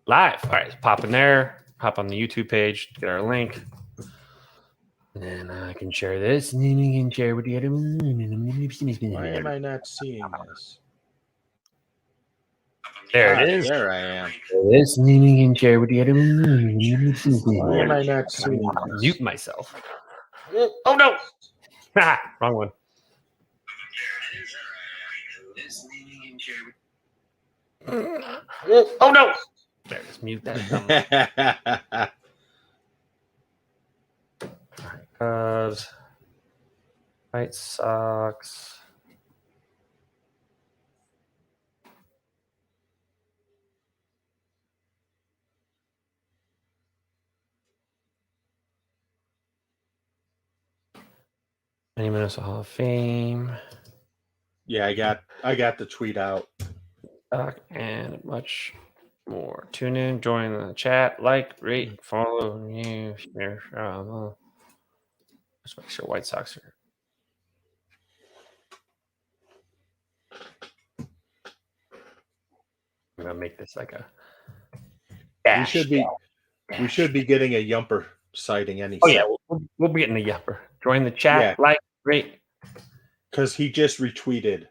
live. All right, pop in there. Hop on the YouTube page. Get our link. And then I can share this. And then we can share with the other one. Why am I not seeing this? There it is. There I am. This and then we can share with the other one. Why am I not seeing this? Mute myself. Oh no! Wrong one. Oh no! There, just mute that. Alright, White Sox. Many Minutes of Hall of Fame. Yeah, I got the tweet out. And much more. Tune in, join the chat, like, rate, follow, share. Let's make sure White Sox are. I'm gonna make this like a. We should be getting a Yumper sighting any. Oh yeah, we'll be getting a Yumper. Join the chat, like, rate. Because he just retweeted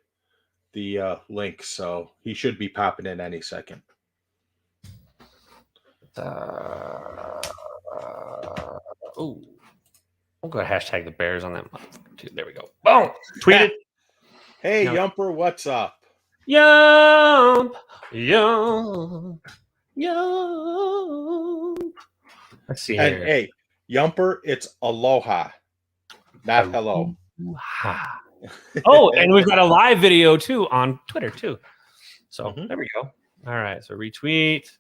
the link, so he should be popping in any second. We'll go hashtag the Bears on that one too. There we go. Boom. Tweeted. Hey, Yumper, what's up? Yump. Let's see and here. Hey, Yumper, it's aloha, not hello. Oh, and we've got a live video too on Twitter too. So there we go. All right, so retweet,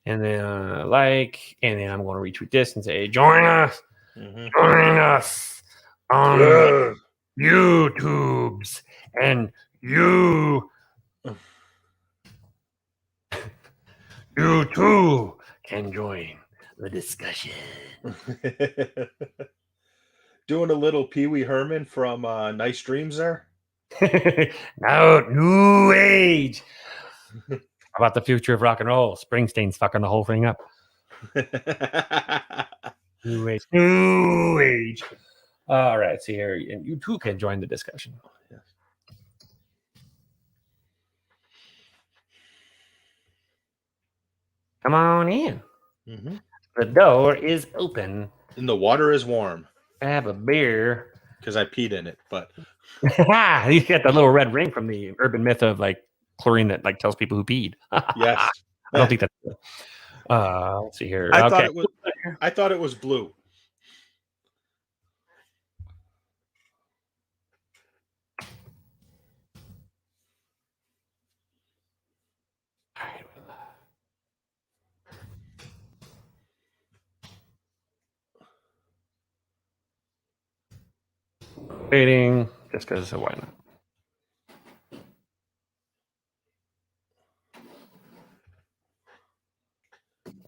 and then like, and then I'm going to retweet this and say, join us, join us on YouTubes, and you too can join the discussion. Doing a little Pee Wee Herman from Nice Dreams there. Now, new age. How about the future of rock and roll? Springsteen's fucking the whole thing up. New age. New age. All right, see here. And you too can join the discussion. Come on in. The door is open. And the water is warm. Have a beer. Because I peed in it, but. You got the little red ring from the urban myth of like chlorine that like tells people who peed. Yes. I don't think that's good. Let's see here. I thought it was blue. Waiting just because why not?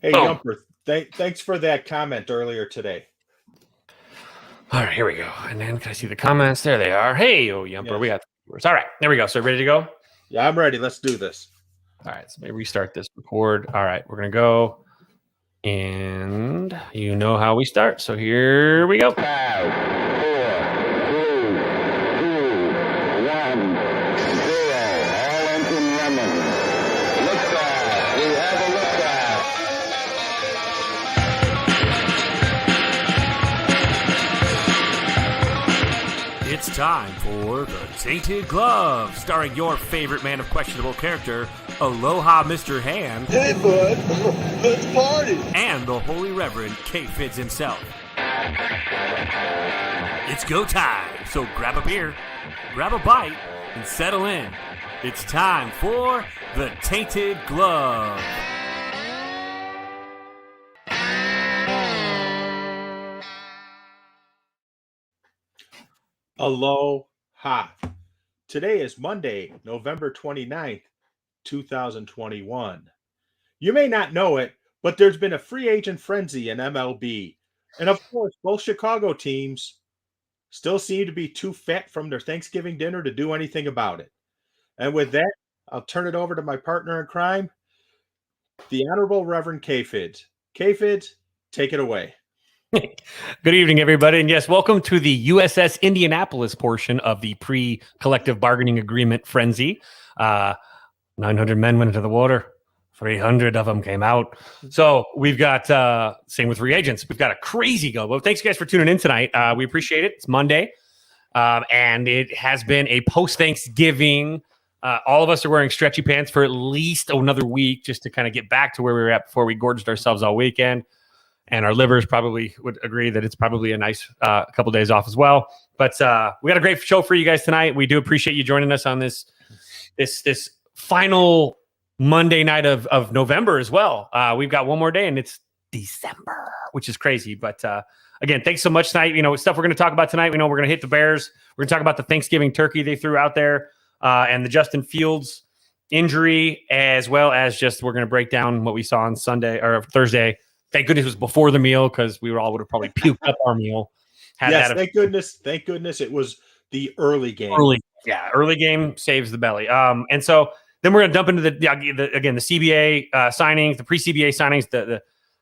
Hey, Yumper, thanks for that comment earlier today. All right, here we go. And then can I see the comments? There they are. Hey, Yumper, we got the viewers. All right, there we go. So ready to go? Yeah, I'm ready. Let's do this. All right, so let me restart this record. All right, we're going to go. And you know how we start. So here we go. 5, 4, 3, 2, 1, 0. All engine running. Liftoff. We have a liftoff. It's time for The Tainted Glove, starring your favorite man of questionable character, Aloha Mr. Hand. Hey, bud, let's party. And the Holy Reverend K-Fitz himself. It's go time, so grab a beer, grab a bite, and settle in. It's time for The Tainted Glove. Aloha. Today is Monday, November 29th, 2021. You may not know it, but there's been a free agent frenzy in MLB. And of course, both Chicago teams still seem to be too fat from their Thanksgiving dinner to do anything about it. And with that, I'll turn it over to my partner in crime, the Honorable Reverend K-Fid. K-Fid, take it away. Good evening, everybody. And yes, welcome to the USS Indianapolis portion of the pre-collective bargaining agreement frenzy. 900 men went into the water. 300 of them came out. So we've got, same with free agents. We've got a crazy go. Well, thanks, guys, for tuning in tonight. We appreciate it. It's Monday. And it has been a post-Thanksgiving. All of us are wearing stretchy pants for at least another week just to kind of get back to where we were at before we gorged ourselves all weekend. And our livers probably would agree that it's probably a nice couple days off as well. But we got a great show for you guys tonight. We do appreciate you joining us on this final Monday night of November as well. We've got one more day and it's December, which is crazy. But again, thanks so much tonight. You know, stuff we're going to talk about tonight. We know we're going to hit the Bears. We're going to talk about the Thanksgiving turkey they threw out there and the Justin Fields injury, as well as just we're going to break down what we saw on Sunday or Thursday. Thank goodness it was before the meal because we all would have probably puked up our meal. Thank goodness. Thank goodness it was the early game. Early game saves the belly. And so then we're going to dump into the CBA signings, the pre-CBA signings,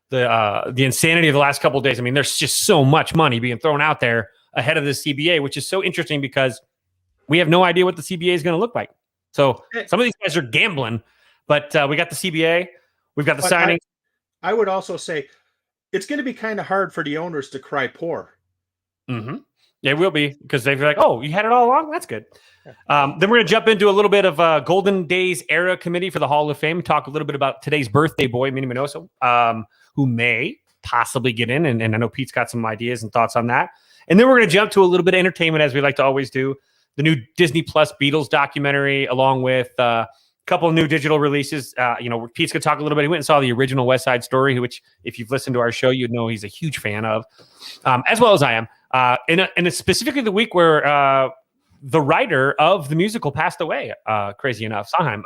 the insanity of the last couple of days. I mean, there's just so much money being thrown out there ahead of the CBA, which is so interesting because we have no idea what the CBA is going to look like. So some of these guys are gambling, but we got the CBA, we've got the signings. I would also say it's going to be kind of hard for the owners to cry poor. Mm-hmm. Yeah, it will be because they'll be like, oh, you had it all along? That's good. Then we're going to jump into a little bit of Golden Days era committee for the Hall of Fame, talk a little bit about today's birthday boy, Minnie Minoso, who may possibly get in. And I know Pete's got some ideas and thoughts on that. And then we're going to jump to a little bit of entertainment, as we like to always do. The new Disney Plus Beatles documentary, along with couple of new digital releases. Pete's going to talk a little bit. He went and saw the original West Side Story, which if you've listened to our show, you'd know he's a huge fan of, as well as I am. And it's specifically the week where the writer of the musical passed away, crazy enough, Sondheim.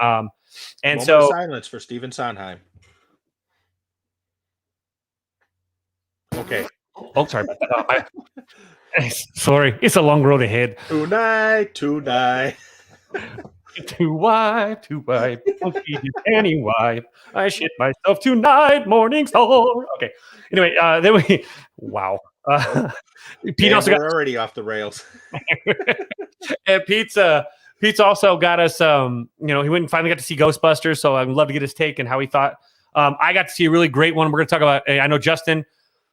And Moment so of silence for Stephen Sondheim. Okay. Oh, sorry about that. Sorry, it's a long road ahead. Tonight. To wipe, don't feed you any wipe. I shit myself tonight, morning star. Okay. Anyway, wow. Pete also got already off the rails. And Pete's also got us. He went and finally got to see Ghostbusters, so I'd love to get his take and how he thought. I got to see a really great one. We're going to talk about. I know Justin.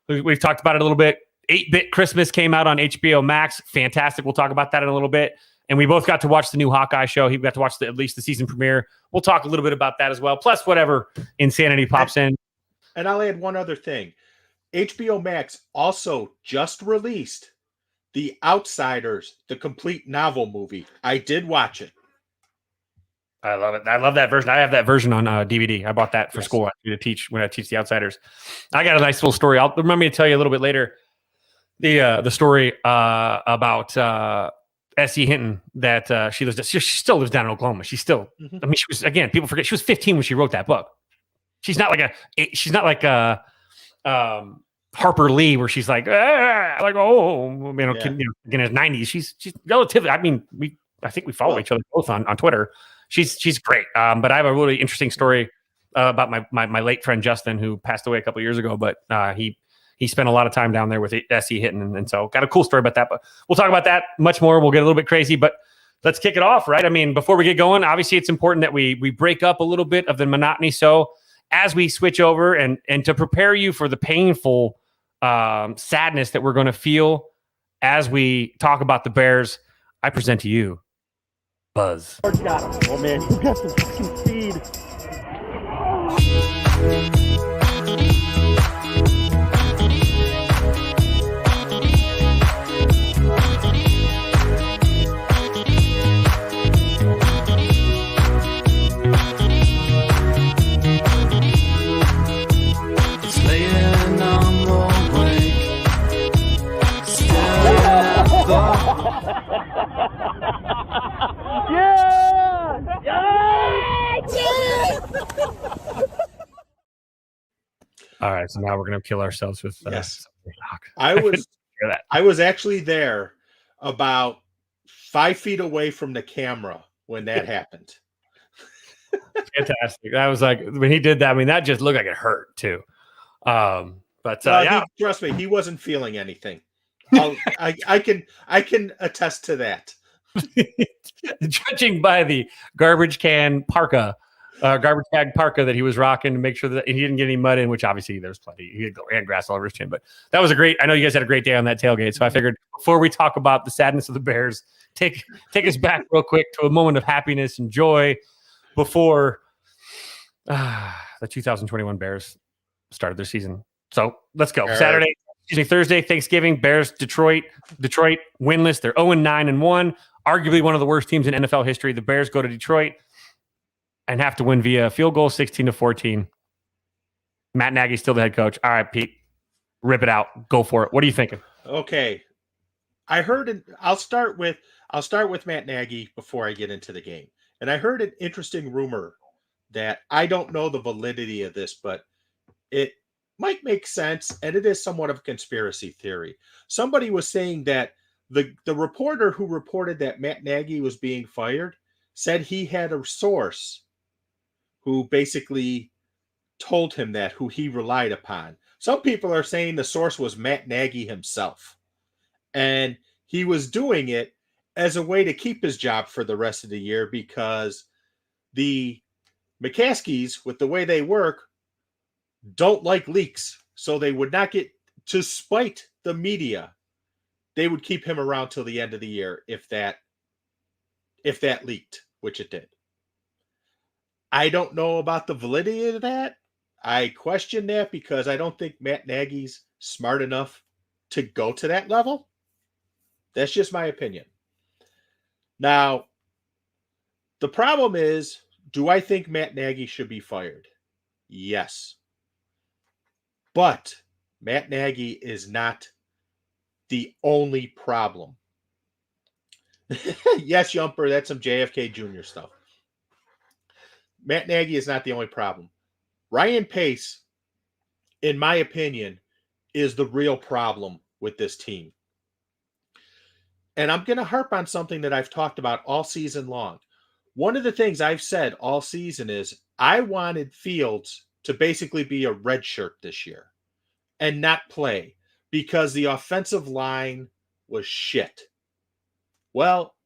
We've talked about it a little bit. 8-Bit Christmas came out on HBO Max. Fantastic. We'll talk about that in a little bit. And we both got to watch the new Hawkeye show. He got to watch at least the season premiere. We'll talk a little bit about that as well. Plus whatever insanity pops in. And I'll add one other thing. HBO Max also just released The Outsiders, the complete novel movie. I did watch it. I love it. I love that version. I have that version on DVD. I bought that for school to teach when I teach The Outsiders. I got a nice little story. I'll remember to tell you a little bit later. The story about S.E. Hinton that she still lives down in Oklahoma. She's still. Mm-hmm. I mean, she was, again, people forget she was 15 when she wrote that book. She's not like Harper Lee where she's like in his 90s. She's relatively. I mean, I think we follow each other both on Twitter. She's great. But I have a really interesting story about my late friend Justin, who passed away a couple of years ago. But he spent a lot of time down there with S.E. Hinton, and so got a cool story about that. But we'll talk about that much more. We'll get a little bit crazy, but let's kick it off, right? I mean, before we get going, obviously it's important that we break up a little bit of the monotony. So as we switch over and to prepare you for the painful sadness that we're going to feel as we talk about the Bears, I present to you Buzz. Oh man, you got some fucking speed. All right, so now we're going to kill ourselves with yes. I was actually there about 5 feet away from the camera when that happened. fantastic. That was like when he did that. I mean, that just looked like it hurt too. Trust me, he wasn't feeling anything. I can attest to that. Judging by the garbage bag parka that he was rocking to make sure that he didn't get any mud in, which obviously there's plenty. He had grass all over his chin, but that was I know you guys had a great day on that tailgate. So I figured before we talk about the sadness of the Bears, take us back real quick to a moment of happiness and joy before the 2021 Bears started their season. So let's go. Thursday, Thanksgiving, Bears, Detroit winless. They're 0-9-1, arguably one of the worst teams in NFL history. The Bears go to Detroit and have to win via field goal, 16-14. Matt Nagy's still the head coach. All right, Pete, rip it out. Go for it. What are you thinking? Okay. I heard I'll start with Matt Nagy before I get into the game. And I heard an interesting rumor that I don't know the validity of this, but it might make sense, and it is somewhat of a conspiracy theory. Somebody was saying that the reporter who reported that Matt Nagy was being fired said he had a source who basically told him that, who he relied upon. Some people are saying the source was Matt Nagy himself, and he was doing it as a way to keep his job for the rest of the year because the McCaskies, with the way they work, don't like leaks, so they would not get, to spite the media, they would keep him around till the end of the year if that leaked, which it did. I don't know about the validity of that. I question that because I don't think Matt Nagy's smart enough to go to that level. That's just my opinion. Now, the problem is, do I think Matt Nagy should be fired? Yes. But Matt Nagy is not the only problem. Yes, Yumper, that's some JFK Jr. stuff. Matt Nagy is not the only problem. Ryan Pace, in my opinion, is the real problem with this team. And I'm going to harp on something that I've talked about all season long. One of the things I've said all season is I wanted Fields to basically be a red shirt this year and not play because the offensive line was shit. Well,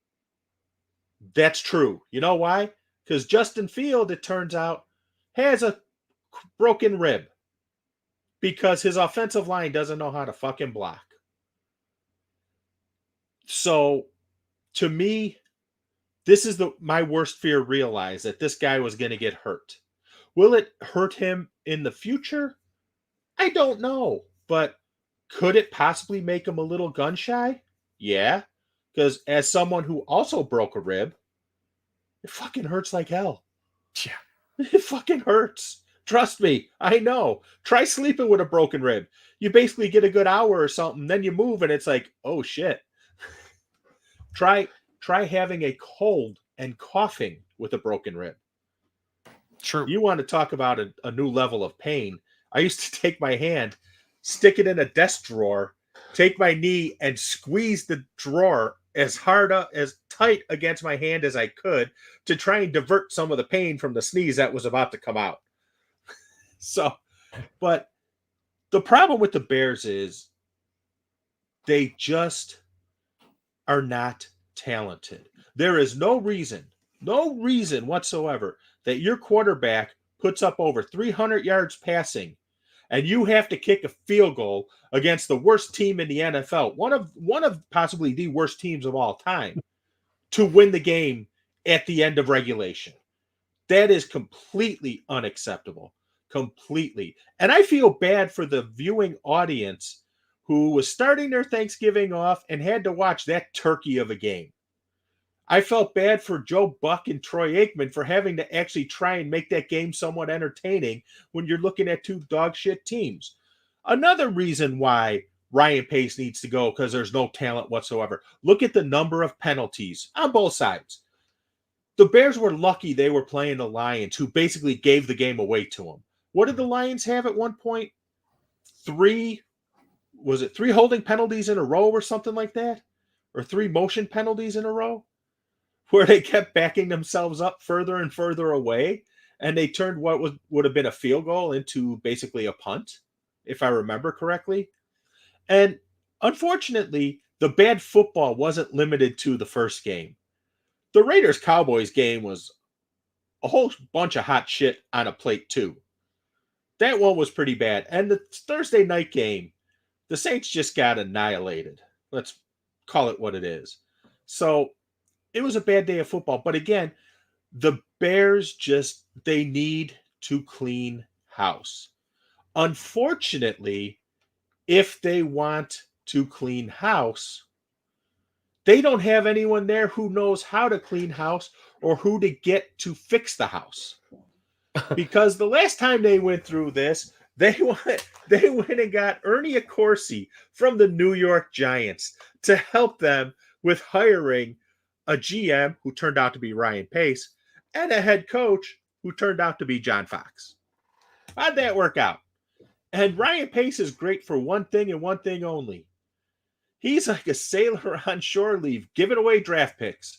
that's true. You know why? Because Justin Field, it turns out, has a broken rib because his offensive line doesn't know how to fucking block. So, to me, this is my worst fear realized, that this guy was going to get hurt. Will it hurt him in the future? I don't know. But could it possibly make him a little gun shy? Yeah. Because as someone who also broke a rib, it fucking hurts like hell. Yeah. It fucking hurts. Trust me. I know. Try sleeping with a broken rib. You basically get a good hour or something, then you move and it's like, oh shit. Try having a cold and coughing with a broken rib. True. You want to talk about a new level of pain. I used to take my hand, stick it in a desk drawer, take my knee and squeeze the drawer as tight against my hand as I could to try and divert some of the pain from the sneeze that was about to come out. But the problem with the Bears is they just are not talented. There is no reason whatsoever that your quarterback puts up over 300 yards passing and you have to kick a field goal against the worst team in the NFL, one of possibly the worst teams of all time, to win the game at the end of regulation. That is completely unacceptable. Completely. And I feel bad for the viewing audience who was starting their Thanksgiving off and had to watch that turkey of a game. I felt bad for Joe Buck and Troy Aikman for having to actually try and make that game somewhat entertaining when you're looking at two dog shit teams. Another reason why Ryan Pace needs to go, because there's no talent whatsoever. Look at the number of penalties on both sides. The Bears were lucky they were playing the Lions, who basically gave the game away to them. What did the Lions have at one point? 3 holding penalties in a row or something like that? Or 3 motion penalties in a row? Where they kept backing themselves up further and further away. and they turned what would have been a field goal into basically a punt, if I remember correctly. And unfortunately, the bad football wasn't limited to the first game. The Raiders-Cowboys game was a whole bunch of hot shit on a plate too. That one was pretty bad. And the Thursday night game, the Saints just got annihilated. Let's call it what it is. So it was a bad day of football. But again, the Bears they need to clean house. Unfortunately, if they want to clean house, they don't have anyone there who knows how to clean house or who to get to fix the house. Because the last time they went through this, they went and got Ernie Accorsi from the New York Giants to help them with hiring a GM who turned out to be Ryan Pace and a head coach who turned out to be John Fox. How'd that work out? And Ryan Pace is great for one thing and one thing only. He's like a sailor on shore leave, giving away draft picks.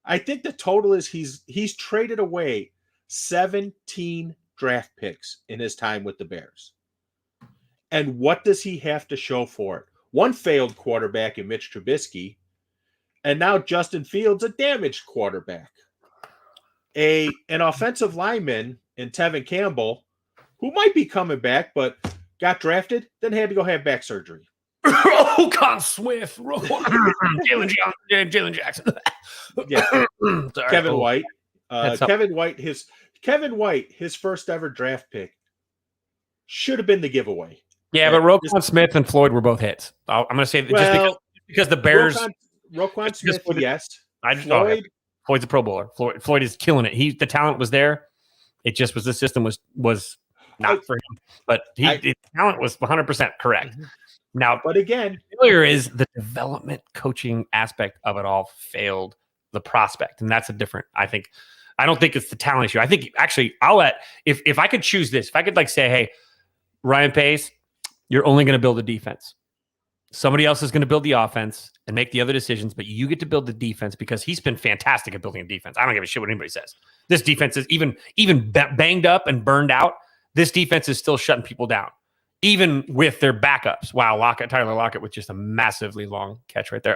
I think the total is he's traded away 17 draft picks in his time with the Bears. And what does he have to show for it? One failed quarterback in Mitch Trubisky, and now Justin Fields, a damaged quarterback. An offensive lineman in Tevin Campbell, who might be coming back, but got drafted, then had to go have back surgery. Rokon Swift, Jalen Jackson. Yeah, Sorry. Kevin White. Kevin White, his first ever draft pick, should have been the giveaway. Yeah, but Rokon Smith and Floyd were both hits. I'm going to say just because the Bears. Rokon Smith, yes. Floyd's a Pro Bowler. Floyd is killing it. The talent was there. It just was the system was not for him. But the talent was 100% correct. Mm-hmm. Now, but again, failure is the development coaching aspect of it all failed the prospect, and that's a different. I don't think it's the talent issue. I think actually if I could choose this, if I could say, hey, Ryan Pace, you're only going to build a defense. Somebody else is going to build the offense and make the other decisions, but you get to build the defense because he's been fantastic at building a defense. I don't give a shit what anybody says. This defense is even banged up and burned out. This defense is still shutting people down, even with their backups. Wow, Tyler Lockett with just a massively long catch right there.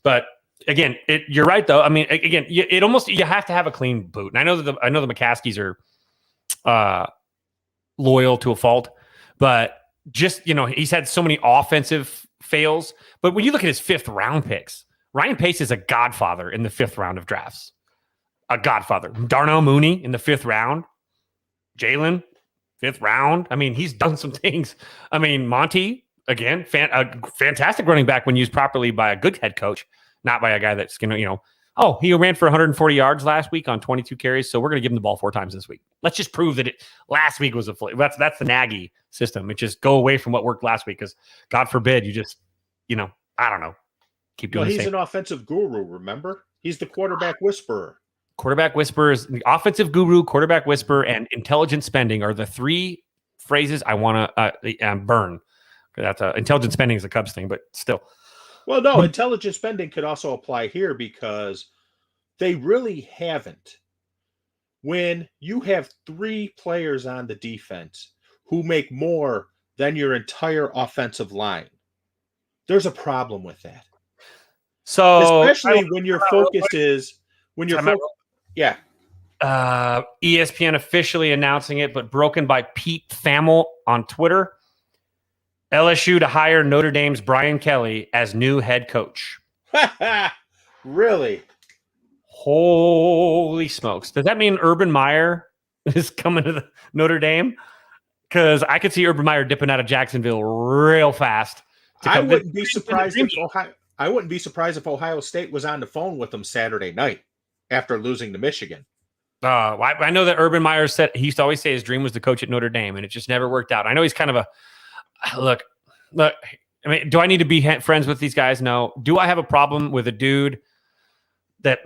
But again, you're right though. I mean, again, you have to have a clean boot. And I know the McCaskies are loyal to a fault, but just he's had so many offensive fails. But when you look at his 5th round picks, Ryan Pace is a godfather in the 5th round of drafts. A godfather. Darnell Mooney in the 5th round. Jalen, 5th round. I mean, he's done some things. I mean, Monty, again, a fantastic running back when used properly by a good head coach, not by a guy that's going to, he ran for 140 yards last week on 22 carries, so we're going to give him the ball 4 times this week. Let's just prove that last week was a flip. That's the Nagy system. It just go away from what worked last week because God forbid you just, I don't know, keep doing he's an offensive guru, remember? He's the quarterback whisperer. Quarterback whisperers, the offensive guru, quarterback whisperer, and intelligent spending are the 3 phrases I want to burn. That's intelligent spending is a Cubs thing, but still. Well, no, intelligent spending could also apply here because they really haven't. When you have 3 players on the defense who make more than your entire offensive line, there's a problem with that. So, especially when your focus is yeah. ESPN officially announcing it, but broken by Pete Thamel on Twitter. LSU to hire Notre Dame's Brian Kelly as new head coach. Really? Holy smokes. Does that mean Urban Meyer is coming to the Notre Dame? Because I could see Urban Meyer dipping out of Jacksonville real fast. I wouldn't be surprised if Ohio State was on the phone with them Saturday night after losing to Michigan. I know that Urban Meyer said he used to always say his dream was to coach at Notre Dame, and it just never worked out. I know he's kind of a look. I mean, do I need to be friends with these guys? No. Do I have a problem with a dude that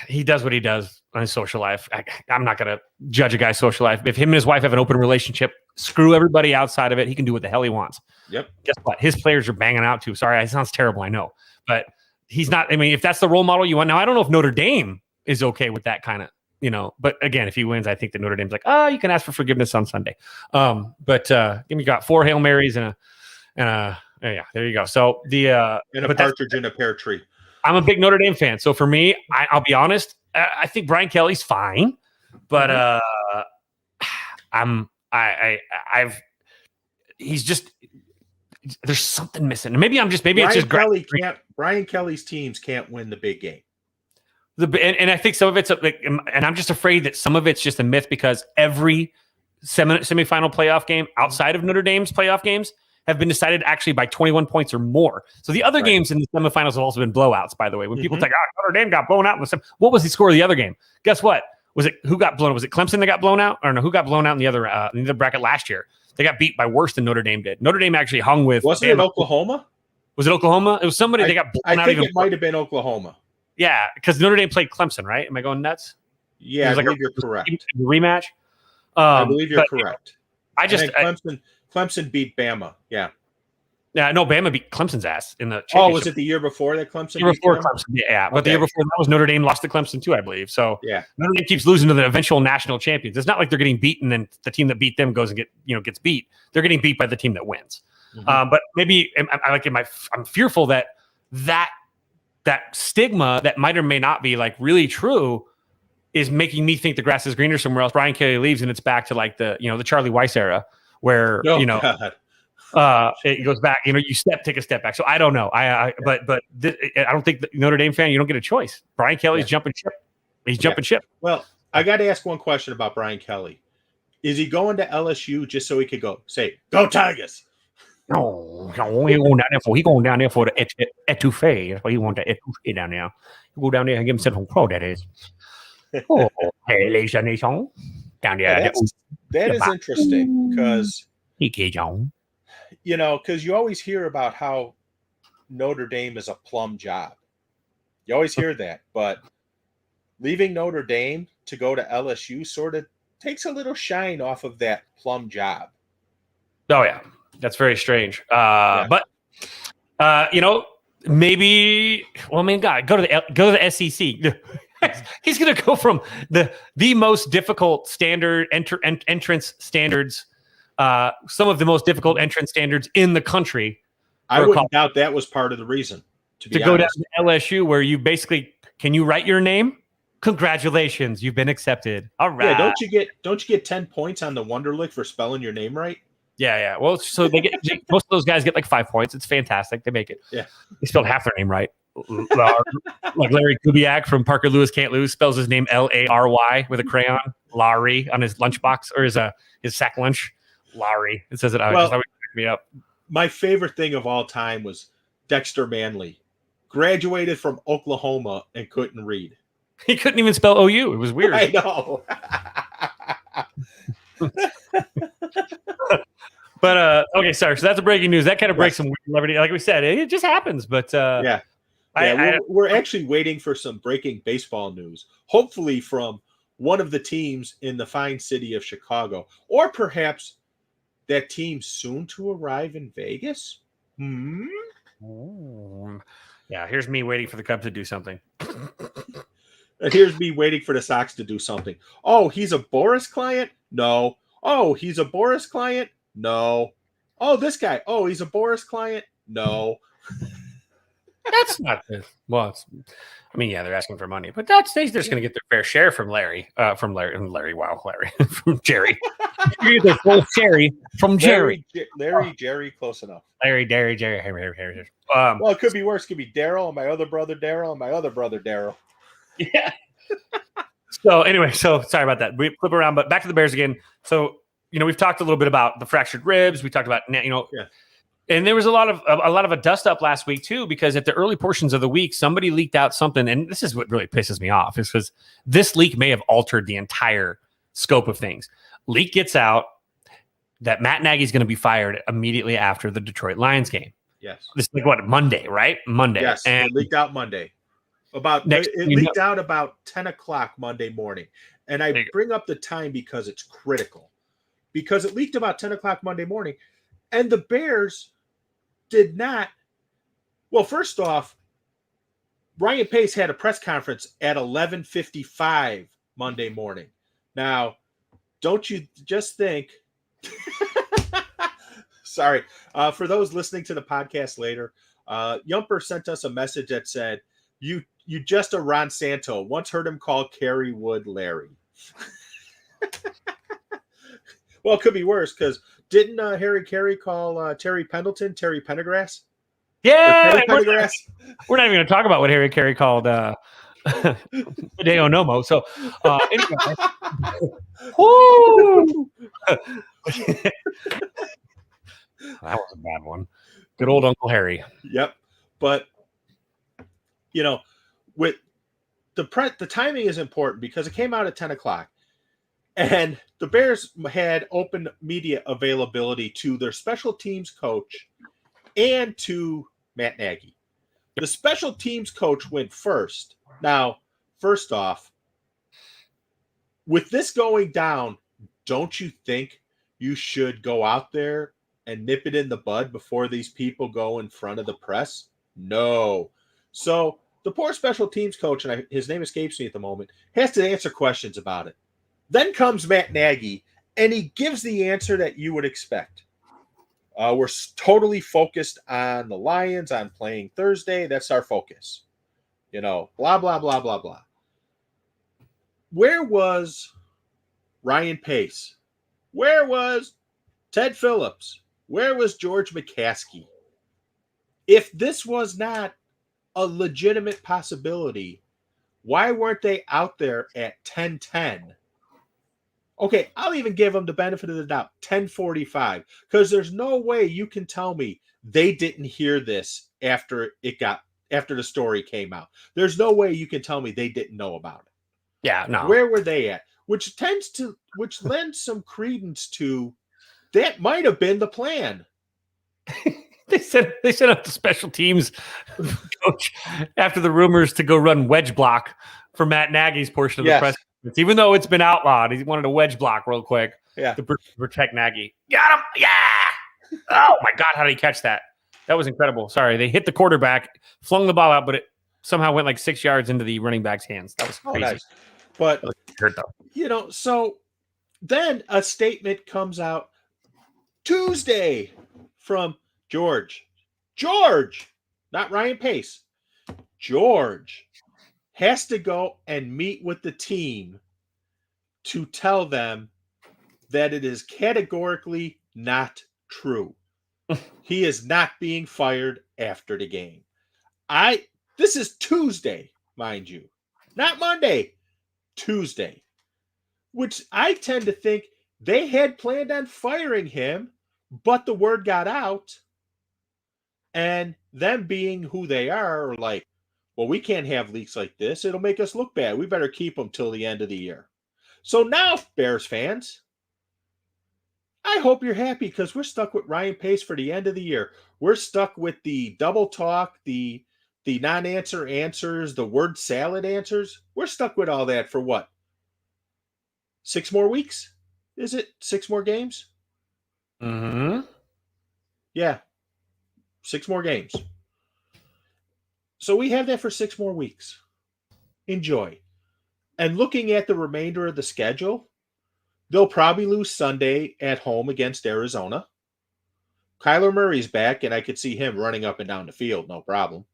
he does what he does on his social life? I'm not going to judge a guy's social life. If him and his wife have an open relationship, screw everybody outside of it. He can do what the hell he wants. Yep. Guess what? His players are banging out too. Sorry, it sounds terrible. I know, but he's not. I mean, if that's the role model you want, now I don't know if Notre Dame is okay with that kind of But again, if he wins, I think that Notre Dame's like, oh, you can ask for forgiveness on Sunday. But we got 4 Hail Marys and yeah, there you go. So and a partridge in a pear tree. I'm a big Notre Dame fan. So for me, I'll be honest, I think Brian Kelly's fine, but he's just, there's something missing. Maybe it's just Brian Kelly's teams can't win the big game. And I think some of it's and I'm just afraid that some of it's just a myth because every semifinal playoff game outside of Notre Dame's playoff games have been decided actually by 21 points or more. So the other games in the semifinals have also been blowouts, by the way. When people think, Notre Dame got blown out in the what was the score of the other game? Guess what? Who got blown out? Was it Clemson that got blown out? Or no, who got blown out in the other bracket last year? They got beat by worse than Notre Dame did. Notre Dame actually hung with. Wasn't it Oklahoma? Was it Oklahoma? It was somebody they got blown out. I think it might have been Oklahoma. Yeah, because Notre Dame played Clemson, right? Am I going nuts? Yeah, I believe you're correct. Rematch. I believe you're correct. Clemson beat Bama. Yeah. Yeah, no, Bama beat Clemson's ass in the championship. Oh, was it the year before that Clemson? Yeah. But the year before that was Notre Dame lost to Clemson too, I believe. So yeah, Notre Dame keeps losing to the eventual national champions. It's not like they're getting beaten and the team that beat them goes and gets beat. They're getting beat by the team that wins. But maybe I'm fearful that stigma that might or may not be like really true is making me think the grass is greener somewhere else. Brian Kelly leaves and it's back to like the Charlie Weiss era where it goes back. You take a step back. So I don't know. I don't think that Notre Dame fan, you don't get a choice. Brian Kelly's jumping ship. He's jumping ship. Well, I got to ask one question about Brian Kelly. Is he going to LSU just so he could go Tigers? No, he going down there for the etouffee. That's why he want the etouffee down there. He go down there and give himself some crow. That is. Oh, hey, les amis, down there. That is interesting because because you always hear about how Notre Dame is a plum job. You always hear that, but leaving Notre Dame to go to LSU sort of takes a little shine off of that plum job. Oh yeah, that's very strange. But maybe. Well, I mean, God, go to the SEC. He's going to go from the most difficult standard entrance standards. Some of the most difficult entrance standards in the country. I wouldn't doubt that was part of the reason to go down to LSU, where you basically can you write your name? Congratulations, you've been accepted. All right. Yeah, don't you get 10 points on the Wonderlic for spelling your name right? Yeah. Well, so they get most of those guys get like 5 points. It's fantastic. They make it. Yeah, they spelled half their name right. Like Larry Kubiak from Parker Lewis Can't Lose spells his name Lary with a crayon. Larry on his lunchbox or his sack lunch. Larry. It says it out. Well, me up. My favorite thing of all time was Dexter Manley. Graduated from Oklahoma and couldn't read. He couldn't even spell OU. It was weird. I know. But okay, sorry. So that's a breaking news. That kind of breaks some weird celebrity. Like we said, it just happens. But we're actually waiting for some breaking baseball news. Hopefully from one of the teams in the fine city of Chicago, or perhaps that team soon to arrive in Vegas. Yeah, here's me waiting for the Cubs to do something. And here's me waiting for the Sox to do something. Oh, he's a Boris client? No. Oh, he's a Boris client? No. Oh, this guy. Oh, he's a Boris client? No. That's not this. Well, they're asking for money, but they're just going to get their fair share from Larry. From Jerry. You get their full share from Jerry. Jerry, close enough. Larry. Well, it could be worse. It could be Daryl and my other brother Daryl and my other brother Daryl. Yeah. So anyway, sorry about that. We flip around, but back to the Bears again. So we've talked a little bit about the fractured ribs. We talked about and there was a lot of a dust up last week too, because at the early portions of the week, somebody leaked out something, and this is what really pisses me off, is because this leak may have altered the entire scope of things. Leak gets out that Matt Nagy's going to be fired immediately after the Detroit Lions game. Yes, this is like Monday, right? Monday. Yes, and it leaked out Monday. It leaked out about 10 o'clock Monday morning, and I bring up the time because it's critical. Because it leaked about 10 o'clock Monday morning, and the Bears did not. Well, first off, Ryan Pace had a press conference at 11:55 Monday morning. Now, don't you just think sorry, for those listening to the podcast later, Yumper sent us a message that said, you just a Ron Santo. Once heard him call Kerry Wood Larry. Well, it could be worse because didn't Harry Carey call Terry Pendleton Terry Pendergrass? Yeah, Terry Pendergrass? we're not even going to talk about what Harry Carey called Hideo Nomo. So anyway, woo! That was a bad one. Good old Uncle Harry. Yep. But with the timing is important because it came out at 10 o'clock. And the Bears had open media availability to their special teams coach and to Matt Nagy. The special teams coach went first. Now, first off, with this going down, don't you think you should go out there and nip it in the bud before these people go in front of the press? No. So the poor special teams coach, and his name escapes me at the moment, has to answer questions about it. Then comes Matt Nagy, and he gives the answer that you would expect. We're totally focused on the Lions, on playing Thursday. That's our focus. Blah, blah, blah, blah, blah. Where was Ryan Pace? Where was Ted Phillips? Where was George McCaskey? If this was not a legitimate possibility, why weren't they out there at 10:10? Okay, I'll even give them the benefit of the doubt, 10:45, because there's no way you can tell me they didn't hear this after the story came out. There's no way you can tell me they didn't know about it. Yeah, no. Where were they at? Which lends some credence to that might have been the plan. They sent up the special teams coach after the rumors to go run wedge block for Matt Nagy's portion of the press conference. Even though it's been outlawed, he wanted a wedge block real quick to protect Nagy. Got him! Yeah! Oh my God, how did he catch that? That was incredible. Sorry, they hit the quarterback, flung the ball out, but it somehow went like 6 yards into the running back's hands. That was crazy. Nice. But hurt though. So then a statement comes out Tuesday from George, not Ryan Pace. George has to go and meet with the team to tell them that it is categorically not true. He is not being fired after the game. This is Tuesday, mind you, not Monday, Tuesday, which I tend to think they had planned on firing him, but the word got out. And them being who they are like, well, we can't have leaks like this. It'll make us look bad. We better keep them till the end of the year. So now, Bears fans, I hope you're happy because we're stuck with Ryan Pace for the end of the year. We're stuck with the double talk, the non-answer answers, the word salad answers. We're stuck with all that for what? 6 more weeks? Is it 6 more games? Mm-hmm. Yeah. 6 more games. So we have that for 6 more weeks. Enjoy. And looking at the remainder of the schedule, they'll probably lose Sunday at home against Arizona. Kyler Murray's back, and I could see him running up and down the field, no problem.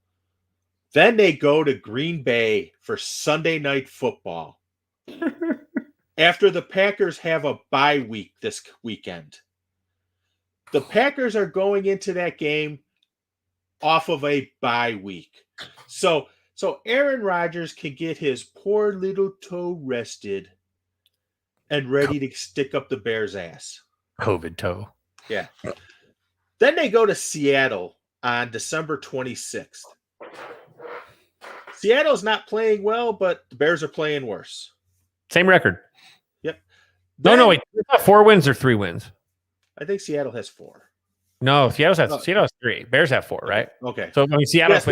Then they go to Green Bay for Sunday Night Football. After the Packers have a bye week this weekend. The Packers are going into that game off of a bye week. So Aaron Rodgers can get his poor little toe rested and ready to stick up the Bears' ass. COVID toe. Yeah. Then they go to Seattle on December 26th. Seattle's not playing well, but the Bears are playing worse. Same record. Yep. No, wait. Is that 4 wins or 3 wins? I think Seattle has 4. No, Seattle has 3. Bears have 4, right? Okay. So I mean, Seattle. Yes,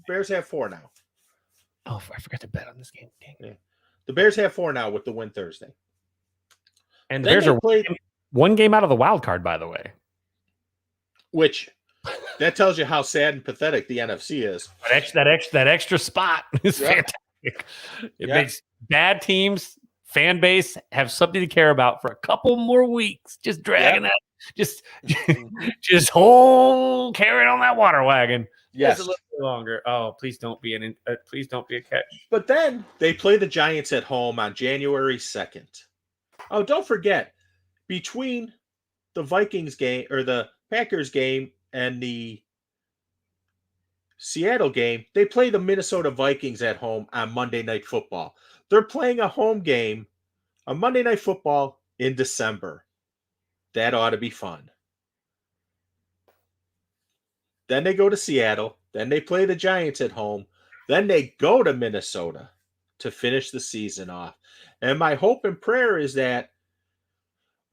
Bears have 4 now. Oh, I forgot to bet on this game. Yeah. The Bears have 4 now with the win Thursday. And the Bears are one game out of the wild card, by the way. Which that tells you how sad and pathetic the NFC is. That extra spot is fantastic. It makes bad teams, fan base have something to care about for a couple more weeks. Just dragging that, just carrying on that water wagon. Yes, Just a little bit longer. Oh, please don't be a catch. but then they play the Giants at home on January 2nd. Oh, don't forget, between the Vikings game or the Packers game and the Seattle game, they play the Minnesota Vikings at home on Monday Night Football. They're playing a home game on Monday Night Football in December. That ought to be fun. Then they go to Seattle. Then they play the Giants at home. Then they go to Minnesota to finish the season off. And my hope and prayer is that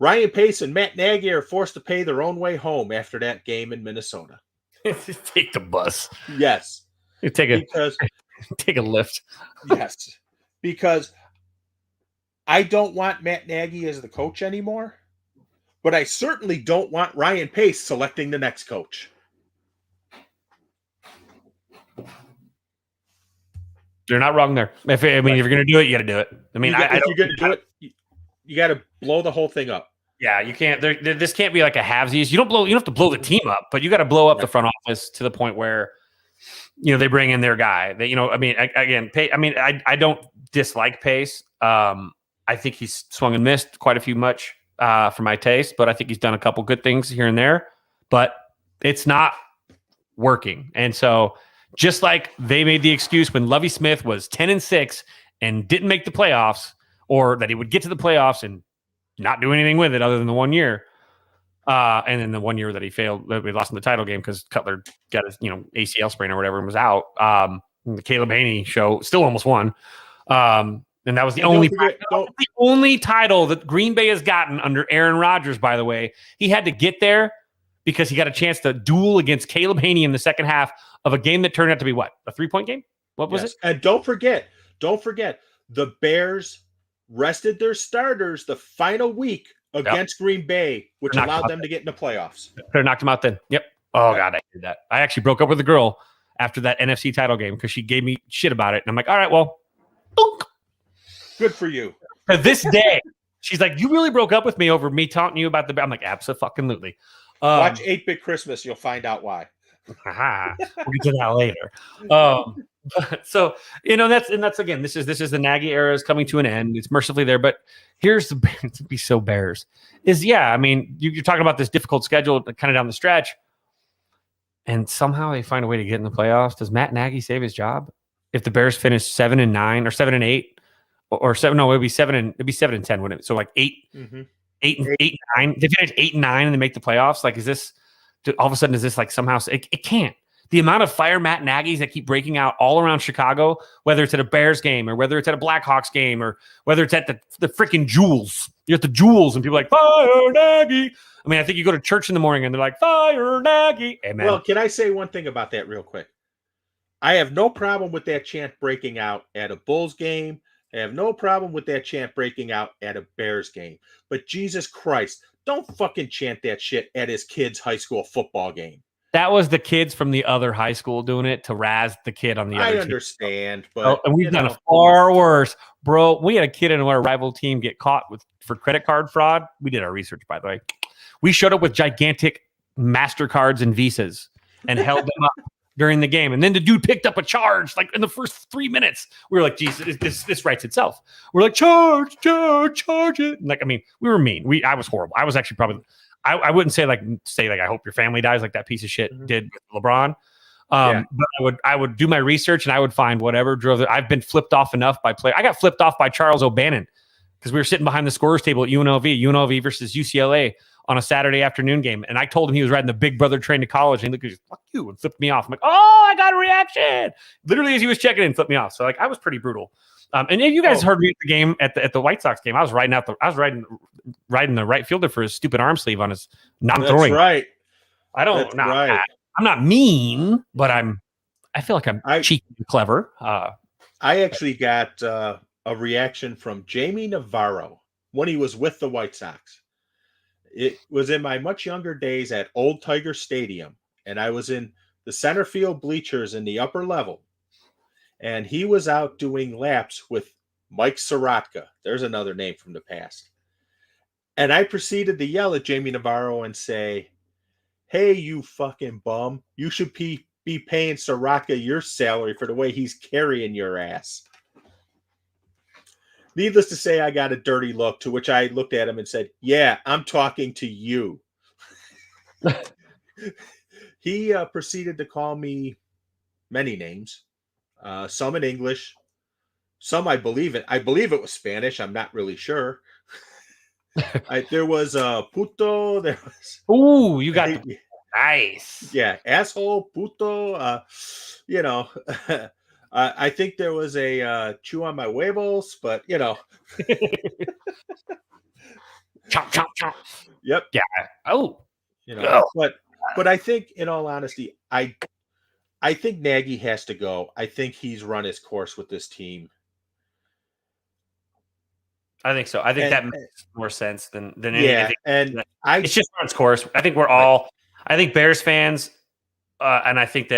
Ryan Pace and Matt Nagy are forced to pay their own way home after that game in Minnesota. Take the bus. Yes. Take a lift. Yes. Because I don't want Matt Nagy as the coach anymore, but I certainly don't want Ryan Pace selecting the next coach. You're not wrong there. If you're going to do it, you got to do it. I mean, if you're going to do it, you got to blow the whole thing up. Yeah, you can't. This can't be like a halvesies. You don't have to blow the team up, but you got to blow up the front office to the point where they bring in their guy. I don't dislike Pace. I think he's swung and missed quite a few much for my taste, but I think he's done a couple good things here and there. But it's not working, and so. Just like they made the excuse when Lovie Smith was 10-6 and didn't make the playoffs, or that he would get to the playoffs and not do anything with it other than the 1 year. And then the 1 year that he failed, that we lost in the title game because Cutler got his ACL sprain or whatever and was out. The Caleb Haney show still almost won. And that was the only title that Green Bay has gotten under Aaron Rodgers, by the way. He had to get there because he got a chance to duel against Caleb Haney in the second half of a game that turned out to be what? A 3-point game? What was it? And don't forget, the Bears rested their starters the final week against Green Bay, which allowed them to get in the playoffs. Could have knocked him out then. Yep. Oh, God, I did that. I actually broke up with a girl after that NFC title game because she gave me shit about it. And I'm like, all right, well, boonk. Good for you. To this day, she's like, you really broke up with me over me taunting you about the – I'm like, absolutely. Watch 8-Bit Christmas. You'll find out why. We'll get to that later. So that's again, this is the Nagy era is coming to an end. It's mercifully there, but here's the to be so Bears is I mean you're talking about this difficult schedule kind of down the stretch, and somehow they find a way to get in the playoffs. Does Matt Nagy save his job if the Bears finish 7-9 or 7-8 or 7? No, it'd be 7-10, wouldn't it? So like 8 and 9. They finish 8 and 9 and they make the playoffs. Like, is this? All of a sudden, is this like somehow it can't? The amount of fire Matt Nagy's that keep breaking out all around Chicago, whether it's at a Bears game or whether it's at a Blackhawks game or whether it's at the freaking Jewels. You're at the Jewels and people are like, fire Nagy. I mean, I think you go to church in the morning and they're like, fire Nagy. Hey, man. Well, can I say one thing about that real quick? I have no problem with that chant breaking out at a Bulls game. I have no problem with that chant breaking out at a Bears game. But Jesus Christ, don't fucking chant that shit at his kid's high school football game. That was the kids from the other high school doing it to razz the kid on the other team. I understand, but and we've done far worse. Bro, we had a kid in our rival team get caught for credit card fraud. We did our research, by the way. We showed up with gigantic MasterCards and Visas and held them up during the game. And then the dude picked up a charge like in the first 3 minutes. We were like, Jesus, this writes itself. We're like, charge it. And like, I mean, we were mean. I was horrible. I was actually probably, I wouldn't say I hope your family dies like that piece of shit did with LeBron. But I would do my research and I would find whatever drove. I've been flipped off enough by play. I got flipped off by Charles O'Bannon because we were sitting behind the scorers table at UNLV versus UCLA on a Saturday afternoon game. And I told him he was riding the big brother train to college. And he looked at me, fuck you, and flipped me off. I'm like, oh, I got a reaction. Literally as he was checking in, flipped me off. So like I was pretty brutal. And you guys heard me at the game at the White Sox game. I was riding the right fielder for his stupid arm sleeve on his non-throwing. That's right. I'm not mean, but I feel like I'm cheeky and clever. I actually got a reaction from Jamie Navarro when he was with the White Sox. It was in my much younger days at Old Tiger Stadium, and I was in the center field bleachers in the upper level, and he was out doing laps with Mike Sorotka. There's another name from the past. And I proceeded to yell at Jamie Navarro and say, hey, you fucking bum. You should be paying Sorotka your salary for the way he's carrying your ass. Needless to say, I got a dirty look, to which I looked at him and said, yeah, I'm talking to you. He proceeded to call me many names, some in English, some I believe it was Spanish. I'm not really sure. There was puto. There was. Ooh, you got nice. Yeah, asshole, puto. I think there was a chew on my huevos, but Chomp, chomp, chomp. Yep. Yeah. Oh. But I think, in all honesty, I think Nagy has to go. I think he's run his course with this team. I think so. I think that makes more sense than anything. Yeah, it's just run its course. I think we're all. I think Bears fans, and I think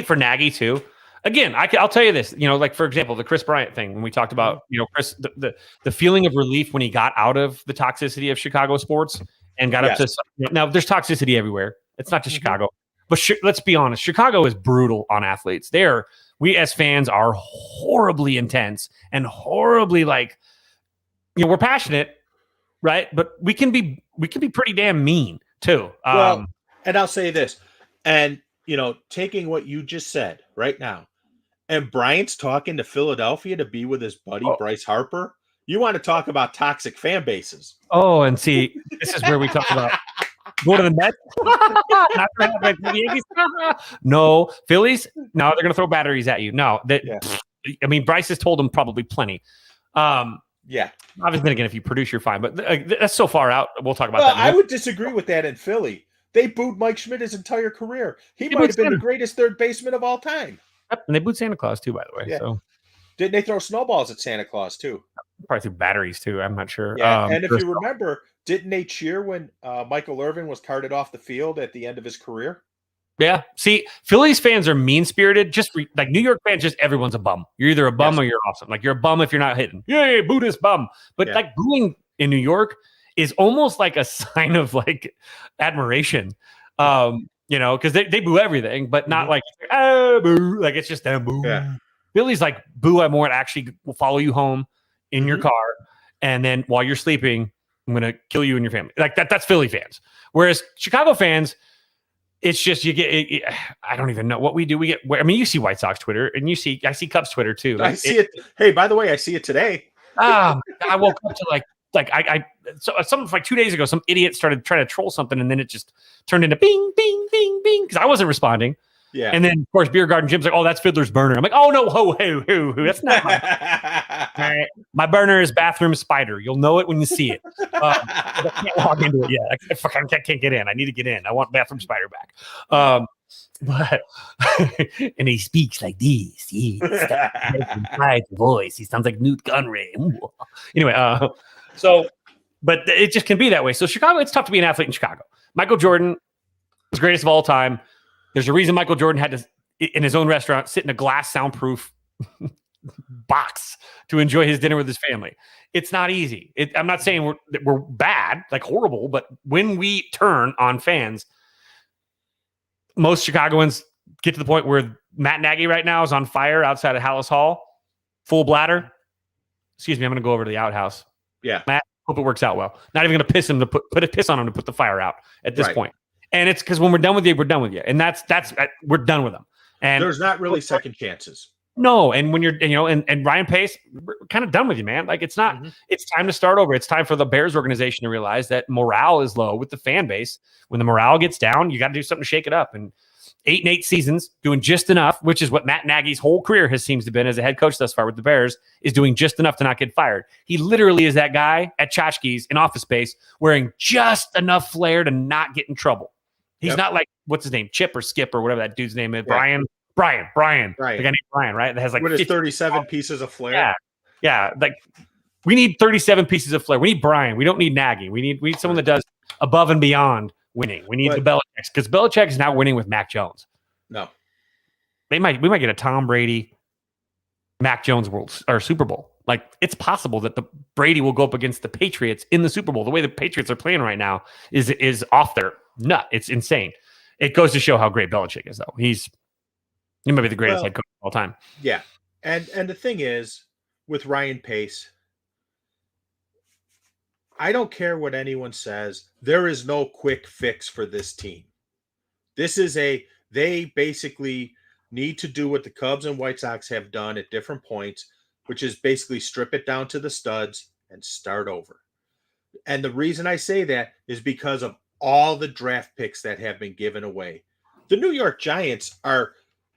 for Nagy too. Again, I'll tell you this. Like for example, the Chris Bryant thing when we talked about Chris, the feeling of relief when he got out of the toxicity of Chicago sports and got up to now. There's toxicity everywhere. It's not just Chicago, but let's be honest. Chicago is brutal on athletes. We as fans are horribly intense and horribly we're passionate, right? But we can be pretty damn mean too. And I'll say this, and taking what you just said right now, and Bryant's talking to Philadelphia to be with his buddy Bryce Harper. You want to talk about toxic fan bases? Oh, and see, this is where we talk about go to the Mets. Not like the Yankees. No, Phillies. No, they're going to throw batteries at you. No, I mean, Bryce has told them probably plenty. Yeah. Obviously, again, if you produce, you're fine. But that's so far out. We'll talk about that. I would disagree with that in Philly. They booed Mike Schmidt his entire career. He might have been the greatest third baseman of all time. Yep, and they booed Santa Claus too, by the way. Yeah. So didn't they throw snowballs at Santa Claus too? Probably through batteries too. I'm not sure. Yeah. And if you remember, didn't they cheer when Michael Irvin was carted off the field at the end of his career? Yeah. See, Phillies fans are mean-spirited. Just like New York fans, just everyone's a bum. You're either a bum or you're awesome. Like you're a bum if you're not hitting. Yay, boo this bum. But like booing in New York is almost like a sign of like admiration. Because they boo everything, but not like boo. Like it's just them boo. Yeah. Philly's like boo more. It actually will follow you home in your car, and then while you're sleeping, I'm gonna kill you and your family. Like that. That's Philly fans. Whereas Chicago fans, it's just you get. I don't even know what we do. You see White Sox Twitter, and I see Cubs Twitter too. I see it. Hey, by the way, I see it today. I woke up to something like 2 days ago, some idiot started trying to troll something, and then it just turned into bing, bing, bing, bing because I wasn't responding. Yeah. And then, of course, Beer Garden Jim's like, "Oh, that's Fiddler's burner." I'm like, "Oh no, that's not my burner is Bathroom Spider. You'll know it when you see it. I can't log into it yet. I can't get in. I need to get in. I want Bathroom Spider back." But and he speaks like this. He voice. He sounds like Newt Gunray. Anyway, but it just can be that way. So Chicago, it's tough to be an athlete in Chicago. Michael Jordan was greatest of all time. There's a reason Michael Jordan had to, in his own restaurant, sit in a glass soundproof box to enjoy his dinner with his family. It's not easy. I'm not saying we're bad, like horrible, but when we turn on fans, most Chicagoans get to the point where Matt Nagy right now is on fire outside of Hallis Hall, full bladder. Excuse me, I'm going to go over to the outhouse. Yeah. Matt, hope it works out well. Not even going to piss him to put a piss on him to put the fire out at this point. And it's because when we're done with you, we're done with you. And that's we're done with them. And there's not really second chances. No. And when you're, and Ryan Pace, we're kind of done with you, man. Like it's not, it's time to start over. It's time for the Bears organization to realize that morale is low with the fan base. When the morale gets down, you got to do something to shake it up. And 8 seasons, doing just enough, which is what Matt Nagy's whole career seems to have been as a head coach thus far with the Bears, is doing just enough to not get fired. He literally is that guy at Tchotchke's in Office Space wearing just enough flair to not get in trouble. He's not like, what's his name? Chip or Skip or whatever that dude's name is. Brian. The guy named Brian, right? That has like with his 37 pieces of flair. Yeah. Like we need 37 pieces of flair. We need Brian. We don't need Nagy. We need someone that does above and beyond winning. We need the Belichick because Belichick is now winning with Mac Jones. No. We might get a Tom Brady, Mac Jones Super Bowl. Like, it's possible that the Brady will go up against the Patriots in the Super Bowl. The way the Patriots are playing right now is off their nut. It's insane. It goes to show how great Belichick is, though. He might be the greatest head coach of all time. Yeah. And the thing is, with Ryan Pace, I don't care what anyone says. There is no quick fix for this team. They basically need to do what the Cubs and White Sox have done at different points, which is basically strip it down to the studs and start over. And the reason I say that is because of all the draft picks that have been given away. The New York Giants are,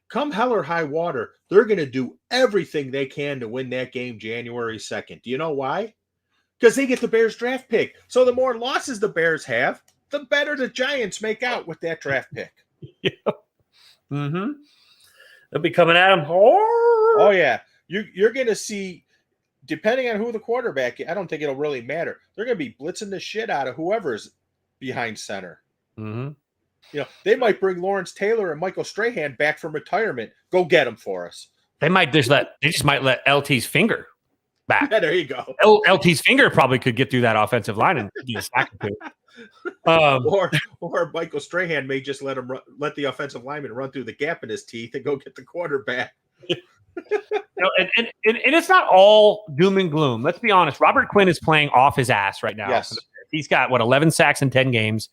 come hell or high water, they're going to do everything they can to win that game January 2nd. Do you know why? Because they get the Bears draft pick. So the more losses the Bears have, the better the Giants make out with that draft pick. Yeah. Mm-hmm. They'll be coming at them. Oh, yeah. You're going to see, depending on who the quarterback is, I don't think it'll really matter. They're going to be blitzing the shit out of whoever's behind center. Mm-hmm. They might bring Lawrence Taylor and Michael Strahan back from retirement. Go get them for us. They just might let LT's finger back. Yeah, there you go. LT's finger probably could get through that offensive line and do a sack or two. Or Michael Strahan may just let the offensive lineman run through the gap in his teeth and go get the quarterback. And it's not all doom and gloom. Let's be honest. Robert Quinn is playing off his ass right now. Yes. He's got 11 sacks in 10 games.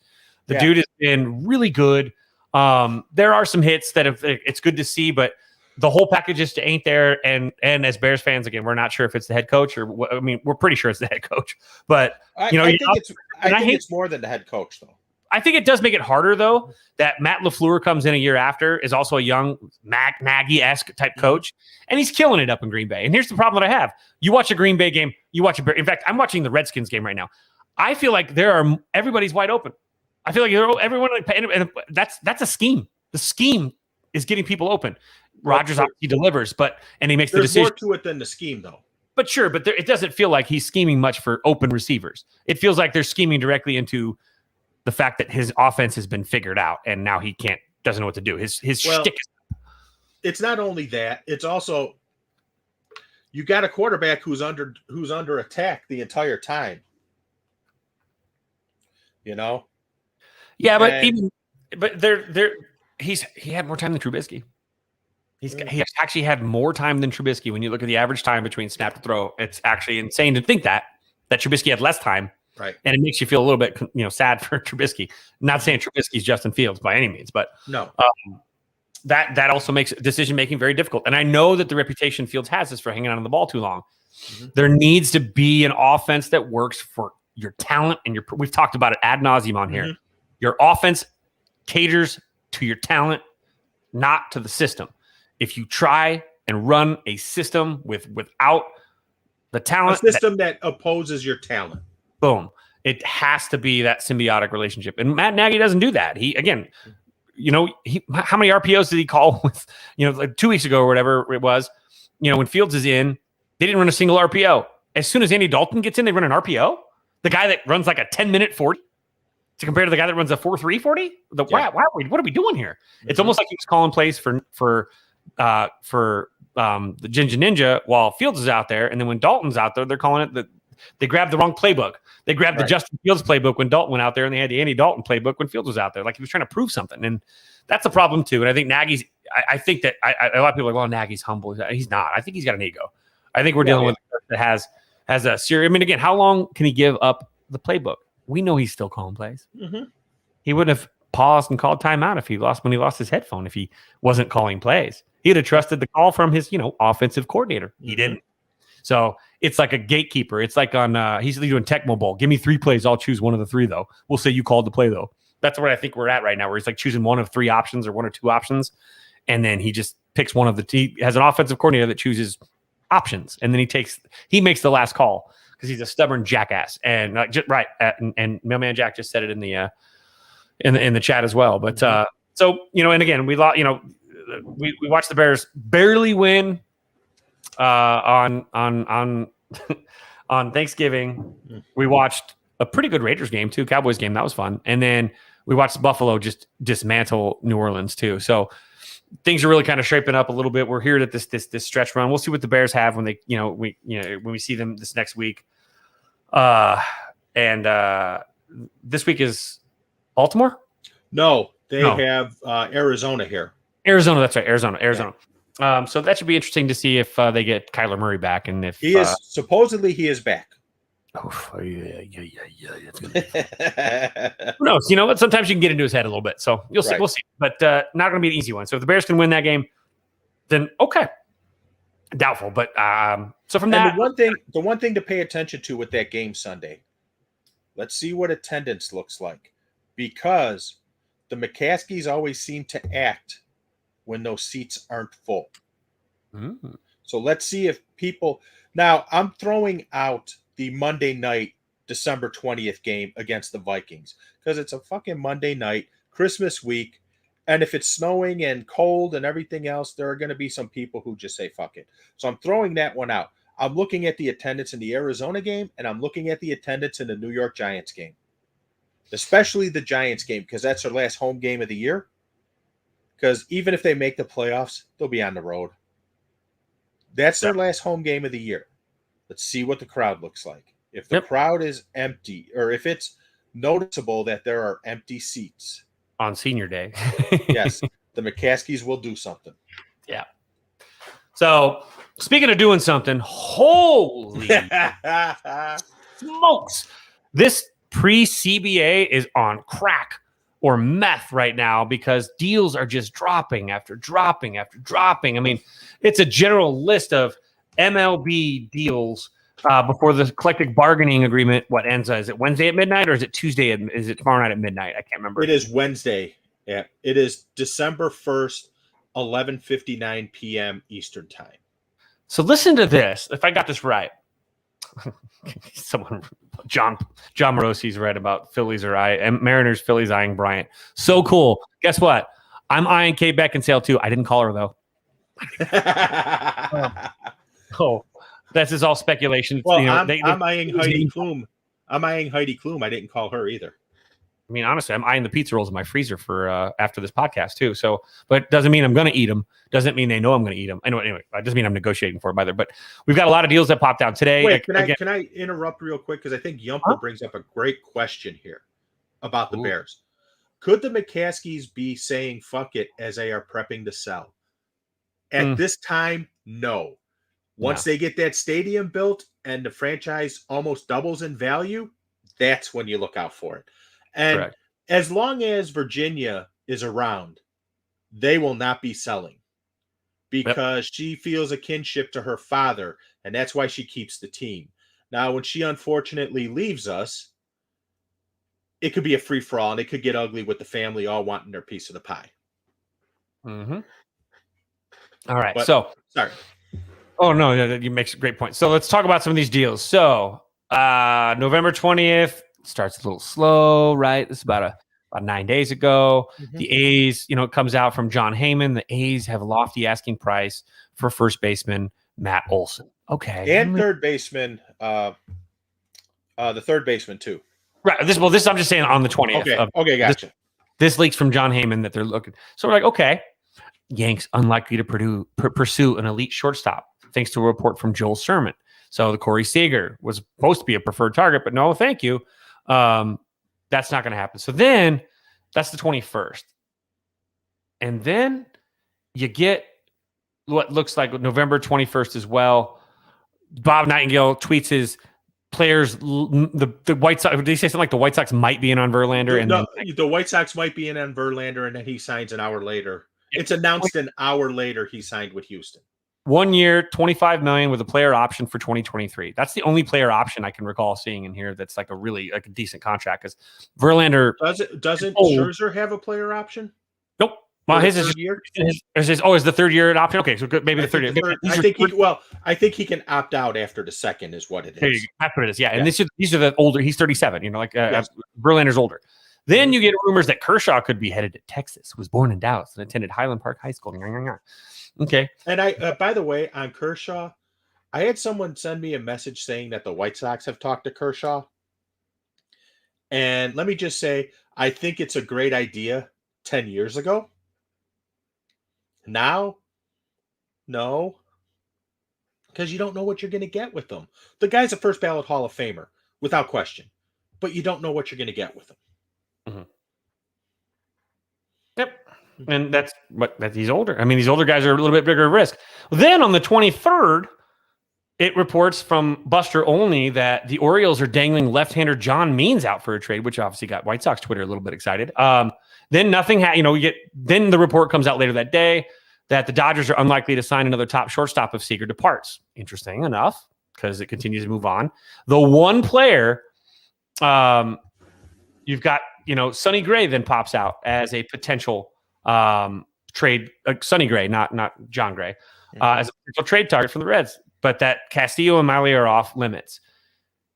The dude has been really good. There are some hits that it's good to see, but the whole package just ain't there. And as Bears fans, again, we're not sure if it's the head coach or what. I mean, we're pretty sure it's the head coach, but I think it's more than the head coach, though. I think it does make it harder, though, that Matt LaFleur comes in a year after, is also a young Nagy-esque type coach, and he's killing it up in Green Bay. And here's the problem that I have. You watch a Green Bay game, in fact, I'm watching the Redskins game right now. I feel like everybody's wide open. I feel like everyone, and that's a scheme. The scheme is getting people open. Rodgers obviously delivers, and he makes the decision. There's more to it than the scheme, though. But sure, it doesn't feel like he's scheming much for open receivers. It feels like they're scheming directly into the fact that his offense has been figured out, and now he doesn't know what to do. His shtick is. It's not only that; it's also you got a quarterback who's under attack the entire time. Yeah, but he had more time than Trubisky. He actually had more time than Trubisky. When you look at the average time between snap to throw, it's actually insane to think that Trubisky had less time. Right. And it makes you feel a little bit, sad for Trubisky. Not saying Trubisky's Justin Fields by any means, but no. That also makes decision making very difficult. And I know that the reputation Fields has is for hanging on the ball too long. Mm-hmm. There needs to be an offense that works for your talent and we've talked about it ad nauseum on here. Mm-hmm. Your offense caters to your talent, not to the system. If you try and run a system without the talent, a system that opposes your talent, boom, it has to be that symbiotic relationship. And Matt Nagy doesn't do that. How many RPOs did he call with, like 2 weeks ago or whatever it was, when Fields is in, they didn't run a single RPO. As soon as Andy Dalton gets in, they run an RPO. The guy that runs like a 10-minute 40 to compare to the guy that runs a 4.3 40. What are we doing here? Mm-hmm. It's almost like he was calling plays for the Ginger Ninja while Fields is out there. And then when Dalton's out there, they're calling it they grabbed the wrong playbook. They grabbed the Justin Fields playbook when Dalton went out there, and they had the Andy Dalton playbook when Fields was out there. Like he was trying to prove something. And that's a problem too. And I think Nagy's, I think that a lot of people are like, well, Nagy's humble. He's not. I think he's got an ego. I think we're dealing with a that has a serious, I mean, again, how long can he give up the playbook? We know he's still calling plays. Mm-hmm. He wouldn't have paused and called timeout when he lost his headphone, if he wasn't calling plays. He'd have trusted the call from his, offensive coordinator. He didn't. So it's like a gatekeeper. It's like on he's doing Tecmo Bowl. Give me 3 plays. I'll choose one of the 3, though. We'll say you called the play, though. That's what I think we're at right now, where he's like choosing one of 3 options or 1 or 2 options. And then he just picks one of he has an offensive coordinator that chooses options. And then he makes the last call because he's a stubborn jackass. And and Mailman Jack just said it in the in the chat as well. But so, and again, we watched the Bears barely win on Thanksgiving. We watched a pretty good Raiders game too, Cowboys game. That was fun. And then we watched Buffalo just dismantle New Orleans too. So things are really kind of shaping up a little bit. We're here at this stretch run. We'll see what the Bears have when they, when we see them this next week. And this week is Baltimore. No, they have Arizona here. Arizona, that's right, Arizona. Yeah. So that should be interesting to see if they get Kyler Murray back, and if he is supposedly he is back. Oh yeah. It's gonna be who knows? You know what? Sometimes you can get into his head a little bit. So you'll see. We'll see. But not going to be an easy one. So if the Bears can win that game, then okay. Doubtful, but so from that, the one thing to pay attention to with that game Sunday, let's see what attendance looks like, because the McCaskies always seem to act when those seats aren't full. Mm. So let's see if people. Now I'm throwing out the Monday night, December 20th game against the Vikings, because it's a fucking Monday night, Christmas week. And if it's snowing and cold and everything else, there are going to be some people who just say, fuck it. So I'm throwing that one out. I'm looking at the attendance in the Arizona game, and I'm looking at the attendance in the New York Giants game, especially the Giants game, because that's their last home game of the year. Because even if they make the playoffs, they'll be on the road. That's their last home game of the year. Let's see what the crowd looks like. If the crowd is empty, or if it's noticeable that there are empty seats on senior day, yes, the McCaskies will do something. Yeah. So speaking of doing something, holy smokes, this pre-CBA is on crack or meth right now, because deals are just dropping after dropping after dropping. I mean, it's a general list of MLB deals before the collective bargaining agreement. What ends? Is it Wednesday at midnight, or is it Tuesday? Is it tomorrow night at midnight? I can't remember. It is Wednesday. Yeah, it is December 1st, 11:59 p.m. Eastern time. So listen to this. If I got this right, John Morosi's right about Mariners Phillies eyeing Bryant. So cool. Guess what? I'm eyeing Kate Beckinsale too. I didn't call her though. Oh, that's just all speculation. Well, I'm eyeing Heidi Klum. I'm eyeing Heidi Klum. I didn't call her either. I mean, honestly, I'm eyeing the pizza rolls in my freezer for after this podcast too. So, but doesn't mean I'm going to eat them. Doesn't mean they know I'm going to eat them. Anyway, it doesn't mean I'm negotiating for them either. But we've got a lot of deals that popped out today. Wait, can I interrupt real quick, because I think Yumper brings up a great question here about the Bears. Could the McCaskies be saying "fuck it" as they are prepping to sell? At this time, no. Once they get that stadium built and the franchise almost doubles in value, that's when you look out for it. And as long as Virginia is around, they will not be selling, because she feels a kinship to her father, and that's why she keeps the team. Now, when she unfortunately leaves us, it could be a free-for-all, and it could get ugly with the family all wanting their piece of the pie. Mm-hmm. All right. But, so sorry. Oh, no, you make a great point. So let's talk about some of these deals. So November 20th starts a little slow, right? This is about 9 days ago. Mm-hmm. The A's, it comes out from John Heyman. The A's have a lofty asking price for first baseman Matt Olson. Okay. And third baseman, the third baseman too. Right. I'm just saying on the 20th. Okay, gotcha. This leaks from John Heyman that they're looking. So we're like, okay, Yanks unlikely to pursue an elite shortstop, thanks to a report from Joel Sermon. So the Corey Seager was supposed to be a preferred target, but no, thank you. That's not going to happen. So then that's the 21st. And then you get what looks like November 21st as well. Bob Nightingale tweets his players, the White Sox. Did he say something like the White Sox might be in on Verlander? The White Sox might be in on Verlander, and then he signs an hour later. It's announced an hour later he signed with Houston. 1 year, $25 million with a player option for 2023. That's the only player option I can recall seeing in here that's like a decent contract, because Verlander doesn't Scherzer have a player option? Nope. Well, his is the third year an option. Okay, so maybe the third year. I think he can opt out after the second, is what it is. That's what it is. Yeah, and these are the older. He's 37. Verlander's older. Then you get rumors that Kershaw could be headed to Texas. Was born in Dallas and attended Highland Park High School. Okay. And I, by the way, on Kershaw, I had someone send me a message saying that the White Sox have talked to Kershaw. And let me just say, I think it's a great idea 10 years ago. Now, no, because you don't know what you're going to get with them. The guy's a first ballot Hall of Famer, without question, but you don't know what you're going to get with him. Mm-hmm. Yep. And that's he's older. I mean, these older guys are a little bit bigger risk. Then on the 23rd, it reports from Buster Olney that the Orioles are dangling left-hander John Means out for a trade, which obviously got White Sox Twitter a little bit excited. Then nothing, then the report comes out later that day that the Dodgers are unlikely to sign another top shortstop if Seager departs. Interesting enough, because it continues to move on. The one player, you've got, Sonny Gray then pops out as a potential trade. Sonny Gray, not John Gray, as a potential trade target for the Reds. But that Castillo and Miley are off limits.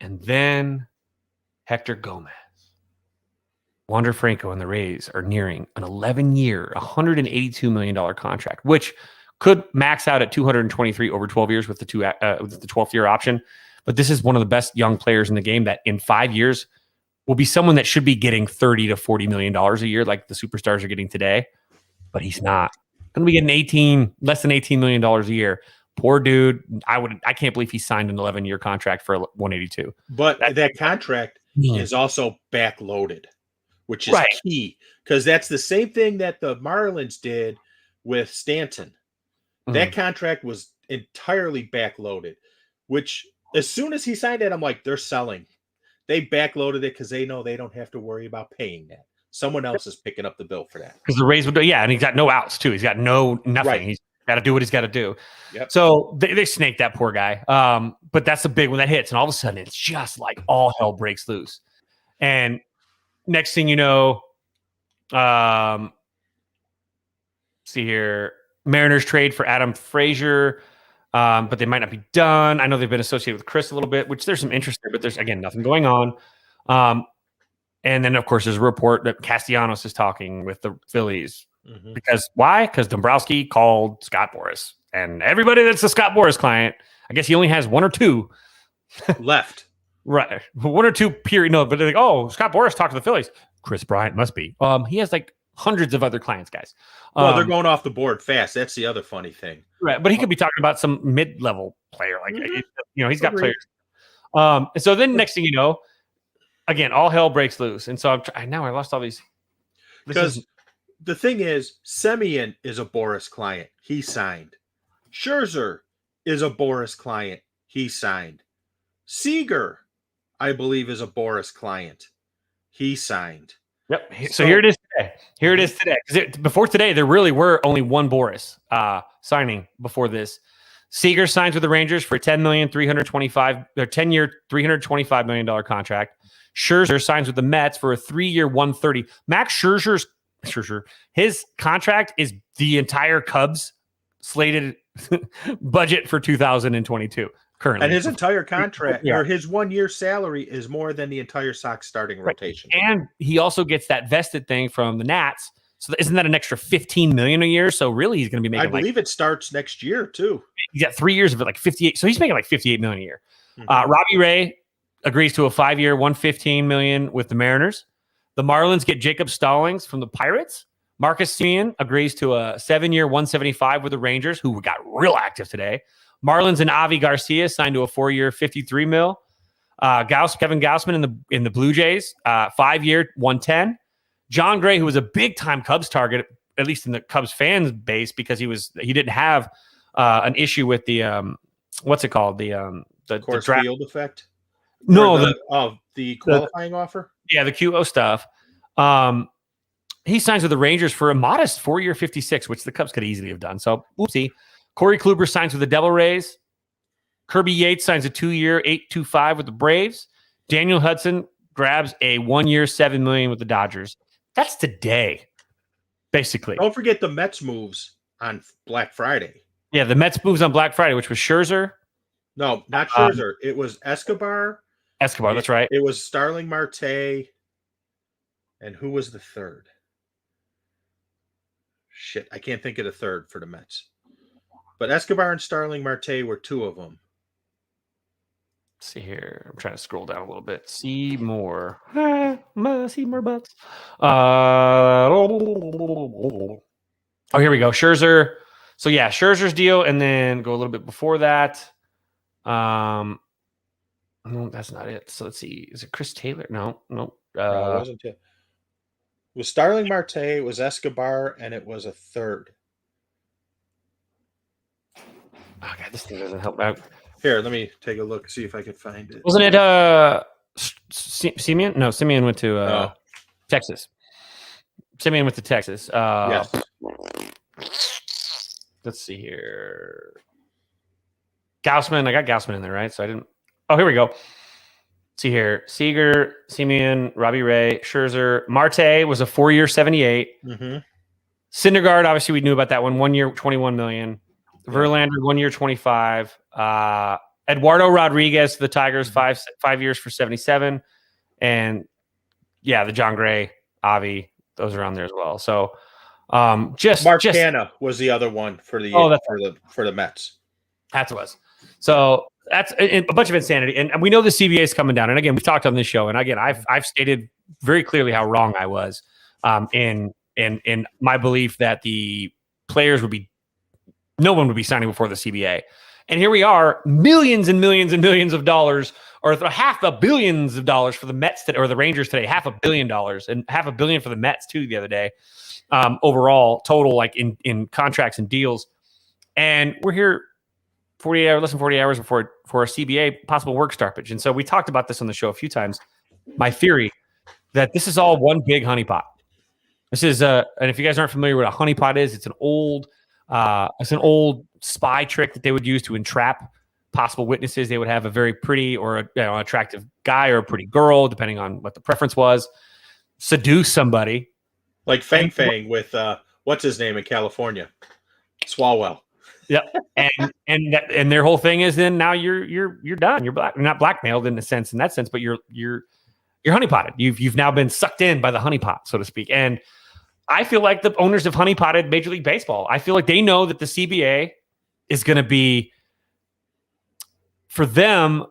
And then Hector Gomez. Wander Franco and the Rays are nearing an 11-year, $182 million contract, which could max out at $223 over 12 years with the 12th year option. But this is one of the best young players in the game that in 5 years will be someone that should be getting $30 to $40 million a year, like the superstars are getting today. But he's not going to be getting less than $18 million a year. Poor dude. I can't believe he signed an 11-year contract for 182. But that contract is also backloaded, which is key, because that's the same thing that the Marlins did with Stanton. That contract was entirely backloaded, which as soon as he signed it, I'm like, they're selling. They backloaded it because they know they don't have to worry about paying that. Someone else is picking up the bill for that. Because the Rays would do, and he's got no outs too. He's got nothing. Right. He's got to do what he's got to do. Yep. So they snaked that poor guy. But that's the big one that hits, and all of a sudden it's just like all hell breaks loose. And next thing you know, see here, Mariners trade for Adam Frazier, but they might not be done. I know they've been associated with Chris a little bit, which there's some interest there, but there's, again, nothing going on. And then, of course, there's a report that Castellanos is talking with the Phillies. Because why? Because Dombrowski called Scott Boras. And everybody that's a Scott Boras client, I guess he only has one or two left. Right. One or two period. No, but they're like, oh, Scott Boras talked to the Phillies. Chris Bryant must be. He has like hundreds of other clients, guys. Well, they're going off the board fast. That's the other funny thing. Right. But he could be talking about some mid-level player. Like, he's got players. And so then next thing you know, again, all hell breaks loose. And so now I lost all these. Because the thing is, Semien is a Boras client. He signed. Scherzer is a Boras client. He signed. Seager, I believe, is a Boras client. He signed. Yep. So here it is today. Here it is today. Because before today, there really were only one Boras signing before this. Seager signs with the Rangers for a $10-year, $325 million contract. Scherzer signs with the Mets for a 3-year, $130. Max Scherzer, his contract is the entire Cubs slated budget for 2022 currently. And his entire contract or his 1-year salary is more than the entire Sox starting rotation. And he also gets that vested thing from the Nats. So isn't that an extra $15 million a year? So really, he's going to be making. I believe it starts next year too. He's got 3 years of it, like 58. So he's making like $58 million a year. Robbie Ray agrees to a 5-year, $115 million with the Mariners. The Marlins get Jacob Stallings from the Pirates. Marcus Semien agrees to a 7-year, $175 with the Rangers, who got real active today. Marlins and Avi Garcia signed to a 4-year, $53 million. Kevin Gausman in the Blue Jays, 5-year, $110. John Gray, who was a big-time Cubs target, at least in the Cubs fans base, because he didn't have an issue with the what's it called, the Coors draft Field effect. No, the qualifying offer. Yeah, the QO stuff. He signs with the Rangers for a modest 4-year, $56, which the Cubs could easily have done. So, oopsie. Corey Kluber signs with the Devil Rays. Kirby Yates signs a 2-year, $825 with the Braves. Daniel Hudson grabs a 1-year, $7 million with the Dodgers. That's today, basically. Don't forget the Mets moves on Black Friday. Yeah, the Mets moves on Black Friday, which was Scherzer. No, not Scherzer. It was Escobar. That's right. It was Starling Marte. And who was the third? Shit, I can't think of the third for the Mets. But Escobar and Starling Marte were two of them. Let's see here. I'm trying to scroll down a little bit. See more. See more butts. Oh, here we go. Scherzer. So yeah, Scherzer's deal, and then go a little bit before that. No, that's not it. So let's see. Is it Chris Taylor? No. No, it wasn't it. It was Starling Marte, it was Escobar, and it was a third. Oh God, this thing doesn't help out. Here, let me take a look, see if I can find it. Wasn't it Simeon? No, Simeon went to Texas. Simeon went to Texas. Yes. Let's see here. Gaussman. I got Gaussman in there, right? So I didn't. Oh, here we go. See here. Seager, Simeon, Robbie Ray, Scherzer. Marte was a 4-year 78. Mm-hmm. Syndergaard, obviously we knew about that one. 1 year, 21 million. Verlander, 1 year, 25. Eduardo Rodriguez, the Tigers, 5 years for 77. And yeah, the John Gray, Avi, those are on there as well. So Mark Hanna was the other one for the for the Mets. That's what it was. So that's a bunch of insanity. And we know the CBA is coming down. And again, we've talked on this show. And again, I've stated very clearly how wrong I was in my belief that the players no one would be signing before the CBA. And here we are, millions and millions and millions of dollars, or $500 million for the Mets or the Rangers today, $500 million, and $500 million for the Mets too the other day. Overall, total like in contracts and deals. And we're here 48 hours, less than 40 hours before for a CBA possible work stoppage. And so we talked about this on the show a few times. My theory that this is all one big honeypot. This is and if you guys aren't familiar with what a honeypot is, it's an old spy trick that they would use to entrap possible witnesses. They would have a very pretty or attractive guy or a pretty girl, depending on what the preference was, seduce somebody. Like Fang Fang with what's his name in California, Swalwell. Yep, and their whole thing is then now you're done. You're not blackmailed in that sense, but you're honeypotted. You've now been sucked in by the honeypot, so to speak. And I feel like the owners have honeypotted Major League Baseball. I feel like they know that the CBA is going to be for them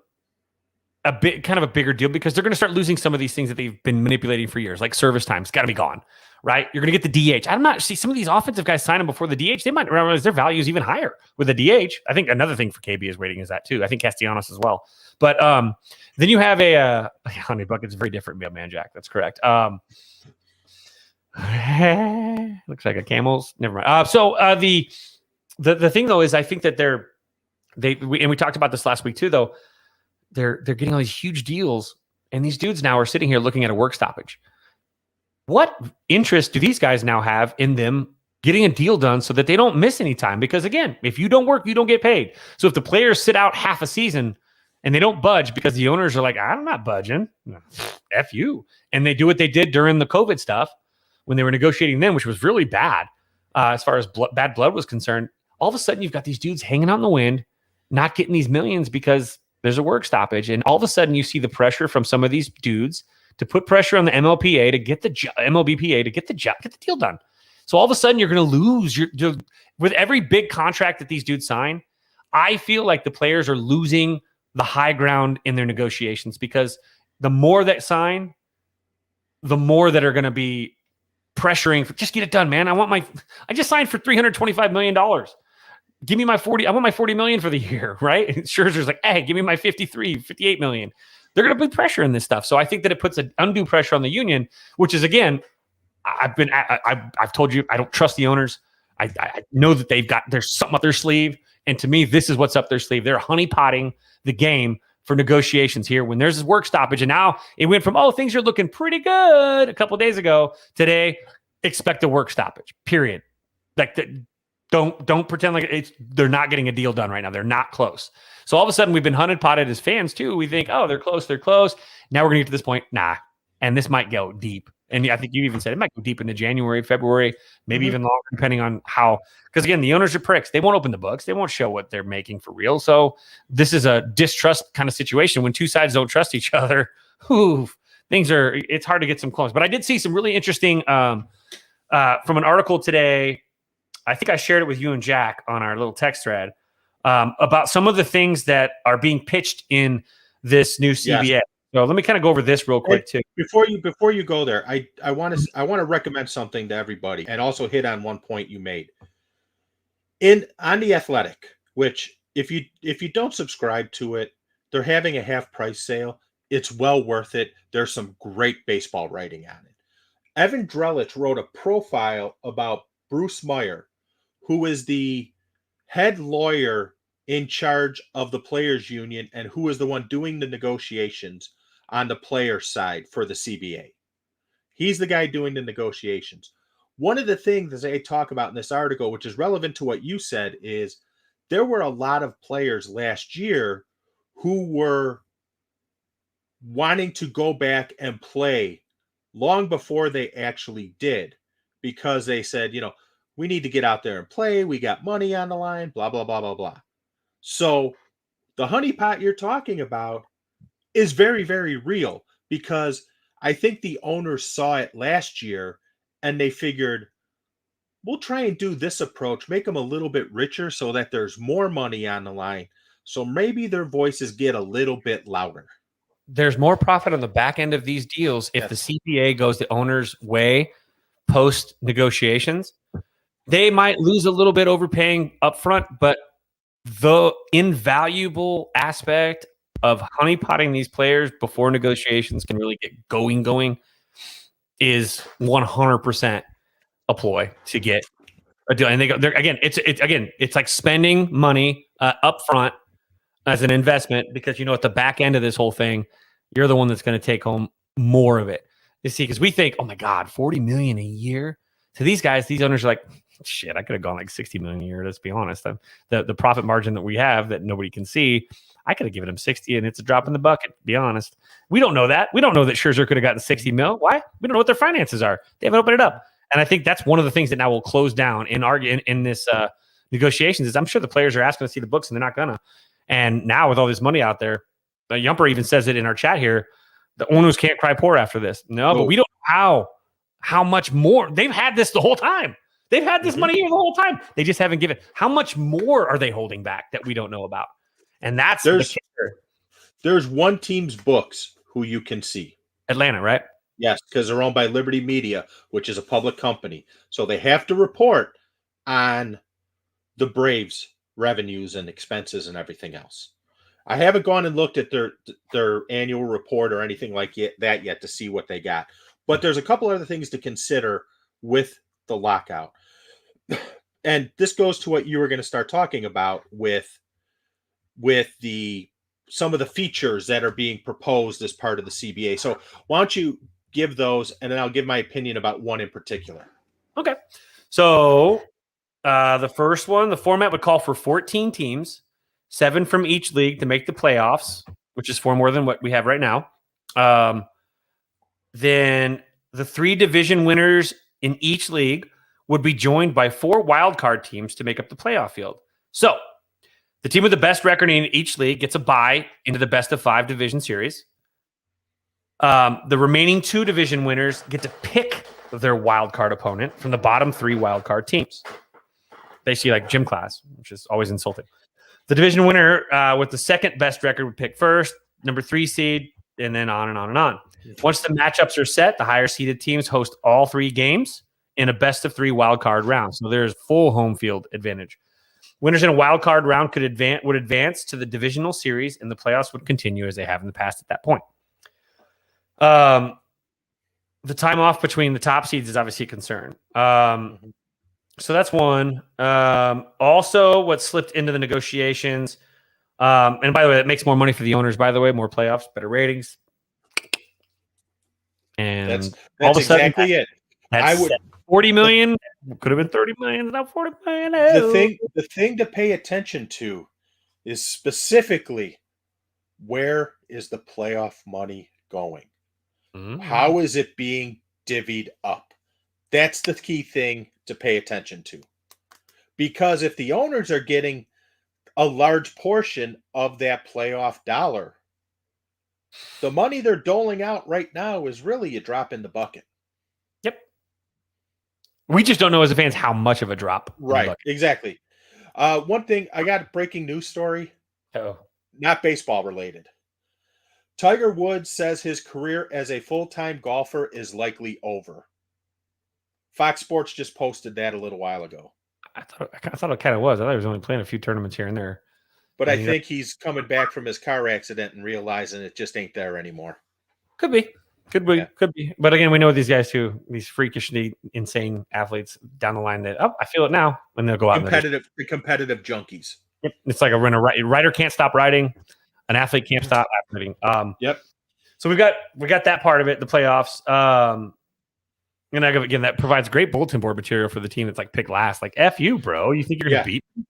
a bigger deal because they're going to start losing some of these things that they've been manipulating for years, like service time. It's got to be gone, right? You're going to get the DH. I'm not see some of these offensive guys signing before the DH. They might realize their value is even higher with the DH. I think another thing for KB is waiting is that too. I think Castellanos as well. But then you have a honey bucket's very different, man, Jack. That's correct. Looks like a camel's. Never mind. The thing though is I think that we talked about this last week too. Though they're getting all these huge deals, and these dudes now are sitting here looking at a work stoppage. What interest do these guys now have in them getting a deal done so that they don't miss any time? Because again, if you don't work, you don't get paid. So if the players sit out half a season and they don't budge because the owners are like, I'm not budging, F you, and they do what they did during the COVID stuff when they were negotiating then, which was really bad as far as bad blood was concerned. All of a sudden, you've got these dudes hanging out in the wind, not getting these millions because there's a work stoppage. And all of a sudden, you see the pressure from some of these dudes to put pressure on the MLPA to get the MLBPA to get the deal done. So all of a sudden, you're going to lose. With every big contract that these dudes sign, I feel like the players are losing the high ground in their negotiations because the more that sign, the more that are going to be pressuring for just get it done, man. I just signed for $325 million. Give me my 40. I want my 40 million for the year, right? Scherzer's like, hey, give me my 58 million. They're going to be pressuring this stuff. So I think that it puts an undue pressure on the union, which is again, I've told you, I don't trust the owners. I know that there's something up their sleeve. And to me, this is what's up their sleeve. They're honeypotting the game for negotiations here when there's this work stoppage. And now it went from, things are looking pretty good a couple of days ago. Today, expect a work stoppage, period. Like, don't pretend like they're not getting a deal done right now. They're not close. So all of a sudden, we've been honeypotted as fans too. We think, they're close. Now we're going to get to this point. Nah. And this might go deep. And I think you even said it might go deep into January, February, maybe even longer, depending on how. Because again, the owners are pricks. They won't open the books. They won't show what they're making for real. So this is a distrust kind of situation when two sides don't trust each other. It's hard to get some close. But I did see some really interesting from an article today. I think I shared it with you and Jack on our little text thread about some of the things that are being pitched in this new CBA. Yes. So let me kind of go over this real quick too. Before you go there, I want to recommend something to everybody, and also hit on one point you made on The Athletic, which if you don't subscribe to it, they're having a half price sale. It's well worth it. There's some great baseball writing on it. Evan Drellich wrote a profile about Bruce Meyer, who is the head lawyer in charge of the players union and who is the one doing the negotiations on the player side for the CBA. He's the guy doing the negotiations. One of the things that they talk about in this article, which is relevant to what you said, is there were a lot of players last year who were wanting to go back and play long before they actually did, because they said, we need to get out there and play. We got money on the line, blah, blah, blah, blah, blah. So the honeypot you're talking about is very, very real, because I think the owners saw it last year and they figured, we'll try and do this approach, make them a little bit richer so that there's more money on the line. So maybe their voices get a little bit louder. There's more profit on the back end of these deals if the CBA goes the owner's way post negotiations. They might lose a little bit overpaying up front, but the invaluable aspect of honeypotting these players before negotiations can really get going is 100% a ploy to get a deal. And it's like spending money up front as an investment, because at the back end of this whole thing, you're the one that's going to take home more of it. You see, because we think, oh my God, $40 million a year. To these guys, these owners are like, shit, I could have gone like $60 million a year. Let's be honest. The profit margin that we have that nobody can see, I could have given him 60 and it's a drop in the bucket, to be honest. We don't know that. We don't know that Scherzer could have gotten 60 mil. Why? We don't know what their finances are. They haven't opened it up. And I think that's one of the things that now will close down in this negotiations is I'm sure the players are asking to see the books and they're not gonna. And now with all this money out there, the Yumper even says it in our chat here, the owners can't cry poor after this. No, but we don't know how much more. They've had this the whole time. They've had this money here the whole time. They just haven't given. How much more are they holding back that we don't know about? And that's the kicker. There's one team's books who you can see. Atlanta, right? Yes, because they're owned by Liberty Media, which is a public company. So they have to report on the Braves' revenues and expenses and everything else. I haven't gone and looked at their annual report or anything like that yet to see what they got. But there's a couple other things to consider with the lockout. And this goes to what you were going to start talking about with some of the features that are being proposed as part of the CBA. So why don't you give those, and then I'll give my opinion about one in particular. Okay. So the first one, the format would call for 14 teams, 7 from each league to make the playoffs, which is 4 more than what we have right now. Then the 3 division winners in each league would be joined by 4 wildcard teams to make up the playoff field. So the team with the best record in each league gets a bye into the best of 5 division series. The remaining 2 division winners get to pick their wildcard opponent from the bottom 3 wildcard teams. Basically like gym class, which is always insulting. The division winner with the second best record would pick first, number 3 seed, and then on and on and on. Once the matchups are set, the higher seeded teams host all 3 games in a best of 3 wildcard round. So there's full home field advantage. Winners in a wildcard round would advance to the divisional series, and the playoffs would continue as they have in the past at that point. The time off between the top seeds is obviously a concern. So that's one. Also, what slipped into the negotiations, and by the way, that makes more money for the owners, by the way, more playoffs, better ratings. And that's all of a sudden, exactly it. I would 40 million, could have been 30 million, now 40 million. The thing to pay attention to is specifically, where is the playoff money going? Mm-hmm. How is it being divvied up? That's the key thing to pay attention to. Because if the owners are getting a large portion of that playoff dollar, the money they're doling out right now is really a drop in the bucket. Yep. We just don't know as a fans how much of a drop. Right, exactly. One thing, I got a breaking news story. Oh. Not baseball related. Tiger Woods says his career as a full-time golfer is likely over. Fox Sports just posted that a little while ago. I thought it kind of was. I thought he was only playing a few tournaments here and there. But I think he's coming back from his car accident and realizing it just ain't there anymore. Could be. Could be. But again, we know these guys too, these freakishly insane athletes down the line that, I feel it now, when they'll go out. The competitive junkies. Yep. It's like a rider can't stop riding. An athlete can't stop athleting. Yep. So we got that part of it, the playoffs. And again, that provides great bulletin board material for the team that's like picked last. Like, F you, bro. You think you're going to beat me?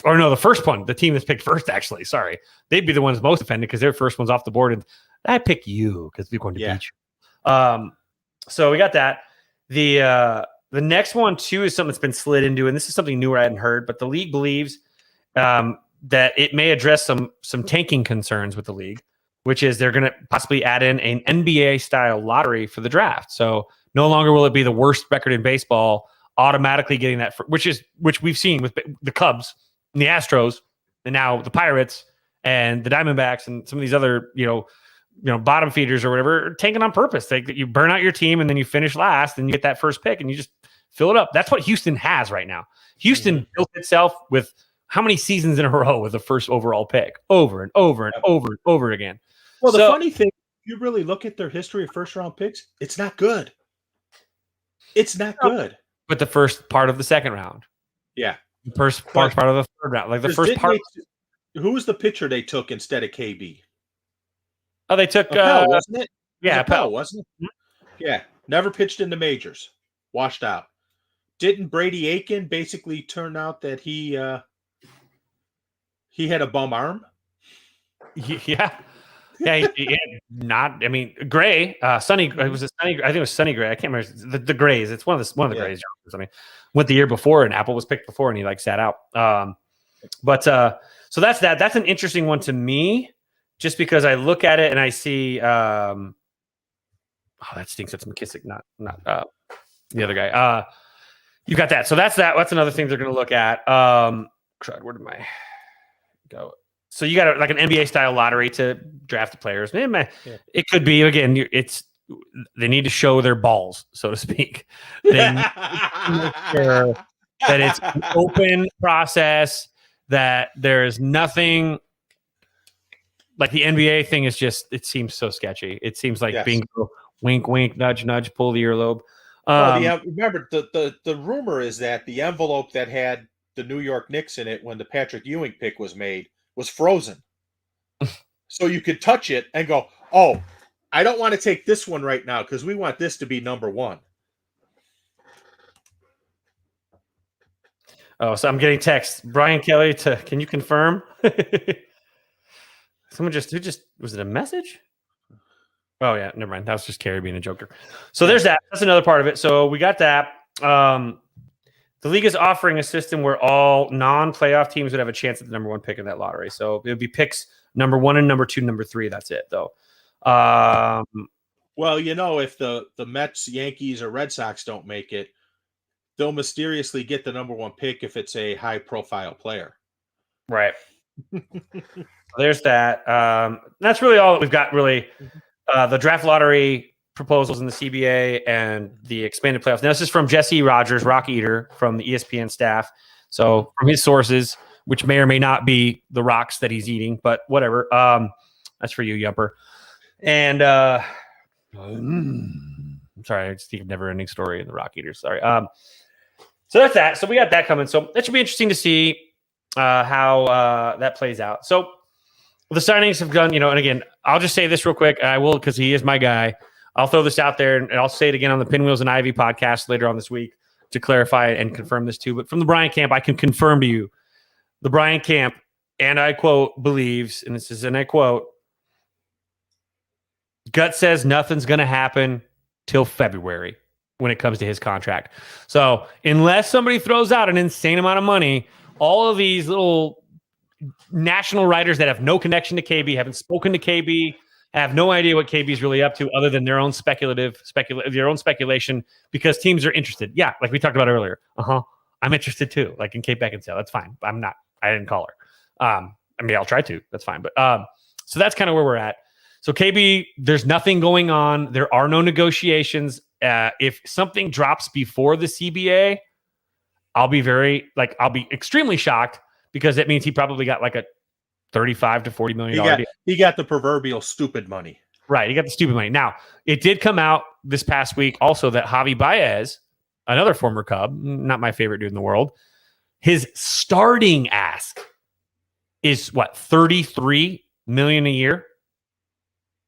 Or no, the first one, the team that's picked first, actually. Sorry. They'd be the ones most offended because their first one's off the board. And I pick you because we're going to beat you. So we got that. The next one, too, is something that's been slid into, and this is something newer I hadn't heard, but the league believes that it may address some tanking concerns with the league, which is they're going to possibly add in an NBA-style lottery for the draft. So no longer will it be the worst record in baseball automatically getting that, which we've seen with the Cubs and the Astros, and now the Pirates and the Diamondbacks and some of these other bottom feeders or whatever, tanking on purpose. You burn out your team and then you finish last and you get that first pick and you just fill it up. That's what Houston has right now. Houston built itself with how many seasons in a row with the first overall pick over and over and over and over again. Well, the funny thing, if you really look at their history of first round picks, it's not good. It's not good. But the first part of the second round. Yeah. The first part of the third round. Like the first part. Who was the pitcher they took instead of KB? Oh, they took Appel, wasn't it? Yeah, Appel, wasn't it? Yeah. Never pitched in the majors. Washed out. Didn't Brady Aiken basically turn out that he had a bum arm? Yeah. Yeah, Gray, Sonny. It was a Sonny. I think it was Sonny Gray. I can't remember the Grays. It's one of the Grays. I mean, went the year before, and Apple was picked before, and he sat out. So that's that. That's an interesting one to me, just because I look at it and I see. That stinks. That's McKissick, not the other guy. You got that. So that's that. That's another thing they're going to look at. Where did my go? So you got an NBA style lottery to draft the players. It could be, again, they need to show their balls, so to speak. They need to make sure that it's an open process, that there is nothing like the NBA thing is just, it seems so sketchy. It seems like being wink, wink, nudge, nudge, pull the earlobe. Remember, the rumor is that the envelope that had the New York Knicks in it when the Patrick Ewing pick was made was frozen. So you could touch it and go, oh, I don't want to take this one right now because we want this to be number one. Oh, so I'm getting text. Brian Kelly, can you confirm? Someone was it a message? Oh, yeah, never mind. That was just Kerry being a joker. So there's that. That's another part of it. So we got that. The league is offering a system where all non-playoff teams would have a chance at the number one pick in that lottery. So it would be picks number 1 and number 2, number 3. That's it, though. Well, if the Mets, Yankees, or Red Sox don't make it, they'll mysteriously get the number one pick if it's a high-profile player. Right. There's that. That's really all that we've got, really. The draft lottery proposals in the CBA and the expanded playoffs. Now, this is from Jesse Rogers, Rock Eater, from the ESPN staff. So from his sources, which may or may not be the rocks that he's eating, but whatever. That's for you, Yumper. And I'm sorry, I just think of never-ending story in the Rock Eaters. Sorry. So that's that. So we got that coming. So that should be interesting to see how that plays out. So the signings have gone, and again, I'll just say this real quick. I will, because he is my guy. I'll throw this out there, and I'll say it again on the Pinwheels and Ivy podcast later on this week to clarify and confirm this too. But from the Bryant camp, I can confirm to you, the Bryant camp, and I quote, believes, and this is, and I quote, Gut says nothing's going to happen till February when it comes to his contract. So unless somebody throws out an insane amount of money, all of these little national writers that have no connection to KB, haven't spoken to KB, have no idea what KB is really up to other than their own speculation, because teams are interested. Yeah, like we talked about earlier. I'm interested too. Like in Kate Beckinsale, that's fine. I didn't call her. I'll try to. That's fine. But so that's kind of where we're at. So KB, there's nothing going on. There are no negotiations. If something drops before the CBA, I'll be extremely shocked because it means he probably got like a $35 to $40 million deal. He got the proverbial stupid money. Right. He got the stupid money. Now, it did come out this past week also that Javi Baez, another former Cub, not my favorite dude in the world, his starting ask is what, $33 million a year?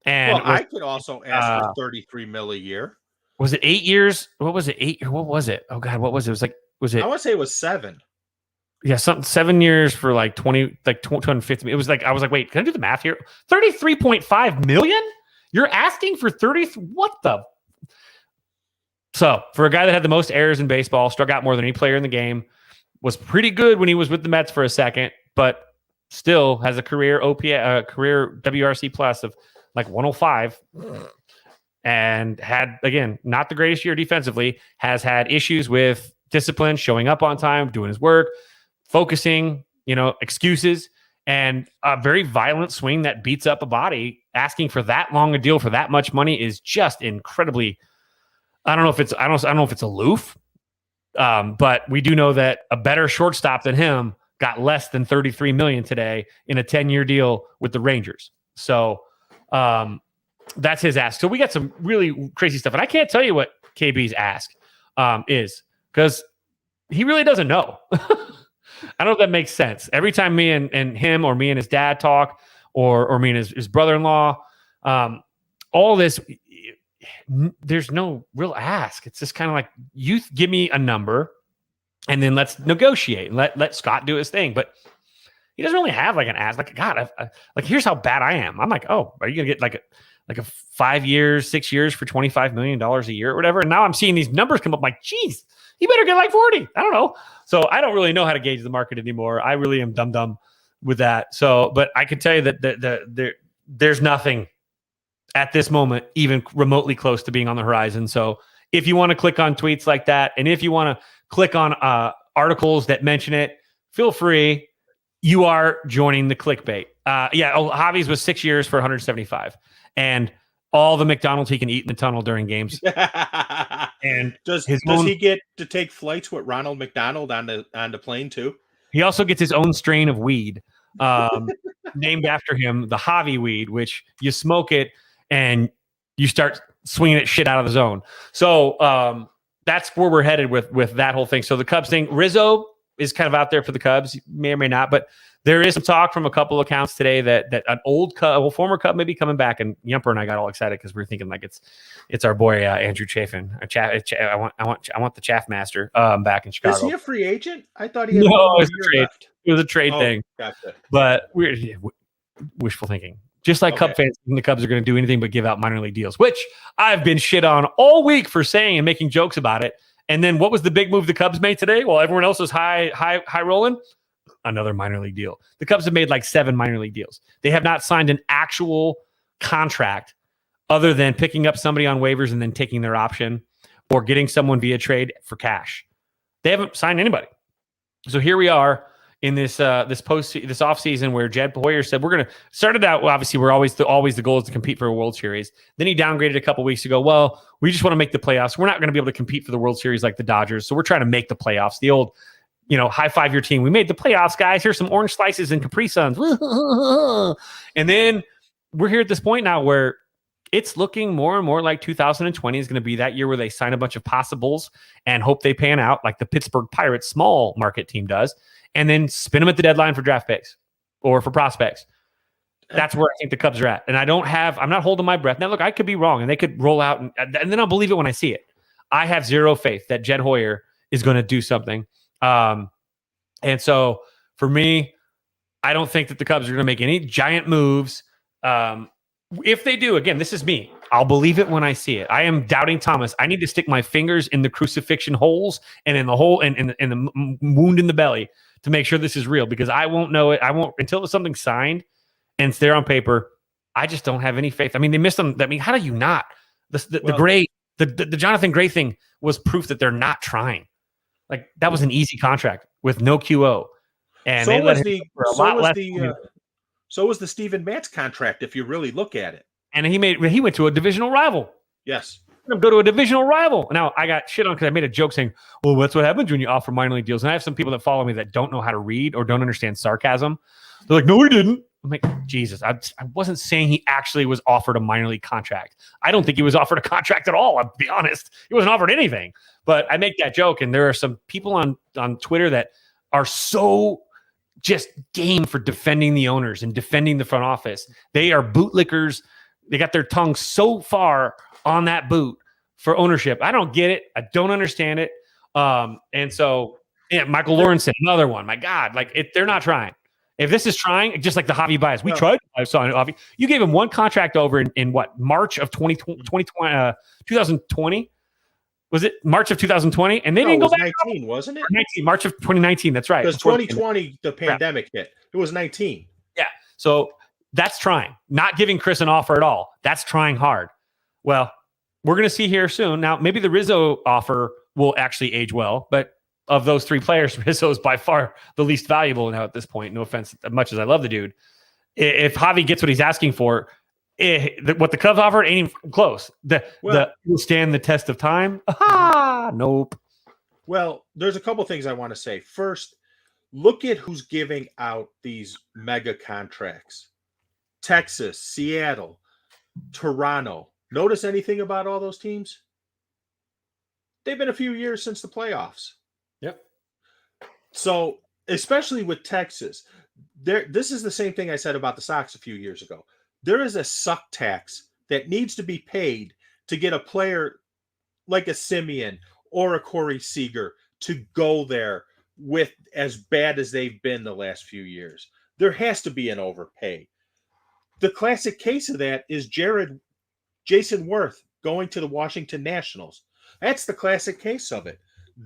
And I could also ask for $33 million a year. Was it 8 years? What was it? What was it? Oh God, what was it? I want to say it was 7. Yeah, 7 years for like 250. It was like, I was like, wait, can I do the math here? 33.5 million? You're asking for 30? What the? So for a guy that had the most errors in baseball, struck out more than any player in the game, was pretty good when he was with the Mets for a second, but still has a career career WRC plus of like 105, and had, again, not the greatest year defensively, has had issues with discipline, showing up on time, doing his work, focusing, excuses, and a very violent swing that beats up a body. Asking for that long a deal for that much money is just incredibly, I don't know if it's aloof, but we do know that a better shortstop than him got less than $33 million today in a 10-year deal with the Rangers. So that's his ask. So we got some really crazy stuff, and I can't tell you what KB's ask is, because he really doesn't know. I don't know if that makes sense. Every time me and him, or me and his dad talk, or me and his brother-in-law, all this, there's no real ask. It's just kind of like, you give me a number and then let's negotiate and let Scott do his thing. But he doesn't really have like an ask. Like, God, like, here's how bad I am. I'm like, oh, are you gonna get like a 5 years, 6 years for $25 million a year or whatever? And now I'm seeing these numbers come up. Like, geez, he better get like 40. I don't know. So I don't really know how to gauge the market anymore. I really am dumb with that. So, but I can tell you that there's nothing at this moment even remotely close to being on the horizon. So if you want to click on tweets like that, and if you want to click on articles that mention it, feel free. You are joining the clickbait. Javi's was 6 years for 175, and all the McDonald's he can eat in the tunnel during games. And does he get to take flights with Ronald McDonald on the plane too? He also gets his own strain of weed, named after him, the Javi weed, which you smoke it and you start swinging it shit out of the zone. So that's where we're headed with that whole thing. So the Cubs thing, Rizzo is kind of out there for the Cubs, may or may not, but there is some talk from a couple of accounts today that an old Cub, former Cub, may be coming back. And Yumper and I got all excited because we're thinking like it's our boy Andrew Chafin. I want the Chaff Master back in Chicago. Is he a free agent? I thought he had it was a trade thing. Gotcha. But we're wishful thinking. Just like Cub fans, the Cubs are going to do anything but give out minor league deals, which I've been shit on all week for saying and making jokes about it. And then what was the big move the Cubs made today? While everyone else is high rolling, another minor league deal. The Cubs have made like 7 minor league deals. They have not signed an actual contract other than picking up somebody on waivers and then taking their option, or getting someone via trade for cash. They haven't signed anybody. So here we are in this offseason where Jed Hoyer said we're going to start it out. Well, obviously, we're always the goal is to compete for a World Series. Then he downgraded a couple weeks ago. Well, we just want to make the playoffs. We're not going to be able to compete for the World Series like the Dodgers. So we're trying to make the playoffs. The old, high five your team. We made the playoffs, guys. Here's some orange slices and Capri Suns. And then we're here at this point now where it's looking more and more like 2020 is going to be that year where they sign a bunch of possibles and hope they pan out like the Pittsburgh Pirates small market team does, and then spin them at the deadline for draft picks or for prospects. That's where I think the Cubs are at. And I'm not holding my breath. Now, look, I could be wrong, and they could roll out, and then I'll believe it when I see it. I have zero faith that Jed Hoyer is going to do something. And so for me, I don't think that the Cubs are going to make any giant moves. If they do, again, this is me. I'll believe it when I see it. I am doubting Thomas. I need to stick my fingers in the crucifixion holes and in the hole and in the wound in the belly to make sure this is real, because I won't know it. I won't until something's signed and it's there on paper. I just don't have any faith. I mean, they missed them. I mean, how do you not? The Jonathan Gray thing was proof that they're not trying. Like, that was an easy contract with no QO, and so was the Steven Matz contract, if you really look at it. And he went to a divisional rival. Yes. Go to a divisional rival. Now, I got shit on because I made a joke saying, well, that's what happens when you offer minor league deals. And I have some people that follow me that don't know how to read or don't understand sarcasm. They're like, no, he didn't. I'm like, Jesus, I wasn't saying he actually was offered a minor league contract. I don't think he was offered a contract at all, I'll be honest. He wasn't offered anything. But I make that joke, and there are some people on Twitter that are so just game for defending the owners and defending the front office. They are bootlickers. They got their tongue so far on that boot for ownership. I don't get it. I don't understand it. And so, yeah, Michael Lawrence, another one. My God, they're not trying. If this is trying, just like the Javi Baez, we tried. I saw Javi. You gave him one contract over in what, March of 2020? Was it March of 2020? And they didn't go back. 19, wasn't it? 19, March of 2019. That's right. Because 2020, the pandemic hit. It was 19. Yeah. So that's trying. Not giving Chris an offer at all. That's trying hard. Well, we're going to see here soon. Now, maybe the Rizzo offer will actually age well, but of those three players, Rizzo is by far the least valuable now at this point. No offense, as much as I love the dude. If Javi gets what he's asking for, what the Cubs offered ain't even close. Will stand the test of time. Aha! Nope. Well, there's a couple things I want to say. First, look at who's giving out these mega contracts. Texas, Seattle, Toronto. Notice anything about all those teams? They've been a few years since the playoffs. Yep. So, especially with Texas, this is the same thing I said about the Sox a few years ago. There is a suck tax that needs to be paid to get a player like a Semien or a Corey Seager to go there with as bad as they've been the last few years. There has to be an overpay. The classic case of that is Jason Worth going to the Washington Nationals. That's the classic case of it.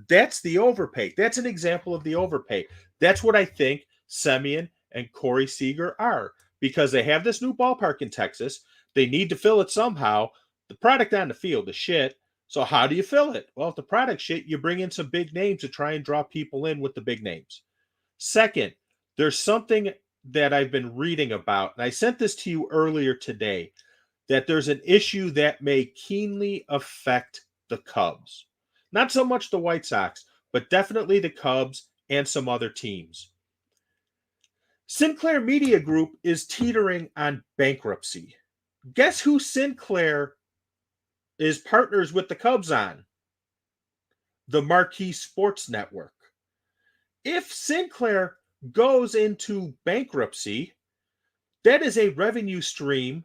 That's the overpay. That's an example of the overpay. That's what I think Semien and Corey Seager are, because they have this new ballpark in Texas. They need to fill it somehow. The product on the field is shit. So how do you fill it? Well, if the product's shit, you bring in some big names to try and draw people in with the big names. Second, there's something that I've been reading about, and I sent this to you earlier today, that there's an issue that may keenly affect the Cubs. Not so much the White Sox, but definitely the Cubs and some other teams. Sinclair Media Group is teetering on bankruptcy. Guess who Sinclair is partners with the Cubs on? The Marquee Sports Network. If Sinclair goes into bankruptcy, that is a revenue stream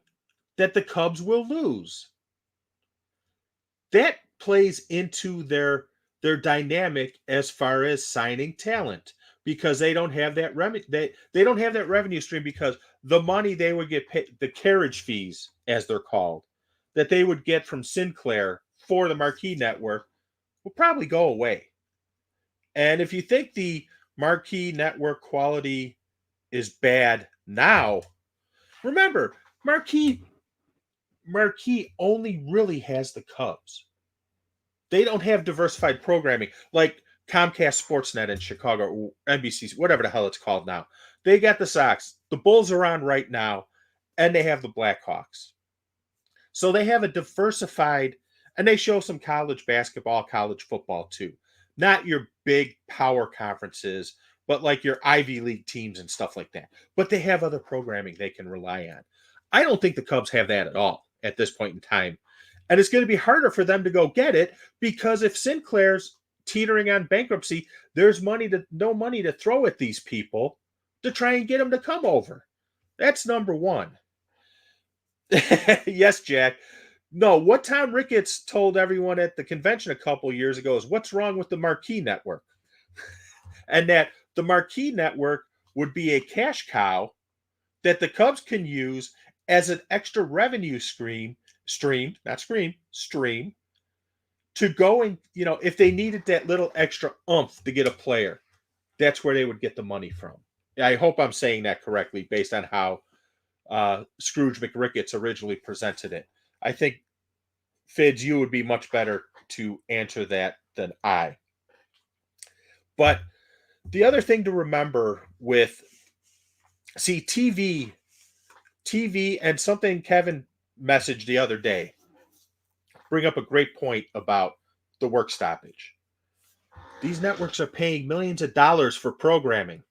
that the Cubs will lose. That plays into their dynamic as far as signing talent, because they don't have that they don't have that revenue stream, because the money they would get paid, the carriage fees as they're called, that they would get from Sinclair for the Marquee Network will probably go away. And if you think the Marquee Network quality is bad now, remember, Marquee only really has the Cubs. They don't have diversified programming like Comcast Sportsnet in Chicago, or NBC, whatever the hell it's called now. They got the Sox. The Bulls are on right now, and they have the Blackhawks. So they have a diversified, and they show some college basketball, college football too. Not your big power conferences, but like your Ivy League teams and stuff like that. But they have other programming they can rely on. I don't think the Cubs have that at all at this point in time. And it's going to be harder for them to go get it, because if Sinclair's teetering on bankruptcy, there's no money to throw at these people to try and get them to come over. That's number one. Yes, Jack. No, what Tom Ricketts told everyone at the convention a couple years ago is what's wrong with the Marquee Network. And that the Marquee Network would be a cash cow that the Cubs can use as an extra revenue stream to go and, if they needed that little extra oomph to get a player, that's where they would get the money from. I hope I'm saying that correctly based on how Scrooge McRicketts originally presented it. I think, Fids, you would be much better to answer that than I. But the other thing to remember with, TV and something Kevin message the other day bring up a great point about the work stoppage. These networks are paying millions of dollars for programming.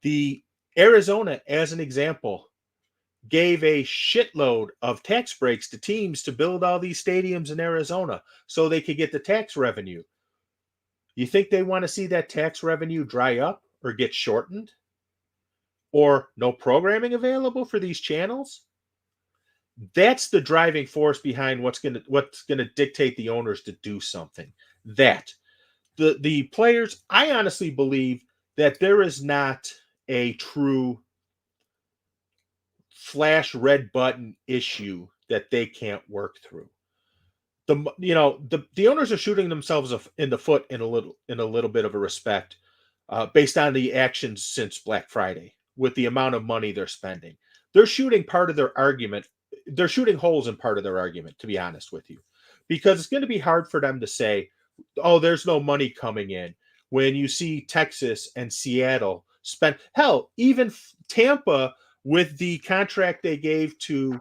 The Arizona, as an example, gave a shitload of tax breaks to teams to build all these stadiums in Arizona so they could get the tax revenue. You think they want to see that tax revenue dry up or get shortened? Or no programming available for these channels? That's the driving force behind what's going to dictate the owners to do something. That the players, I honestly believe that there is not a true flash red button issue that they can't work through. The owners are shooting themselves in the foot in a little bit of a respect based on the actions since Black Friday with the amount of money they're spending. They're shooting part of their argument. They're shooting holes in part of their argument, to be honest with you, because it's going to be hard for them to say, oh, there's no money coming in when you see Texas and Seattle spend, hell, even Tampa with the contract they gave to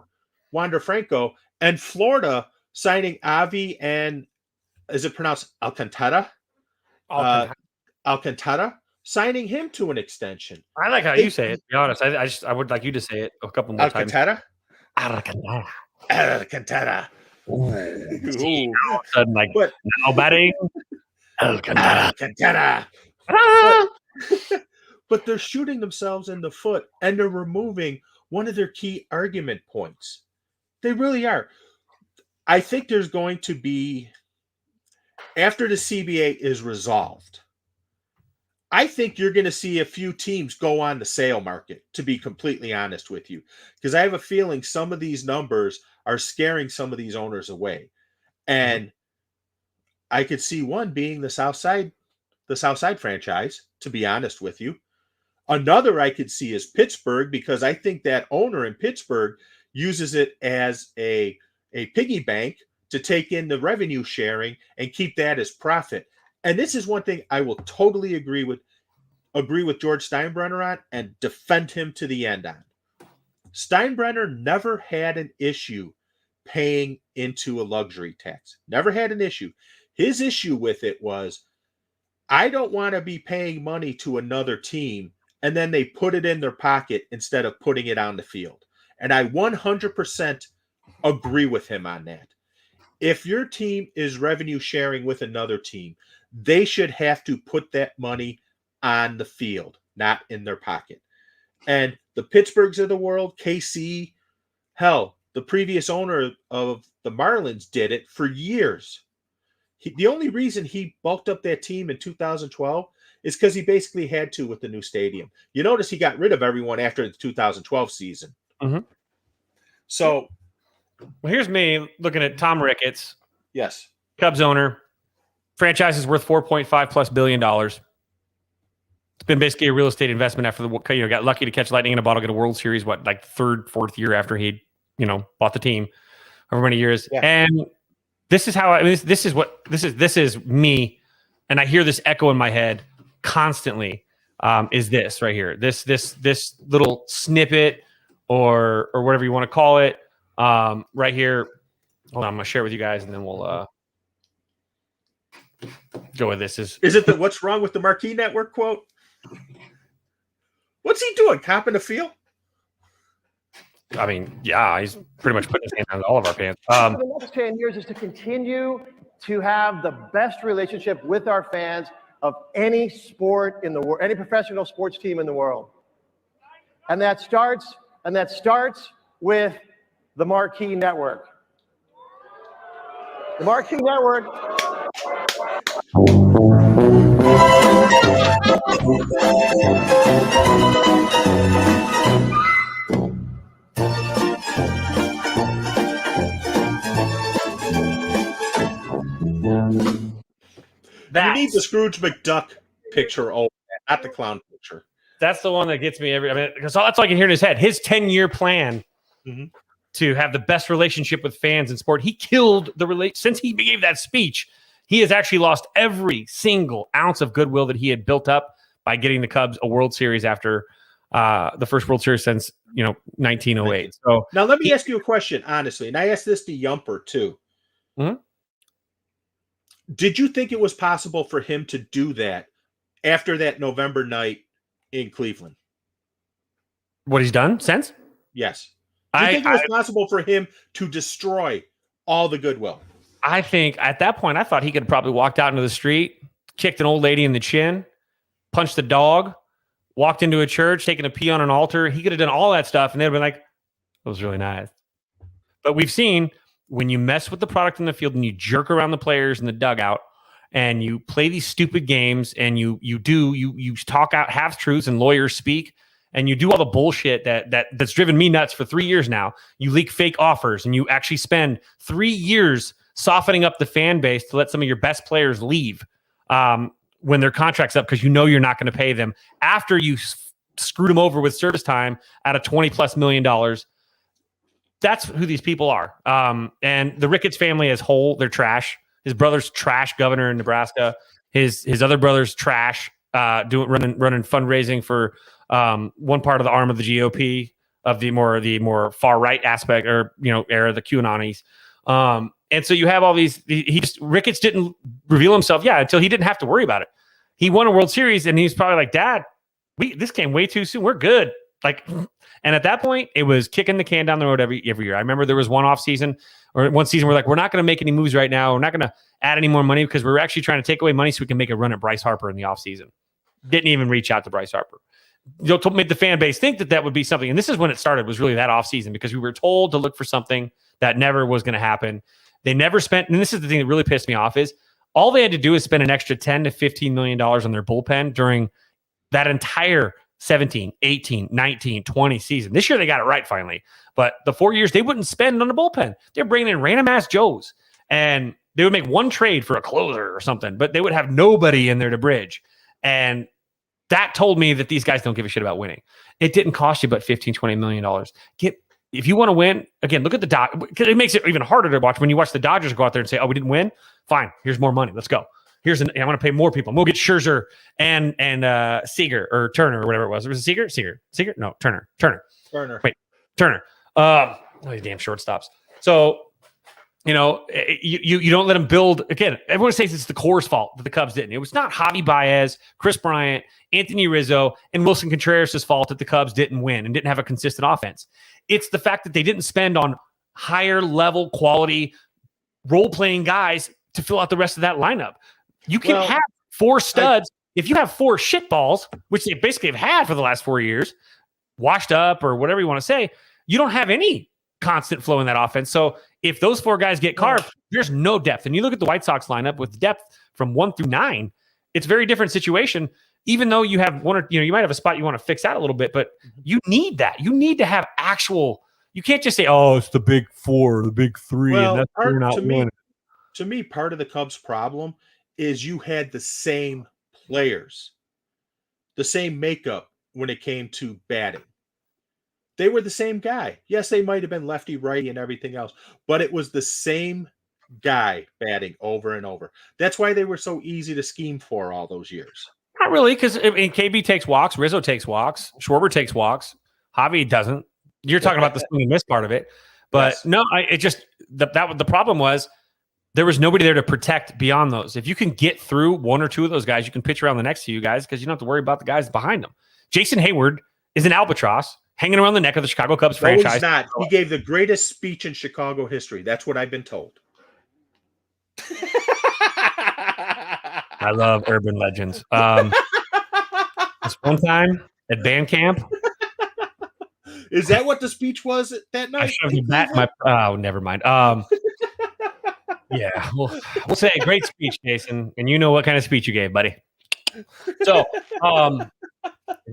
Wander Franco, and Florida signing Avi and, is it pronounced Alcantara? Alcantara, signing him to an extension. I like how you say it, to be honest. I would like you to say it a couple more times. Alcantara. Ooh. All of a sudden, like, But now batting. Alcantara. But they're shooting themselves in the foot, and they're removing one of their key argument points. They really are. I think there's going to be, after the CBA is resolved, I think you're going to see a few teams go on the sale market, to be completely honest with you, because I have a feeling some of these numbers are scaring some of these owners away. And I could see one being the Southside franchise, to be honest with you. Another I could see is Pittsburgh, because I think that owner in Pittsburgh uses it as a piggy bank to take in the revenue sharing and keep that as profit. And this is one thing I will totally agree with George Steinbrenner on and defend him to the end on. Steinbrenner never had an issue paying into a luxury tax. Never had an issue. His issue with it was, I don't want to be paying money to another team and then they put it in their pocket instead of putting it on the field. And I 100% agree with him on that. If your team is revenue sharing with another team, they should have to put that money on the field, not in their pocket. And the Pittsburghs of the world, KC, hell, the previous owner of the Marlins did it for years. The only reason he bulked up that team in 2012 is because he basically had to with the new stadium. You notice he got rid of everyone after the 2012 season. Mm-hmm. So, well, here's me looking at Tom Ricketts. Yes. Cubs owner. Franchise is worth $4.5+ billion. It's been basically a real estate investment after got lucky to catch lightning in a bottle, get a World Series, like third, fourth year after he, bought the team over many years. Yeah. And this is how this is me. And I hear this echo in my head constantly. Is this right here, this little snippet or whatever you want to call it. Right here. Hold on, I'm gonna share it with you guys and then we'll go with this. Is it the what's wrong with the Marquee Network quote? What's he doing? Copping a feel? I mean, yeah, he's pretty much putting his hand on all of our pants. For the next 10 years is to continue to have the best relationship with our fans of any sport in the world, any professional sports team in the world. And that starts with the Marquee Network. The Marquee Network. You need the Scrooge McDuck picture, not the clown picture. That's the one that gets me because that's all I can hear in his head. His 10-year plan to have the best relationship with fans in sport. He killed since he gave that speech. He has actually lost every single ounce of goodwill that he had built up by getting the Cubs a World Series after the first World Series since 1908. So now let me ask you a question, honestly, and I asked this to Yumper too. Mhm. Did you think it was possible for him to do that after that November night in Cleveland? what he's done since? Yes. Do you think it was possible for him to destroy all the goodwill? I think at that point, I thought he could probably walked out into the street, kicked an old lady in the chin, punched a dog, walked into a church, taken a pee on an altar. He could have done all that stuff, and they'd been like, "That was really nice." But we've seen when you mess with the product in the field and you jerk around the players in the dugout, and you play these stupid games, and you talk out half truths and lawyers speak, and you do all the bullshit that's driven me nuts for 3 years now. You leak fake offers, and you actually spend 3 years softening up the fan base to let some of your best players leave when their contract's up because you're not going to pay them after you screwed them over with service time out of $20+ million. That's who these people are. And the Ricketts family as whole, they're trash. His brother's trash governor in Nebraska. His other brother's trash running fundraising for one part of the arm of the GOP of the more far right aspect or era, the QAnonies. And so you have all these. Ricketts didn't reveal himself, until he didn't have to worry about it. He won a World Series, and he's probably like, "Dad, this came way too soon. We're good." And at that point, it was kicking the can down the road every year. I remember there was one season we're like, "We're not going to make any moves right now. We're not going to add any more money because we're actually trying to take away money so we can make a run at Bryce Harper in the offseason." Didn't even reach out to Bryce Harper. Made the fan base think that would be something. And this is when it started, was really that offseason, because we were told to look for something that never was going to happen. They never spent, and this is the thing that really pissed me off, is all they had to do is spend an extra $10 to $15 million on their bullpen during that entire 17, 18, 19, 20 season. This year they got it right finally. But the 4 years they wouldn't spend on the bullpen. They're bringing in random ass Joes, and they would make one trade for a closer or something, but they would have nobody in there to bridge. And that told me that these guys don't give a shit about winning. It didn't cost you but $15, $20 million. If you want to win, again, look at the Dodgers, because it makes it even harder to watch when you watch the Dodgers go out there and say, "Oh, we didn't win. Fine, here's more money. Let's go. I want to pay more people. We'll get Scherzer and Seager or Turner or whatever it was. It was Seager? No, Turner. Wait, Turner. These damn shortstops. So, you don't let them build. Again, everyone says it's the core's fault that the Cubs didn't. It was not Javi Baez, Chris Bryant, Anthony Rizzo, and Wilson Contreras' fault that the Cubs didn't win and didn't have a consistent offense. It's the fact that they didn't spend on higher level quality role-playing guys to fill out the rest of that lineup. You can have four studs. If you have four shitballs, which they basically have had for the last 4 years, washed up or whatever you want to say, you don't have any constant flow in that offense. So if those four guys get carved, there's no depth. And you look at the White Sox lineup with depth from 1 through 9, it's a very different situation. Even though you have one or, you might have a spot you want to fix out a little bit, but you need that. You need to have actual, you can't just say, "Oh, it's the big four, the big three." Well, and that's you're not winning. To me, part of the Cubs' problem is you had the same players, the same makeup when it came to batting. They were the same guy. Yes, they might have been lefty, righty, and everything else, but it was the same guy batting over and over. That's why they were so easy to scheme for all those years. Not really, because KB takes walks, Rizzo takes walks, Schwarber takes walks, Javi doesn't. You're talking about the swing and miss part of it, but yes. No, the problem was there was nobody there to protect beyond those. If you can get through one or two of those guys, you can pitch around the next few guys because you don't have to worry about the guys behind them. Jason Hayward is an albatross hanging around the neck of the Chicago Cubs franchise. No, he's not. He gave the greatest speech in Chicago history. That's what I've been told. I love urban legends. This one time at band camp. Is that what the speech was that night? I shoved that never mind. Yeah, we'll say great speech, Jason, and you know what kind of speech you gave, buddy. So,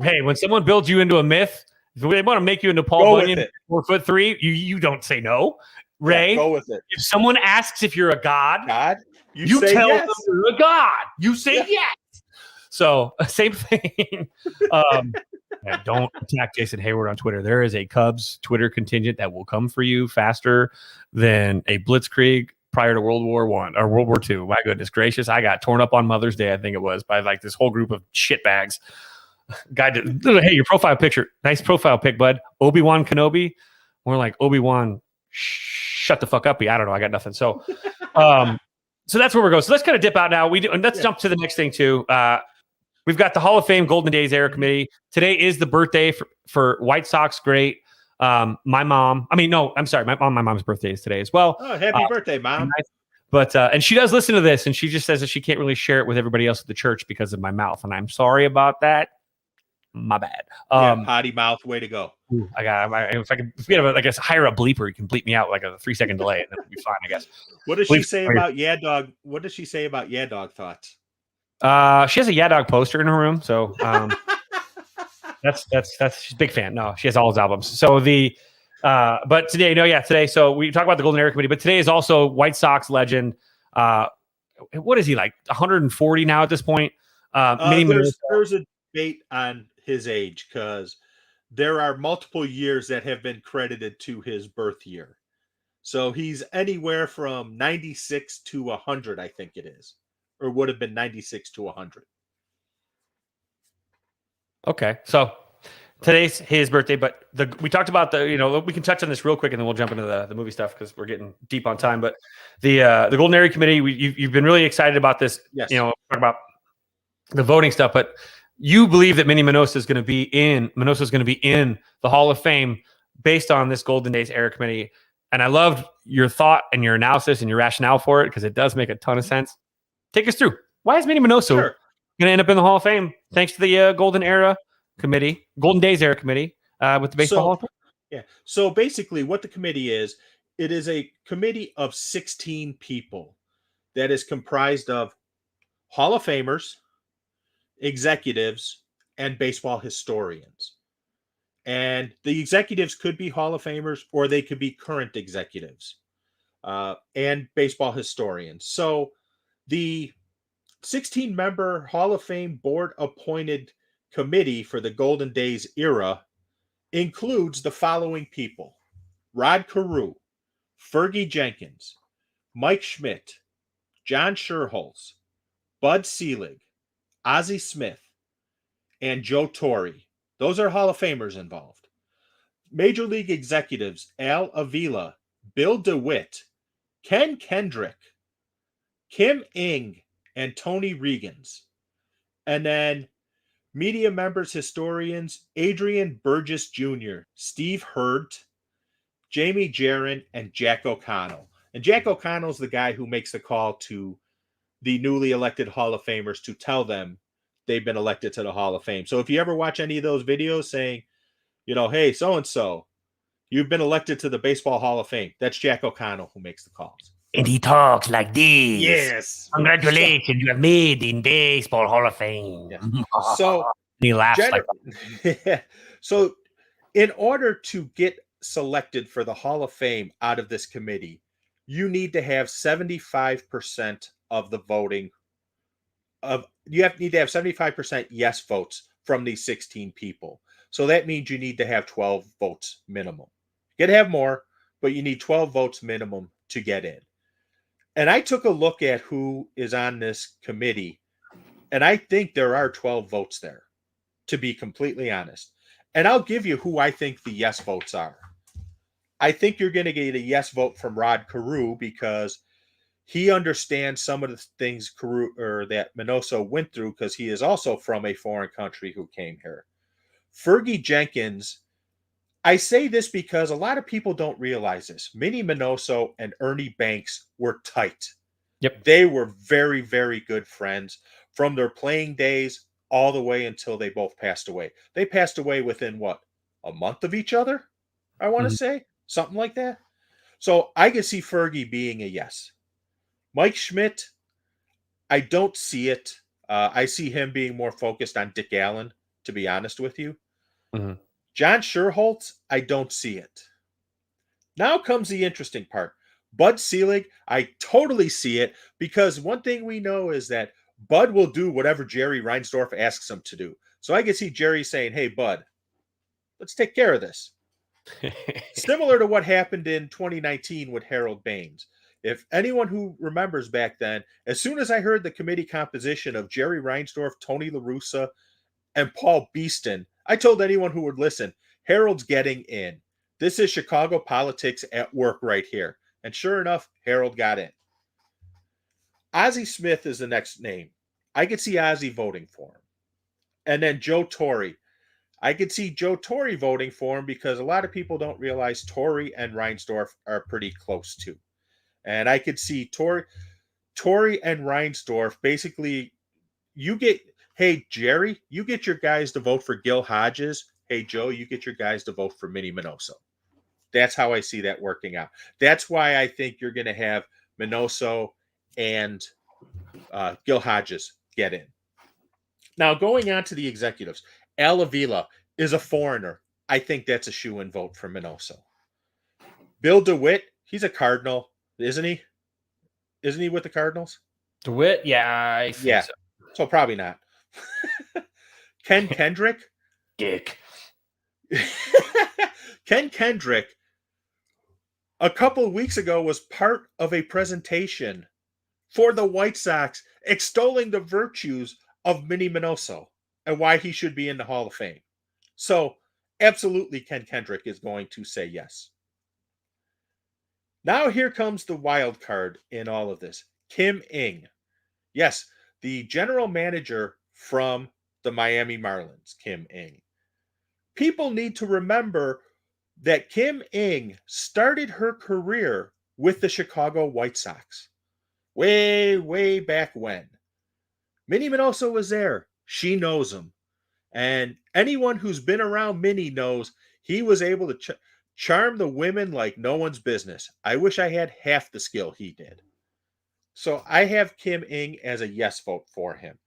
hey, when someone builds you into a myth, if they want to make you into Paul Bunyan, 4'3", you don't say no. Ray, go with it. If someone asks if you're a god, you tell yes. them you're a god. You say yes. So, same thing. Don't attack Jason Hayward on Twitter. There is a Cubs Twitter contingent that will come for you faster than a blitzkrieg prior to World War I or World War II. My goodness gracious. I got torn up on Mother's Day, I think it was, by like this whole group of shitbags. Guy did, hey, your profile picture, nice profile pic, bud. Obi-Wan Kenobi. We're like, Obi-Wan, shut the fuck up. I don't know. I got nothing. So, so that's where we're going. So let's kind of dip out now. And let's jump to the next thing too. We've got the Hall of Fame Golden Days Era Committee. Today is the birthday for White Sox great. My mom. I mean, no, I'm sorry. My mom's birthday is today as well. Oh, happy birthday, Mom! But and she does listen to this, and she just says that she can't really share it with everybody else at the church because of my mouth, and I'm sorry about that. My bad. Potty mouth, way to go. If I could hire a bleeper, you can bleep me out like a 3-second delay, and it'll be fine, I guess. What does she say about Yeah Dog? What does she say about Yeah Dog thoughts? She has a Yeah Dog poster in her room, so that's she's a big fan. No, she has all his albums. So but today. So we talk about the Golden Era Committee, but today is also White Sox legend. What is he like? 140 now at this point. There's a debate on his age because there are multiple years that have been credited to his birth year. So he's anywhere from 96 to 100, I think it is, or would have been 96 to 100. Okay, so today's his birthday, but we talked about we can touch on this real quick and then we'll jump into the movie stuff because we're getting deep on time. But the Golden Era Committee, you've been really excited about this. Yes. Talk about the voting stuff, but you believe that Minnie Minoso is going to be in the Hall of Fame based on this Golden Days Era Committee. And I loved your thought and your analysis and your rationale for it because it does make a ton of sense. Take us through. Why is Minnie Minoso going to end up in the Hall of Fame thanks to the Golden Days Era Committee with the Baseball Hall of Fame? Yeah. So basically what the committee is, it is a committee of 16 people that is comprised of Hall of Famers, executives, and baseball historians. And the executives could be Hall of Famers or they could be current executives and baseball historians. So the 16-member Hall of Fame board appointed committee for the Golden Days era includes the following people: Rod Carew, Fergie Jenkins, Mike Schmidt, John Schuerholz, Bud Selig, Ozzie Smith, and Joe Torre. Those are Hall of Famers involved. Major League executives: Al Avila, Bill DeWitt, Ken Kendrick, Kim Ng, and Tony Regans. And then media members, historians: Adrian Burgess Jr., Steve Hurt, Jamie Jaron, and Jack O'Connell. And Jack O'Connell is the guy who makes the call to the newly elected Hall of Famers to tell them they've been elected to the Hall of Fame. So if you ever watch any of those videos saying, hey, so-and-so, you've been elected to the Baseball Hall of Fame, that's Jack O'Connell who makes the calls. And he talks like this. Yes. Congratulations, you have made in Baseball Hall of Fame. Yeah. So he laughs like that. So in order to get selected for the Hall of Fame out of this committee, you need to have 75% of the voting need to have 75% yes votes from these 16 people. So that means you need to have 12 votes minimum. You can have more, but you need 12 votes minimum to get in. And I took a look at who is on this committee, and I think there are 12 votes there, to be completely honest. And I'll give you who I think the yes votes are. I think you're going to get a yes vote from Rod Carew because he understands some of the things that Minoso went through because he is also from a foreign country who came here. Fergie Jenkins, I say this because a lot of people don't realize this. Minnie Minoso and Ernie Banks were tight. Yep. They were very, very good friends from their playing days all the way until they both passed away. They passed away within a month of each other, I want to say, something like that. So I could see Fergie being a yes. Mike Schmidt, I don't see it. I see him being more focused on Dick Allen, to be honest with you. Mm-hmm. John Schuerholz, I don't see it. Now comes the interesting part. Bud Selig, I totally see it because one thing we know is that Bud will do whatever Jerry Reinsdorf asks him to do. So I can see Jerry saying, hey, Bud, let's take care of this. Similar to what happened in 2019 with Harold Baines. If anyone who remembers back then, as soon as I heard the committee composition of Jerry Reinsdorf, Tony La Russa, and Paul Beeston. I told anyone who would listen, Harold's getting in. This is Chicago politics at work right here. And sure enough, Harold got in. Ozzie Smith is the next name. I could see Ozzie voting for him. And then Joe Torre. I could see Joe Torre voting for him because a lot of people don't realize Torre and Reinsdorf are pretty close too. And I could see Torre and Reinsdorf basically, hey, Jerry, you get your guys to vote for Gil Hodges. Hey, Joe, you get your guys to vote for Minnie Minoso. That's how I see that working out. That's why I think you're going to have Minoso and Gil Hodges get in. Now, going on to the executives, Al Avila is a foreigner. I think that's a shoo-in vote for Minoso. Bill DeWitt, he's a Cardinal, isn't he? Isn't he with the Cardinals? DeWitt? Yeah, I think so. So probably not. Ken Kendrick? Dick. Ken Kendrick, a couple of weeks ago, was part of a presentation for the White Sox extolling the virtues of Minnie Minoso and why he should be in the Hall of Fame. So, absolutely, Ken Kendrick is going to say yes. Now here comes the wild card in all of this. Kim Ng. Yes, the general manager from the Miami Marlins, Kim Ng. People need to remember that Kim Ng started her career with the Chicago White Sox. Way, way back when. Minnie Minoso was there. She knows him. And anyone who's been around Minnie knows he was able to charm the women like no one's business. I wish I had half the skill he did. So I have Kim Ng as a yes vote for him.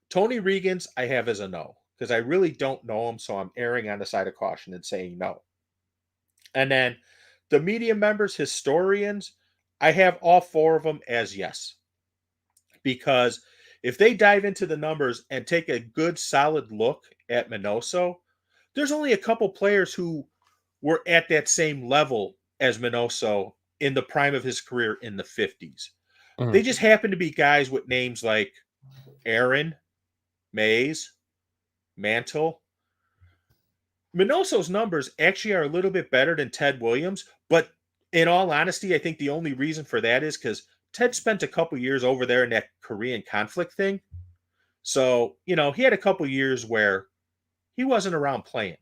Tony Regan's I have as a no, because I really don't know him, so I'm erring on the side of caution and saying no. And then the media members, historians, I have all four of them as yes. Because if they dive into the numbers and take a good, solid look at Minoso, there's only a couple players who were at that same level as Minoso in the prime of his career in the 50s. Mm-hmm. They just happen to be guys with names like Aaron, Mays, Mantle. Minoso's numbers actually are a little bit better than Ted Williams, but in all honesty, I think the only reason for that is because Ted spent a couple years over there in that Korean conflict thing. So, he had a couple years where he wasn't around playing.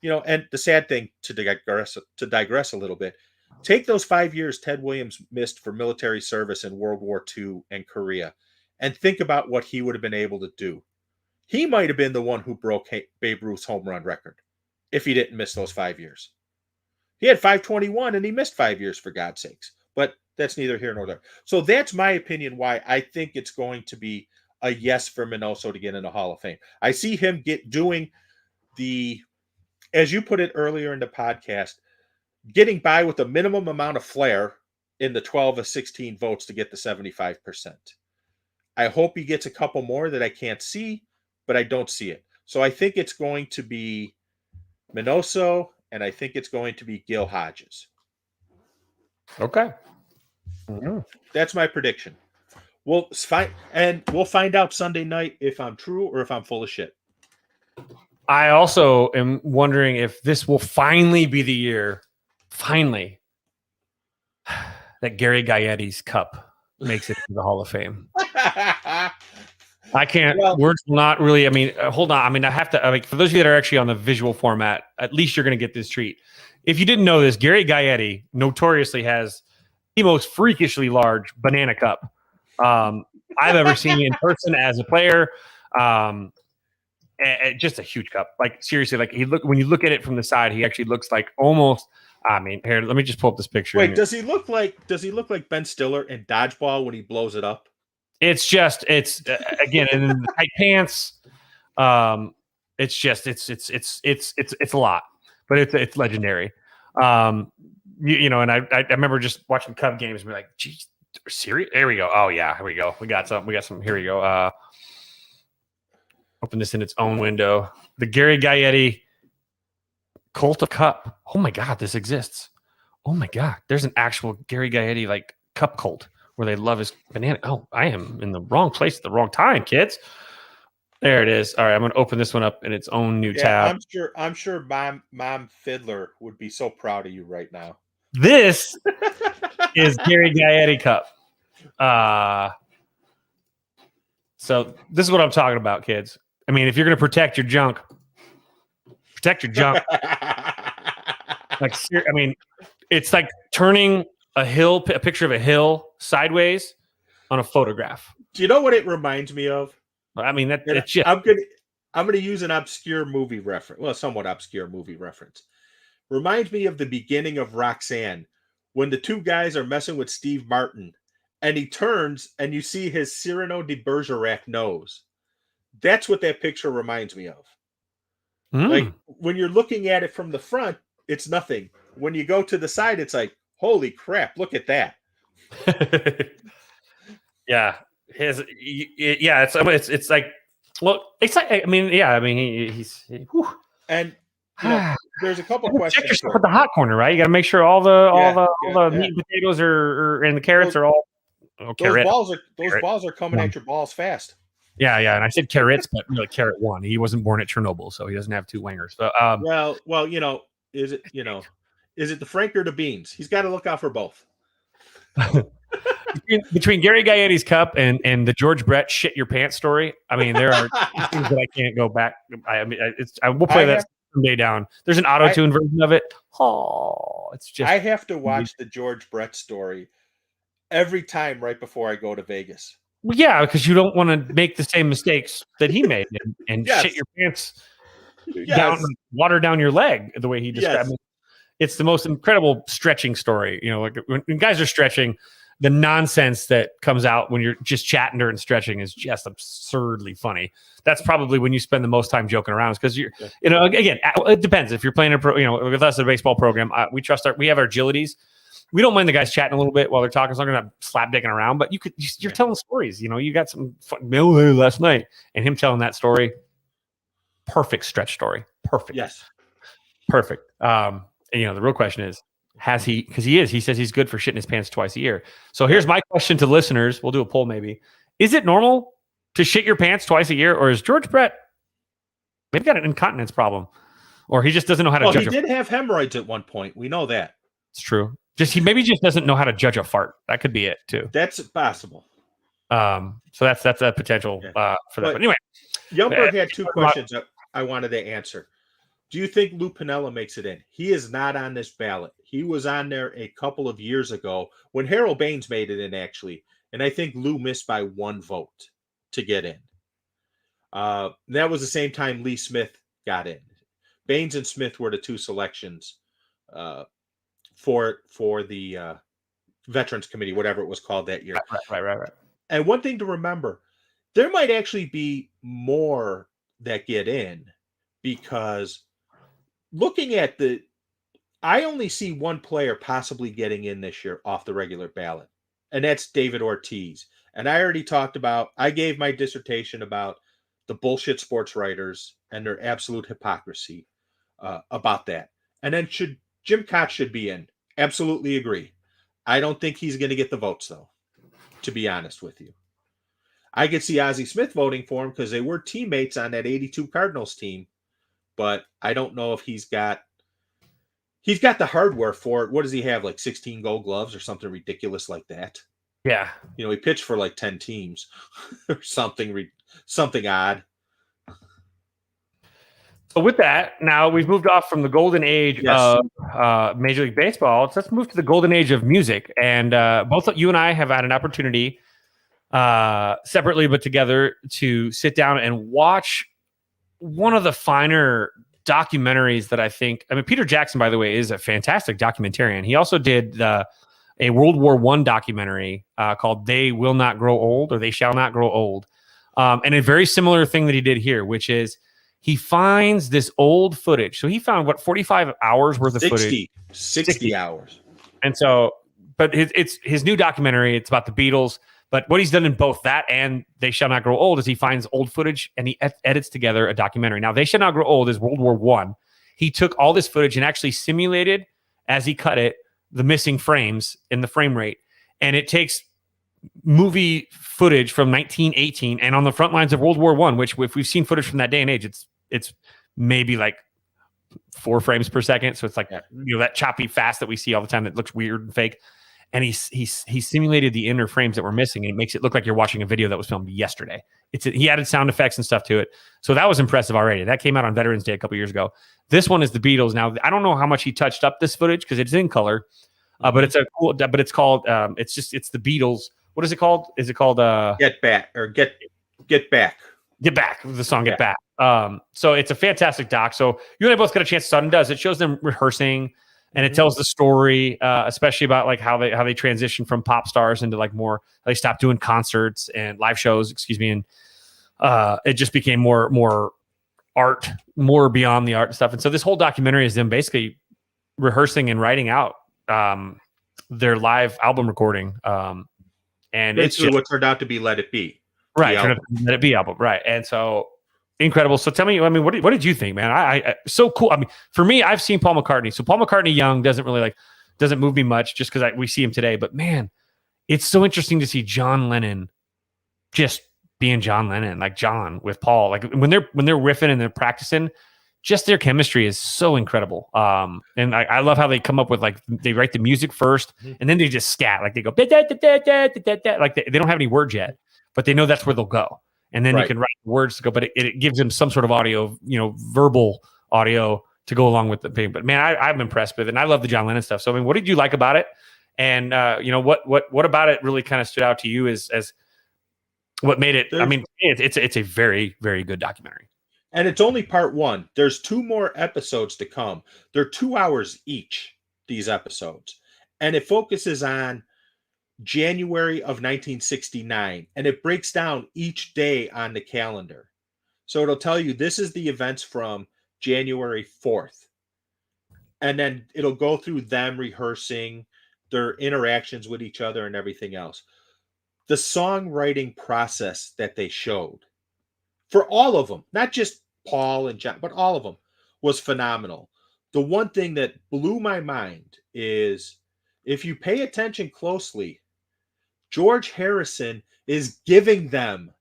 And the sad thing, to digress a little bit, take those 5 years Ted Williams missed for military service in World War II and Korea and think about what he would have been able to do. He might have been the one who broke Babe Ruth's home run record if he didn't miss those 5 years. He had 521 and he missed 5 years, for God's sakes. But that's neither here nor there. So that's my opinion why I think it's going to be a yes for Minoso to get in the Hall of Fame. I see him doing the, as you put it earlier in the podcast, getting by with the minimum amount of flair in the 12 of 16 votes to get the 75%. I hope he gets a couple more that I can't see, but I don't see it. So I think it's going to be Minoso, and I think it's going to be Gil Hodges. Okay. Mm-hmm. That's my prediction. We'll find out Sunday night if I'm true or if I'm full of shit. I also am wondering if this will finally be the year, that Gary Gaetti's cup makes it to the Hall of Fame. I can't. Words will not really. I mean, hold on. I mean, I have to. For those of you that are actually on the visual format, at least you're going to get this treat. If you didn't know this, Gary Gaetti notoriously has the most freakishly large banana cup I've ever seen in person as a player. Just a huch cup. Like, seriously, like when you look at it from the side, he actually looks like almost. I mean, here, let me just pull up this picture. Wait, does he look like Ben Stiller in Dodgeball when he blows it up? It's again, and in the tight pants. It's a lot, but it's legendary. And I remember just watching Cub games and be like, geez, serious? There we go. Oh yeah, here we go. We got some. Here we go. Open this in its own window. The Gary Gaetti Cult of Cup. Oh my God, this exists. Oh my God, there's an actual Gary Gaetti like cup cult where they love his banana. Oh, I am in the wrong place at the wrong time, kids. There it is. All right, I'm going to open this one up in its own new tab. I'm sure Mom Fiddler would be so proud of you right now. This is Gary Gaetti Cup. So this is what I'm talking about, kids. I mean, if you're going to protect your junk, protect your junk. I mean, it's like turning a picture of a hill sideways on a photograph. Do you know what it reminds me of? I mean, it's just. I'm gonna use an obscure movie reference. Well, somewhat obscure movie reference. Reminds me of the beginning of Roxanne, when the two guys are messing with Steve Martin, and he turns and you see his Cyrano de Bergerac nose. That's what that picture reminds me of. Like when you're looking at it from the front, it's nothing. When you go to the side, it's like, holy crap! Look at that. Yeah. It's like, well, it's like, I mean, yeah, I mean, he's and you know, there's a couple questions. Check yourself at the hot corner, right? You got to make sure all the meat and potatoes are and the carrots are all. Those balls are coming at your balls fast. Yeah, and I said carrots, but really carrot one. He wasn't born at Chernobyl, so he doesn't have two wingers. So, well, you know, is it the Frank or the beans? He's got to look out for both. Between Gary Gaetti's Cup and the George Brett shit your pants story, I mean, there are things that I can't go back. I mean, we'll play that someday down. There's an auto-tune version of it. Oh, it's just. I have to watch the George Brett story every time right before I go to Vegas. Well, yeah, because you don't want to make the same mistakes that he made and shit your pants down, water down your leg, the way he described it. It's the most incredible stretching story. You know, like when guys are stretching, the nonsense that comes out when you're just chatting during stretching is just absurdly funny. That's probably when you spend the most time joking around, because you're, you know, again, it depends. If you're playing with us at a baseball program, we have our agilities. We don't mind the guys chatting a little bit while they're talking. So I'm not slap dicking around, but you're telling stories. You know, you got some fun last night, and him telling that story. Perfect stretch story. Perfect. Yes. Perfect. And, you know, the real question is, has he? Because he says he's good for shitting his pants twice a year. So here's my question to listeners. We'll do a poll maybe. Is it normal to shit your pants twice a year, or is George Brett maybe got an incontinence problem, or he just doesn't know how to judge? He did have hemorrhoids at one point. We know that. It's true. He maybe just doesn't know how to judge a fart. That could be it too. That's possible. So that's a potential for that. But anyway, Yumper had two questions that I wanted to answer. Do you think Lou Piniella makes it in? He is not on this ballot. He was on there a couple of years ago when Harold Baines made it in, actually. And I think Lou missed by one vote to get in. That was the same time Lee Smith got in. Baines and Smith were the two selections for the Veterans Committee, whatever it was called that year. Right. And one thing to remember, there might actually be more that get in, because looking at I only see one player possibly getting in this year off the regular ballot, and that's David Ortiz. And I gave my dissertation about the bullshit sports writers and their absolute hypocrisy about that. And then Jim Koch should be in. Absolutely agree. I don't think he's going to get the votes, though, to be honest with you. I could see Ozzie Smith voting for him because they were teammates on that 82 Cardinals team. But I don't know if he's got the hardware for it. What does he have? Like 16 Gold Gloves or something ridiculous like that. Yeah. You know, he pitched for like 10 teams or something odd. So with that, now we've moved off from the golden age of Major League Baseball. So let's move to the golden age of music. And both you and I have had an opportunity, separately but together, to sit down and watch one of the finer documentaries that I mean, Peter Jackson, by the way, is a fantastic documentarian. He also did a World War I documentary called They Will Not Grow Old, or They Shall Not Grow Old. And a very similar thing that he did here, which is he finds this old footage. So he found 45 hours worth of footage. 60 hours. And so, but it's his new documentary. It's about the Beatles. But what he's done in both that and They Shall Not Grow Old is he finds old footage and he edits together a documentary. Now, They Shall Not Grow Old is World War I. He took all this footage and actually simulated, as he cut it, the missing frames in the frame rate. And it takes movie footage from 1918 and on the front lines of World War I, which if we've seen footage from that day and age, it's maybe like 4 frames per second. So it's like, that choppy fast that we see all the time that looks weird and fake. And he simulated the inner frames that were missing, and it makes it look like you're watching a video that was filmed yesterday. He added sound effects and stuff to it. So that was impressive already. That came out on Veterans Day a couple years ago. This one is the Beatles. Now, I don't know how much he touched up this footage because it's in color, but it's called, it's the Beatles. What is it called? Is it called Get Back or Get Back? Get Back, the song Get Back. So it's a fantastic doc. So you and I both got a chance to saw it. And does. It shows them rehearsing, and it tells the story, especially about like how they transition from pop stars into like more, they stopped doing concerts and live shows, and it just became more art, more beyond the art stuff. And so this whole documentary is them basically rehearsing and writing out their live album recording. And basically it's just, what turned out to be Let It Be. Right. Let It Be album. Right. And so incredible. So tell me, I mean, what did you think, man? I so cool. I mean, for me, I've seen Paul McCartney. So Paul McCartney young doesn't move me much just because we see him today. But man, it's so interesting to see John Lennon just being John Lennon, like John with Paul. Like when they're riffing and they're practicing, just their chemistry is so incredible. And I love how they come up with like they write the music first and then they just scat, like they go like they don't have any words yet, but they know that's where they'll go. And then you can write words to go, but it gives them some sort of audio, verbal audio to go along with the thing. But man, I'm impressed with it, and I love the John Lennon stuff. So I mean, what did you like about it? And what about it really kind of stood out to you as what made it? I mean, it's a very, very good documentary. And it's only part 1. There's 2 more episodes to come. They're 2 hours each, these episodes, and it focuses on January of 1969, and it breaks down each day on the calendar. So it'll tell you this is the events from January 4th. And then it'll go through them rehearsing, their interactions with each other and everything else. The songwriting process that they showed for all of them, not just Paul and John, but all of them, was phenomenal. The one thing that blew my mind is if you pay attention closely, George Harrison is giving them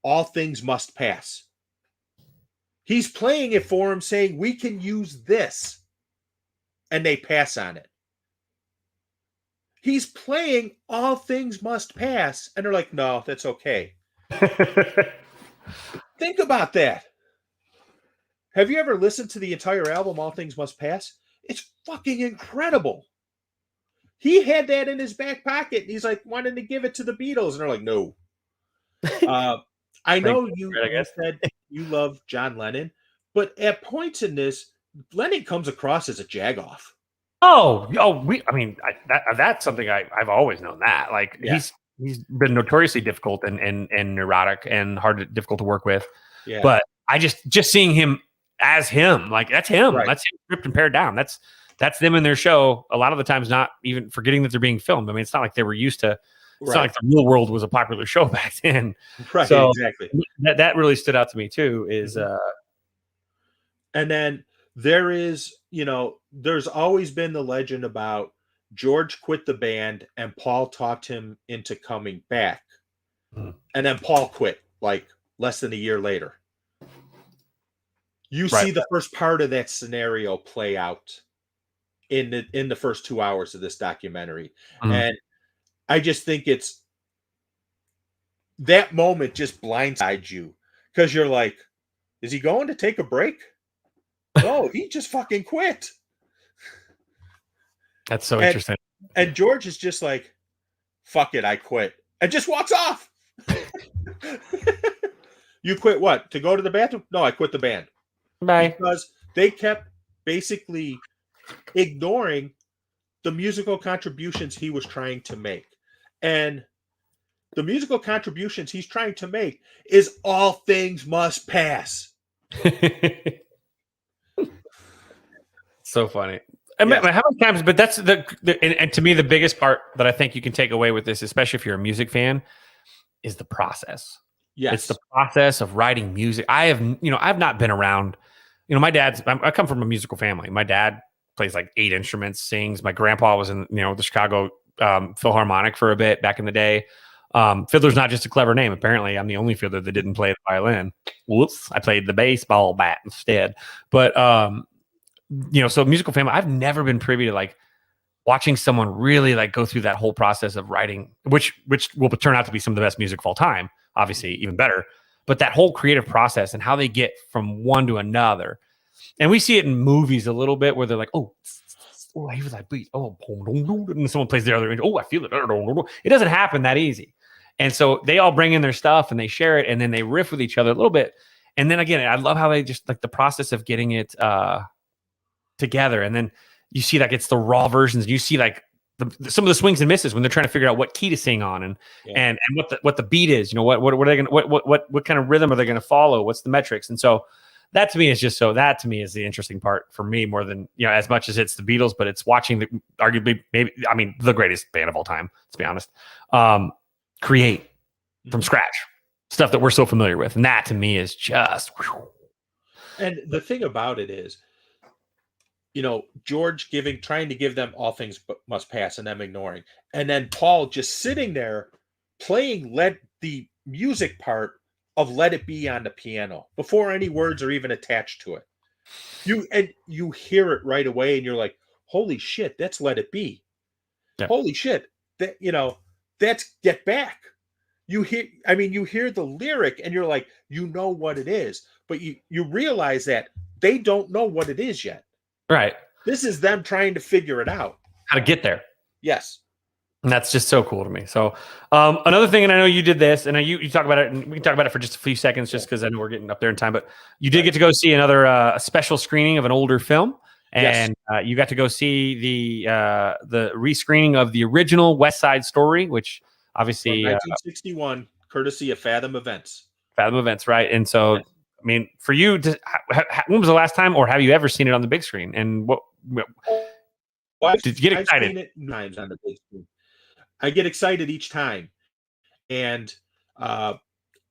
All Things Must Pass. He's playing it for him, saying, we can use this. And they pass on it. He's playing All Things Must Pass. And they're like, no, that's okay. Think about that. Have you ever listened to the entire album, All Things Must Pass? It's fucking incredible. He had that in his back pocket, and he's like wanting to give it to the Beatles, and they're like, "No." I know you said you love John Lennon, but at points in this, Lennon comes across as a jagoff. That's something I've always known that. Like he's been notoriously difficult and neurotic and difficult to work with. Yeah. But I just seeing him as him, like that's him. Right. That's him stripped and pared down. That's them in their show. A lot of the times, not even forgetting that they're being filmed. I mean, it's not like they were used to. It's not like the Real World was a popular show back then. Right. So exactly. That really stood out to me too. Is and then there is, there's always been the legend about George quit the band and Paul talked him into coming back, and then Paul quit like less than a year later. You see the first part of that scenario play out in the first 2 hours of this documentary. And I just think it's that moment just blindsides you because you're like, is he going to take a break? No, he just fucking quit. That's so interesting. And George is just like, fuck it, I quit. And just walks off. You quit what? To go to the bathroom? No, I quit the band. Bye. Because they kept basically ignoring the musical contributions he was trying to make. And the musical contributions he's trying to make is All Things Must Pass. So funny. I mean, how many times, but that's and to me, the biggest part that I think you can take away with this, especially if you're a music fan, is the process. Yes. It's the process of writing music. I've not been around, I come from a musical family. My dad plays like 8 instruments, sings. My grandpa was in, the Chicago Philharmonic for a bit back in the day. Fiddler's not just a clever name. Apparently, I'm the only fiddler that didn't play the violin. Whoops, I played the baseball bat instead. But so musical family, I've never been privy to like watching someone really like go through that whole process of writing, which will turn out to be some of the best music of all time, obviously even better. But that whole creative process and how they get from one to another. And we see it in movies a little bit where they're like, oh, I hear that beat. Oh, and someone plays the other. Oh, I feel it. It doesn't happen that easy. And so they all bring in their stuff and they share it and then they riff with each other a little bit. And then again, I love how they just like the process of getting it together. And then you see like it's the raw versions. You see like some of the swings and misses when they're trying to figure out what key to sing on and what the beat is. What are they going what kind of rhythm are they going to follow? What's the metrics? And so that to me is the interesting part for me more than as much as it's the Beatles, but it's watching arguably the greatest band of all time. Let's be honest. Create from scratch stuff that we're so familiar with, and that to me is just. And the thing about it is, George trying to give them All Things Must Pass and them ignoring, and then Paul just sitting there playing the music part of Let It Be on the piano before any words are even attached to it. You hear it right away, and you're like, "Holy shit, that's Let It Be!" Yeah. Holy shit, that's Get Back. You hear the lyric, and you're like, what it is, but you realize that they don't know what it is yet. Right. This is them trying to figure it out. How to get there. Yes. And that's just so cool to me. So another thing, and I know you did this, and you talk about it, and we can talk about it for just a few seconds, just because I know we're getting up there in time. But you did get to go see another a special screening of an older film, and you got to go see the rescreening of the original West Side Story, which obviously 1961, courtesy of Fathom Events. Fathom Events, right? And so, I mean, for you, when was the last time, or have you ever seen it on the big screen? And what did you get excited? I've seen it 9 times on the big screen. I get excited each time. And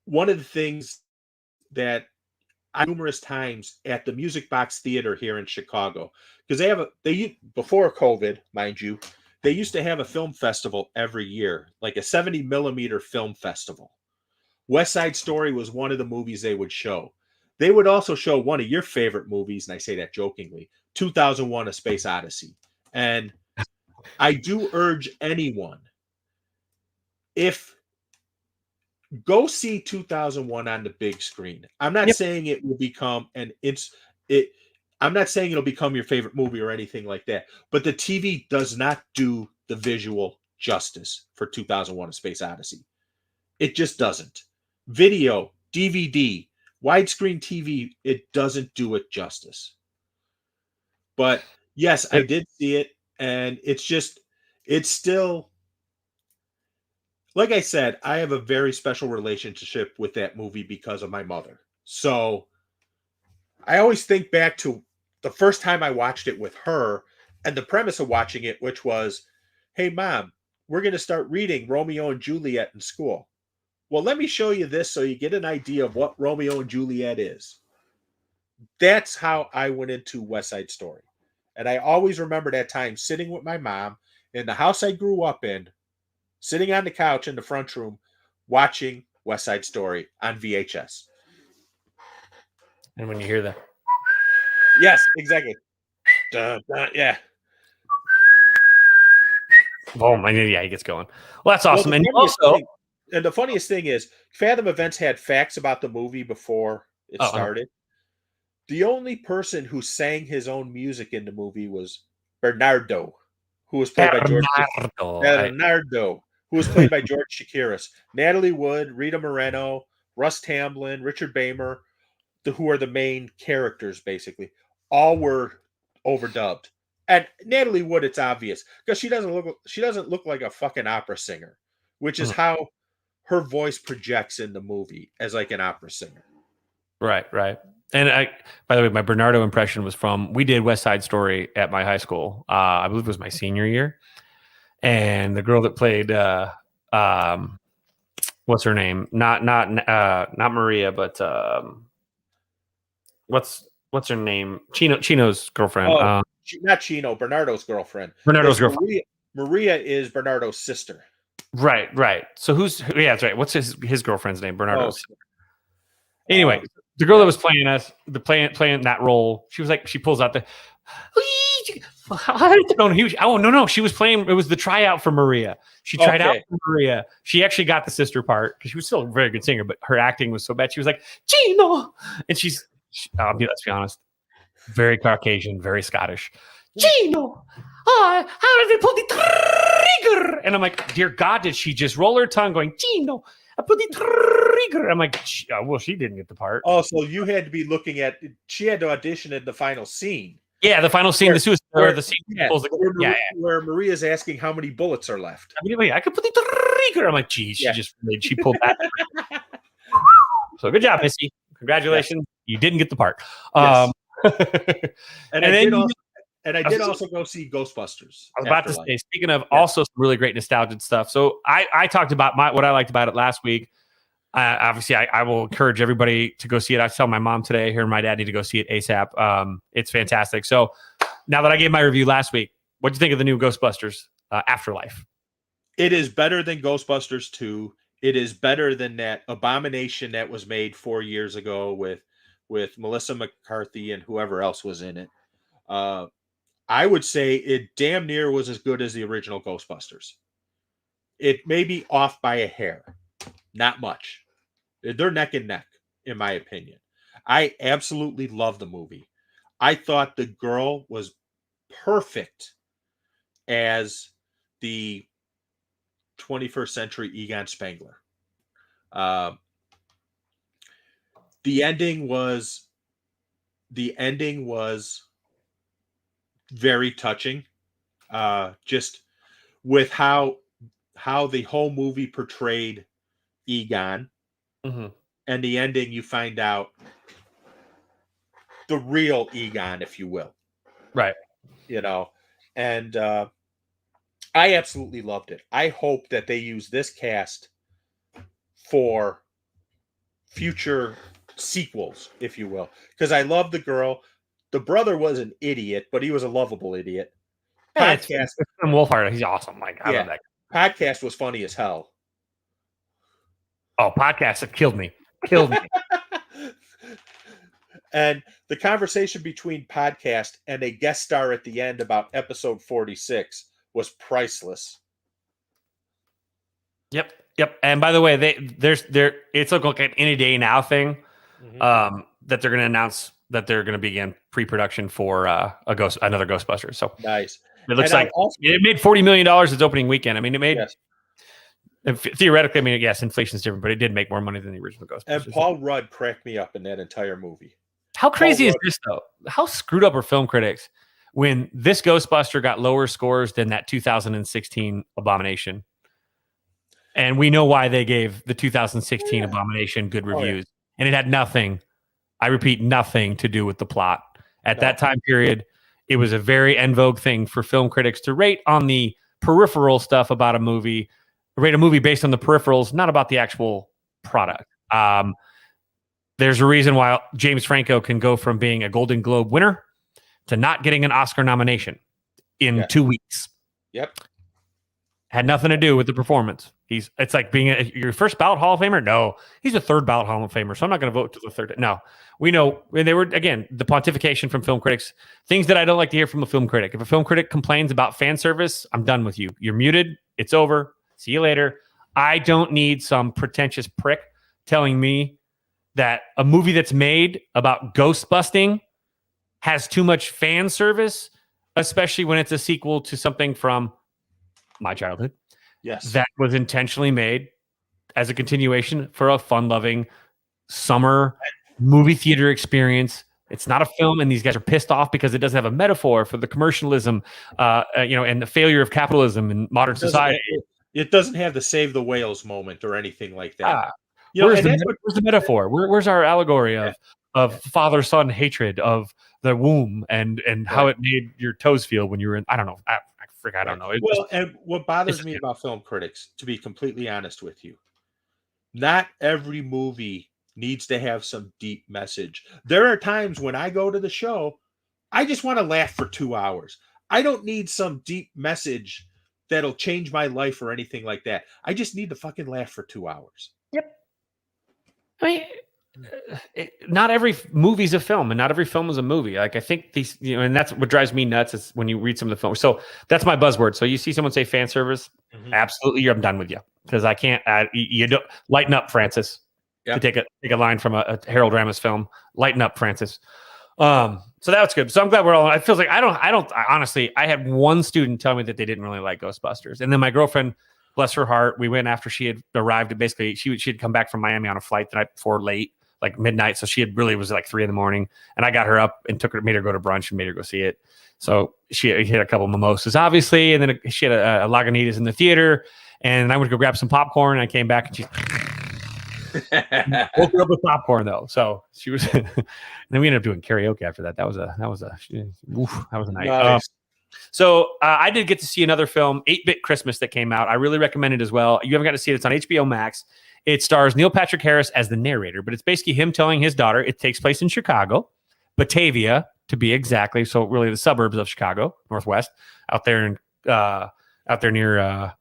one of the things that numerous times at the Music Box Theater here in Chicago, because they before COVID, mind you, they used to have a film festival every year, like a 70 millimeter film festival. West Side Story was one of the movies they would show. They would also show one of your favorite movies, and I say that jokingly, 2001: A Space Odyssey. And I do urge anyone, go see 2001 on the big screen. I'm not saying it will become I'm not saying it'll become your favorite movie or anything like that, but the TV does not do the visual justice for 2001: A Space Odyssey. It just doesn't. Video, DVD, widescreen TV, it doesn't do it justice. But yes, I did see it, and it's still, like I said, I have a very special relationship with that movie because of my mother. So I always think back to the first time I watched it with her and the premise of watching it, which was, hey, Mom, we're going to start reading Romeo and Juliet in school. Well, let me show you this so you get an idea of what Romeo and Juliet is. That's how I went into West Side Story. And I always remember that time sitting with my mom in the house I grew up in, sitting on the couch in the front room, watching West Side Story on VHS. And when you hear that. Yes, exactly. Yeah. Boom. Yeah, he gets going. Well, that's awesome. Well, and the funniest thing is, Fathom Events had facts about the movie before it started. The only person who sang his own music in the movie was Bernardo, who was played by George Chakiris. Natalie Wood, Rita Moreno, Russ Tamblyn, Richard Bamer, who are the main characters, basically, all were overdubbed. And Natalie Wood, it's obvious, because she doesn't look like a fucking opera singer, which is how her voice projects in the movie as like an opera singer. Right. And by the way, my Bernardo impression was we did West Side Story at my high school. I believe it was my senior year. And the girl that played, what's her name? Not Maria, but what's her name? Chino's girlfriend. Not Chino, Bernardo's girlfriend. Bernardo's girlfriend. Maria is Bernardo's sister. Right. So yeah, that's right. What's his girlfriend's name? Bernardo's. Oh, Anyway, the girl yeah. that was playing that role, she was like, she pulls out the. No. She was playing. It was the tryout for Maria. She tried out Okay. for Maria. She actually got the sister part because she was still a very good singer, but her acting was so bad. She was like Gino, and let's be honest, very Caucasian, very Scottish. Gino, how did they pull the trigger? And I'm like, dear God, did she just roll her tongue going, Gino, I put the trigger? I'm like, well, she didn't get the part. Oh, so you had to be looking at. She had to audition in the final scene. Yeah, the final scene, the scene where Maria's asking how many bullets are left. I could put the trigger. I'm like, geez, she pulled that. So good job, Missy. Congratulations. You didn't get the part. Yes. And I did also go see Ghostbusters. I was about to say, speaking of also some really great nostalgic stuff. So I talked about what I liked about it last week. Obviously, I will encourage everybody to go see it. I tell my mom today, her and my dad need to go see it ASAP. It's fantastic. So now that I gave my review last week, what do you think of the new Ghostbusters Afterlife? It is better than Ghostbusters 2. It is better than that abomination that was made 4 years ago with Melissa McCarthy and whoever else was in it. I would say it damn near was as good as the original Ghostbusters. It may be off by a hair. Not much. They're neck and neck, in my opinion. I absolutely love the movie. I thought the girl was perfect as the 21st century Egon Spengler. The ending was very touching. Just with how the whole movie portrayed Egon, and the ending, you find out the real Egon, if you will, right? And I absolutely loved it. I hope that they use this cast for future sequels, if you will, because I love the girl. The brother was an idiot, but he was a lovable idiot. Podcast and Wolfhard, he's awesome. Like, I love that. Podcast was funny as hell. Oh, podcasts have killed me. And the conversation between Podcast and a guest star at the end about episode 46 was priceless. Yep. And by the way, it's like an any day now thing that they're going to announce that they're going to begin pre-production for another Ghostbusters. So nice. It looks like it made $40 million its opening weekend. I mean, it made. Yes. Theoretically, I mean, yes, inflation's different, but it did make more money than the original Ghostbusters. And Paul Rudd cracked me up in that entire movie. How crazy is this, though? How screwed up are film critics when this Ghostbuster got lower scores than that 2016 Abomination? And we know why they gave the 2016 Abomination good reviews. And it had nothing, I repeat, nothing to do with the plot. At that time period, it was a very en vogue thing for film critics to rate on the peripheral stuff about a movie. Rate a movie based on the peripherals, not about the actual product. There's a reason why James Franco can go from being a Golden Globe winner to not getting an Oscar nomination in 2 weeks. Yep. Had nothing to do with the performance. It's like being your first ballot Hall of Famer. No, he's a third ballot Hall of Famer. So I'm not going to vote to the third. No, we know. And they were, again, the pontification from film critics, things that I don't like to hear from a film critic. If a film critic complains about fan service, I'm done with you. You're muted. It's over. See you later. I don't need some pretentious prick telling me that a movie that's made about ghost busting has too much fan service, especially when it's a sequel to something from my childhood. Yes. That was intentionally made as a continuation for a fun-loving summer movie theater experience. It's not a film, and these guys are pissed off because it doesn't have a metaphor for the commercialism, and the failure of capitalism in modern society. It doesn't have the save the whales moment or anything like that. Where's the metaphor? Where's our allegory of father-son hatred of the womb and how it made your toes feel when you were in? I don't know. I don't know. And what bothers me about film critics, to be completely honest with you, not every movie needs to have some deep message. There are times when I go to the show, I just want to laugh for 2 hours. I don't need some deep message that'll change my life or anything like that. I just need to fucking laugh for 2 hours. Yep. I mean, not every movie's a film, and not every film is a movie. Like, I think these, and that's what drives me nuts is when you read some of the films. So that's my buzzword. So you see someone say fan service, absolutely, I'm done with you, because I can't. You don't lighten up, Francis. Yep. To take a line from a Harold Ramis film, lighten up, Francis. So that was good. So I'm glad we're all. It feels like I don't honestly. I had one student tell me that they didn't really like Ghostbusters, and then my girlfriend, bless her heart, we went after she had arrived. Basically, she had come back from Miami on a flight the night before, late, like midnight. So she had really was like 3 a.m, and I got her up and made her go to brunch and made her go see it. So she had a couple of mimosas, obviously, and then she had a Lagunitas in the theater, and I went to go grab some popcorn, and I came back and she woke her up with popcorn though. So she was, and then we ended up doing karaoke after that. That was a night. Nice. So I did get to see another film, 8-Bit Christmas, that came out. I really recommend it as well. You haven't got to see it. It's on HBO Max. It stars Neil Patrick Harris as the narrator, but it's basically him telling his daughter. It takes place in Chicago, Batavia to be exactly. So really the suburbs of Chicago, Northwest, out there near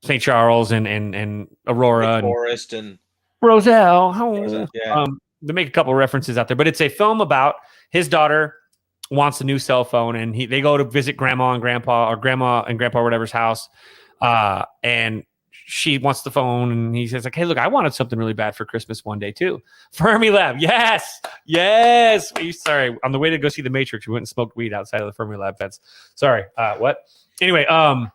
St. Charles and Aurora and Forest and Roselle. Yeah. They make a couple of references out there, but it's a film about his daughter wants a new cell phone, and they go to visit grandma and grandpa or whatever's house, and she wants the phone, and he says like, "Hey, look, I wanted something really bad for Christmas one day too." Fermilab, yes. Sorry, on the way to go see The Matrix, we went and smoked weed outside of the Fermilab fence. Sorry, what? Anyway, what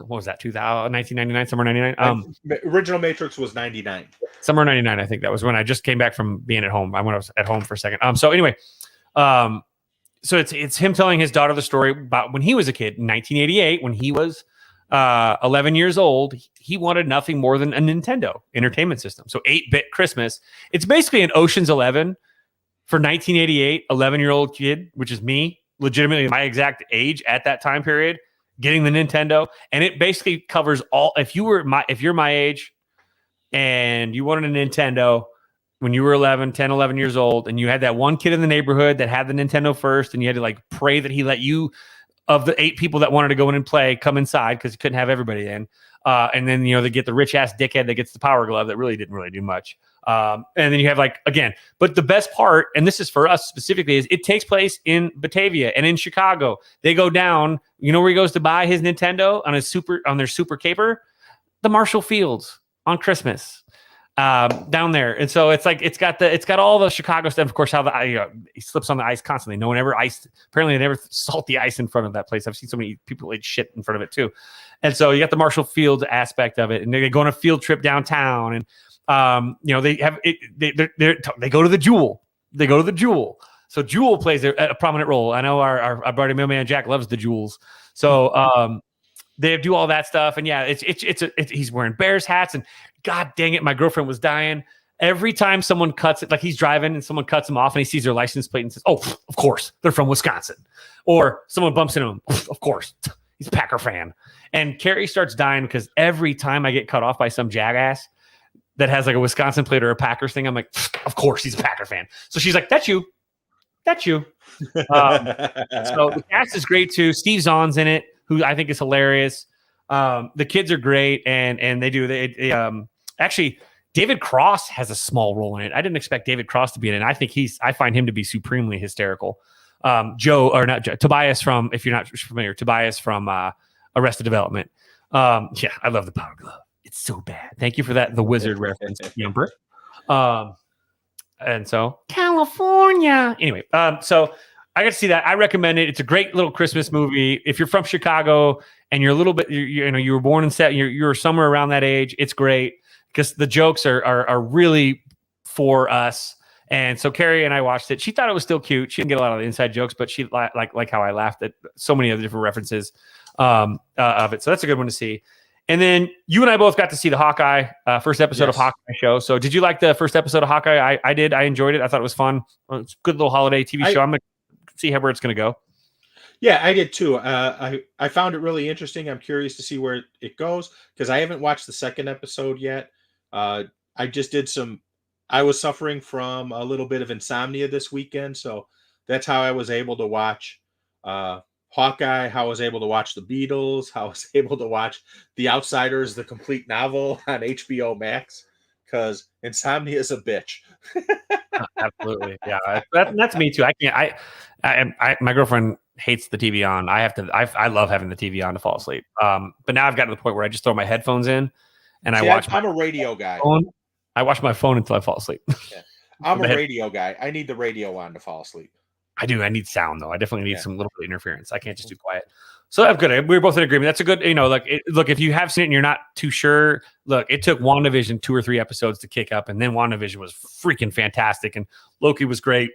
was that? 1999, summer 99. Original Matrix was 99. Summer 99, I think that was when I just came back from being at home. I was at home for a second. So anyway, so it's him telling his daughter the story about when he was a kid in 1988, when he was 11 years old. He wanted nothing more than a Nintendo Entertainment System. So 8-Bit Christmas. It's basically an Ocean's 11 for 1988, 11-year-old kid, which is me, legitimately my exact age at that time period, getting the Nintendo. And it basically covers all. If you're my age and you wanted a Nintendo when you were 11 years old, and you had that one kid in the neighborhood that had the Nintendo first, and you had to like pray that he let you, of the 8 people that wanted to go in and play, come inside, because he couldn't have everybody in. And then, they get the rich ass dickhead that gets the Power Glove that really didn't really do much. And then you have but the best part, and this is for us specifically, is it takes place in Batavia and in Chicago. They go down, where he goes to buy his Nintendo on their super caper, the Marshall Fields on Christmas, down there. And so it's got all the Chicago stuff. Of course, how he slips on the ice constantly. No one ever apparently they never salt the ice in front of that place. I've seen so many people eat shit in front of it too. And so you got the Marshall Fields aspect of it, and they go on a field trip downtown, and they have it. They go to the Jewel. So Jewel plays a prominent role. I know our buddy mailman Jack loves the Jewels. So they do all that stuff, and yeah, he's wearing Bears hats, and God dang it, my girlfriend was dying every time someone cuts it. Like, he's driving and someone cuts him off, and he sees their license plate and says, "Oh, of course, they're from Wisconsin." Or someone bumps into him, "Of course, he's a Packer fan." And Carrie starts dying because every time I get cut off by some jackass that has like a Wisconsin plate or a Packers thing, I'm like, "Of course, he's a Packer fan." So she's like, "That's you." So the cast is great too. Steve Zahn's in it, who I think is hilarious. The kids are great, and they actually, David Cross has a small role in it. I didn't expect David Cross to be in it. And I find him to be supremely hysterical. Tobias from, if you're not familiar, Tobias from Arrested Development. I love the Power Glove. It's so bad. Thank you for that. The Wizard reference, Yumper. And so California. Anyway, so I got to see that. I recommend it. It's a great little Christmas movie. If you're from Chicago and you're a little bit, you were born and set, you're somewhere around that age, it's great because the jokes are really for us. And so Carrie and I watched it. She thought it was still cute. She didn't get a lot of the inside jokes, but she like how I laughed at so many of the different references of it. So that's a good one to see. And then you and I both got to see the Hawkeye first episode of Hawkeye show. So did you like the first episode of Hawkeye? I did. I enjoyed it. I thought it was fun. It's a good little holiday TV show. I'm going to see where it's going to go. Yeah, I did too. I found it really interesting. I'm curious to see where it goes because I haven't watched the second episode yet. I just did I was suffering from a little bit of insomnia this weekend. So that's how I was able to watch Hawkeye, how I was able to watch the Beatles, how I was able to watch The Outsiders, the complete novel on HBO Max, because insomnia is a bitch. Absolutely. Yeah. That's me too. I can't, my girlfriend hates the TV on. I love having the TV on to fall asleep. But now I've gotten to the point where I just throw my headphones in and See, I watch I'm a radio guy. phone. I watch my phone until I fall asleep. Yeah. I'm a radio guy. I need the radio on to fall asleep. I do. I need sound though. I definitely need some little bit of interference. I can't just do quiet. So that's good. We're both in agreement. That's a good, look, if you have seen it and you're not too sure, look, it took WandaVision 2 or 3 episodes to kick up, and then WandaVision was freaking fantastic, and Loki was great.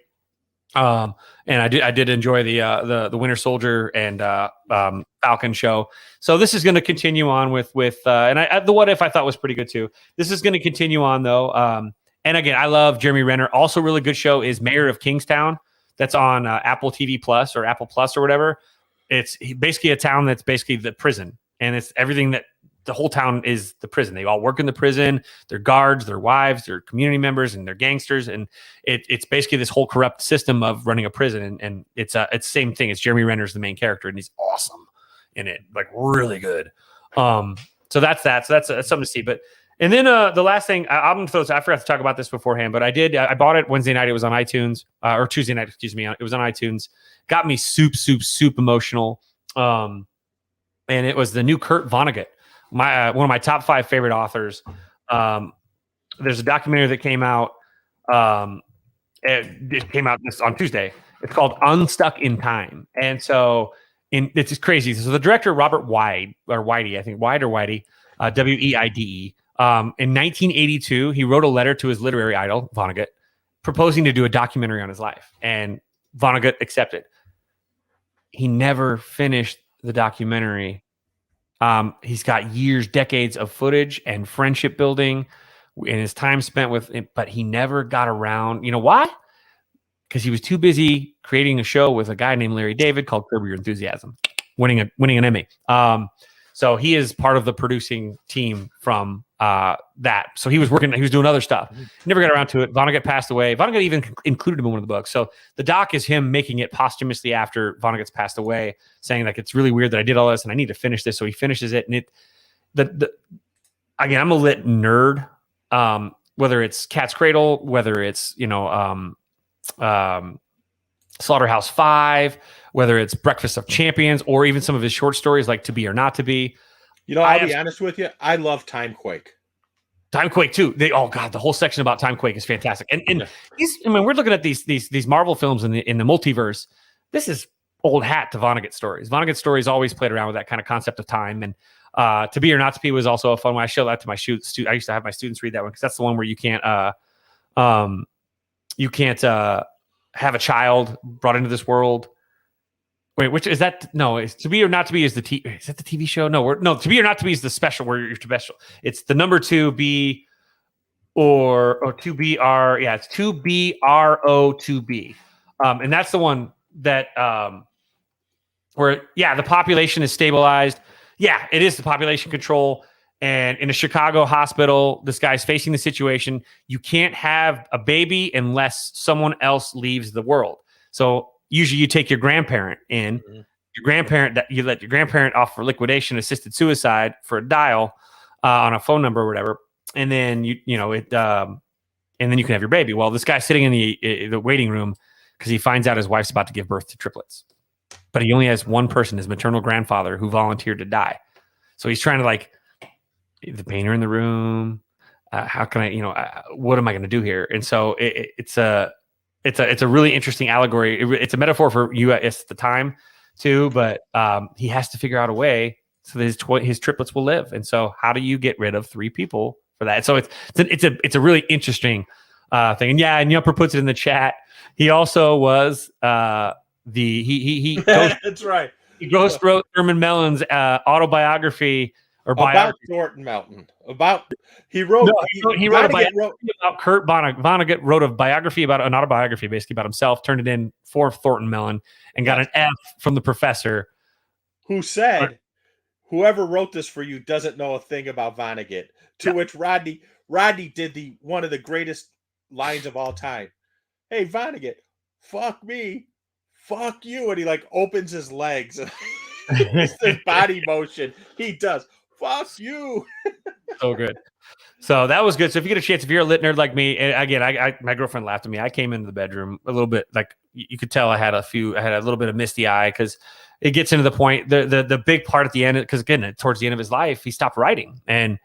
And I did enjoy the Winter Soldier and Falcon show. So this is going to continue on with and the What If I thought was pretty good too. This is going to continue on though. And again, I love Jeremy Renner. Also, really good show is Mayor of Kingstown. That's on Apple TV Plus or Apple Plus or whatever. It's basically a town that's basically the prison, and it's everything that the whole town is the prison. They all work in the prison. They're guards, their wives, their community members, and they're gangsters. And it's basically this whole corrupt system of running a prison. And it's the same thing. It's Jeremy Renner's the main character, and he's awesome in it, like really good. So that's that. So that's something to see. But and then the last thing I'm gonna throw this. I forgot to talk about this beforehand, but I bought it Wednesday night. It was on iTunes or Tuesday night, excuse me. It was on iTunes. Got me soup emotional. And it was the new Kurt Vonnegut, one of my top 5 favorite authors. There's a documentary that came out. It came out on Tuesday. It's called Unstuck in Time, and so it's just crazy. So the director Robert Weide, I think Weide, Weide. In 1982, he wrote a letter to his literary idol, Vonnegut, proposing to do a documentary on his life. And Vonnegut accepted. He never finished the documentary. He's got decades of footage and friendship building and his time spent with it, but he never got around. You know why? Because he was too busy creating a show with a guy named Larry David called Curb Your Enthusiasm, winning an Emmy. So he is part of the producing team from that. So he was doing other stuff. Never got around to it. Vonnegut passed away. Vonnegut even included him in one of the books. So the doc is him making it posthumously after Vonnegut's passed away, saying like, it's really weird that I did all this and I need to finish this. So he finishes it. And again, I'm a lit nerd. Whether it's Cat's Cradle, whether it's, Slaughterhouse 5, whether it's Breakfast of Champions, or even some of his short stories like To Be or Not to Be. I'll be honest with you. I love Timequake. Timequake too. The whole section about Timequake is fantastic. And we're looking at these Marvel films in the multiverse. This is old hat to Vonnegut stories. Vonnegut stories always played around with that kind of concept of time. And To Be or Not to Be was also a fun one. I showed that to my students. I used to have my students read that one because that's the one where you can't have a child brought into this world. Wait, which is that? No, it's To Be or Not to Be is the is that the TV show? No, To Be or Not to Be is the special where you're special. It's the number 2B or 2BR. Yeah, it's 2BRO2B. And that's the one that where the population is stabilized. Yeah, it is the population control. And in a Chicago hospital, this guy's facing the situation. You can't have a baby unless someone else leaves the world. So usually you take your grandparent in. Mm-hmm. You let your grandparent off for liquidation, assisted suicide for a dial on a phone number or whatever. And then and then you can have your baby. Well, this guy's sitting in the waiting room because he finds out his wife's about to give birth to triplets. But he only has one person, his maternal grandfather, who volunteered to die. So he's trying to the painter in the room. How can I, what am I going to do here? And so it's a really interesting allegory. It's a metaphor for U.S. at the time too, but he has to figure out a way so that his triplets will live. And so how do you get rid of 3 people for that? So it's a really interesting thing. And and Yumper puts it in the chat. He also was he that's right. He ghost wrote Thurman Mellon's autobiography. About Thornton Melton. He wrote a biography about Kurt Vonnegut. Wrote a biography about an autobiography, basically about himself. Turned it in for Thornton Mellon and got an F from the professor, who said, "Whoever wrote this for you doesn't know a thing about Vonnegut." To which Rodney did one of the greatest lines of all time. Hey, Vonnegut, fuck me, fuck you. And he like opens his legs. It's his body motion. He does. Fuck you. So good. So that was good. So if you get a chance, if you're a lit nerd like me, and again, my girlfriend laughed at me. I came into the bedroom a little bit, like you could tell I had a little bit of misty eye because it gets into the point, the big part at the end, because again, towards the end of his life, he stopped writing. And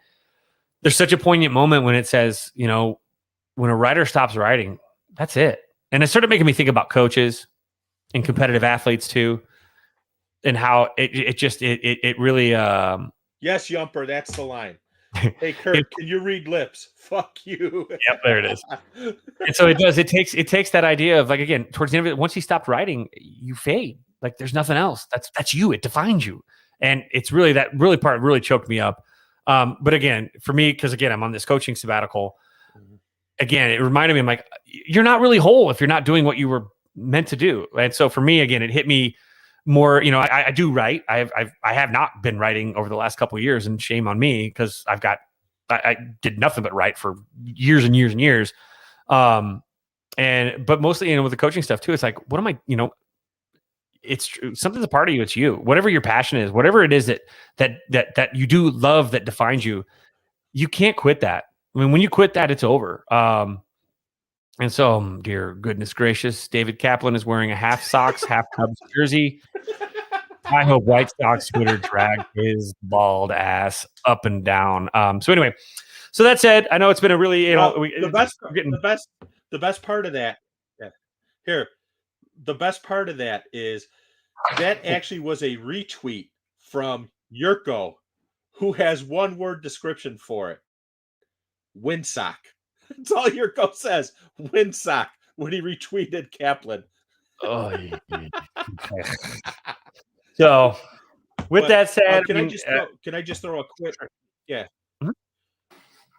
there's such a poignant moment when it says, you know, when a writer stops writing, that's it. And it started making me think about coaches and competitive athletes too, and how it really, yes, Yumper, that's the line. Hey, Kurt, can you read lips? Fuck you. Yep, there it is. And so it does. It takes that idea of, like, again, towards the end of it, once he stopped writing, you fade. Like there's nothing else. That's you. It defines you. And it's really that part really choked me up. But again, for me, because again, I'm on this coaching sabbatical. Again, it reminded me, I'm like, you're not really whole if you're not doing what you were meant to do. And so for me, again, it hit me more, you know, I do write. I have not been writing over the last couple of years, and shame on me because I did nothing but write for years and years and years. But mostly, you know, with the coaching stuff too, it's like, what am I, you know, it's true. Something's a part of you. It's you, whatever your passion is, whatever it is that you do love, that defines you. You can't quit that. I mean, when you quit that, it's over. And so, dear goodness gracious, David Kaplan is wearing a half Sox, half Cubs jersey. I hope White Sox Twitter dragged his bald ass up and down. So anyway, so that said, I know it's been a really, you know, the best part of that. Yeah. Here, the best part of that is that actually was a retweet from Yurko, who has one word description for it. Windsock. That's all Yurko says. Windsock when he retweeted Kaplan. Oh, yeah. So, with that said, can I just throw a quick? Yeah, mm-hmm.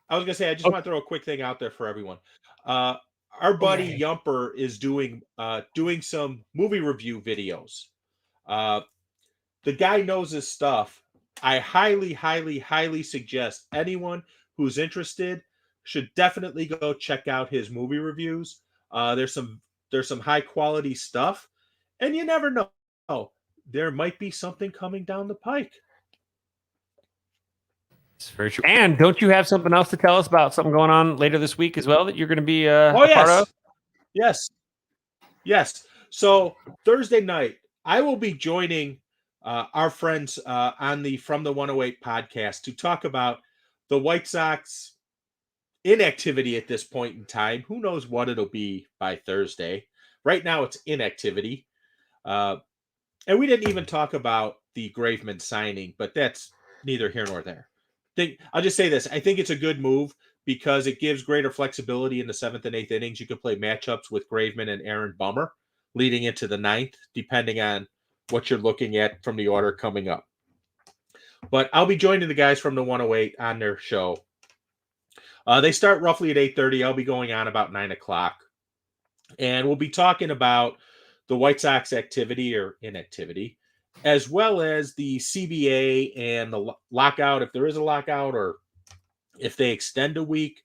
I was gonna say I just want to throw a quick thing out there for everyone. Our buddy Yumper is doing some movie review videos. The guy knows his stuff. I highly suggest anyone who's interested should definitely go check out his movie reviews. There's some high quality stuff, and you never know. There might be something coming down the pike. It's very true. And don't you have something else to tell us about something going on later this week as well that you're going to be part of? Yes. So Thursday night, I will be joining our friends on the From the 108 podcast to talk about the White Sox inactivity at this point in time. Who knows what it'll be by Thursday? Right now, it's inactivity. And we didn't even talk about the Graveman signing, but that's neither here nor there. I'll just say this. I think it's a good move because it gives greater flexibility in the 7th and 8th innings. You could play matchups with Graveman and Aaron Bummer leading into the 9th, depending on what you're looking at from the order coming up. But I'll be joining the guys from the 108 on their show. They start roughly at 8:30. I'll be going on about 9 o'clock. And we'll be talking about the White Sox activity or inactivity, as well as the CBA and the lockout, if there is a lockout or if they extend a week.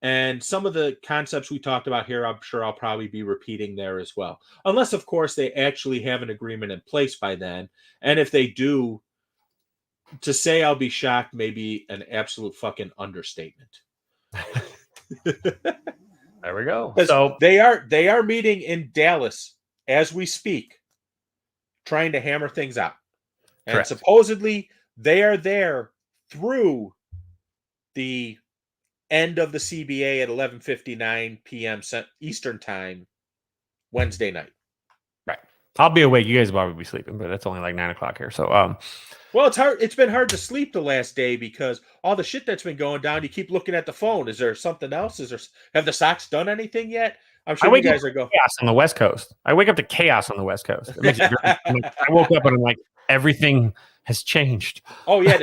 And some of the concepts we talked about here, I'm sure I'll probably be repeating there as well. Unless, of course, they actually have an agreement in place by then. And if they do, to say I'll be shocked may be an absolute fucking understatement. There we go. So they are meeting in Dallas as we speak, trying to hammer things out. And Correct. Supposedly they are there through the end of the CBA at 11:59 p.m. Eastern time, Wednesday night. Right. I'll be awake. You guys will probably be sleeping, but it's only like 9 o'clock here. So, well, it's hard. It's been hard to sleep the last day because all the shit that's been going down. You keep looking at the phone. Is there something else? Have the Sox done anything yet? I'm sure you guys are going chaos on the West Coast. I wake up to chaos on the West Coast. I woke up and I'm like, everything has changed. Oh yeah,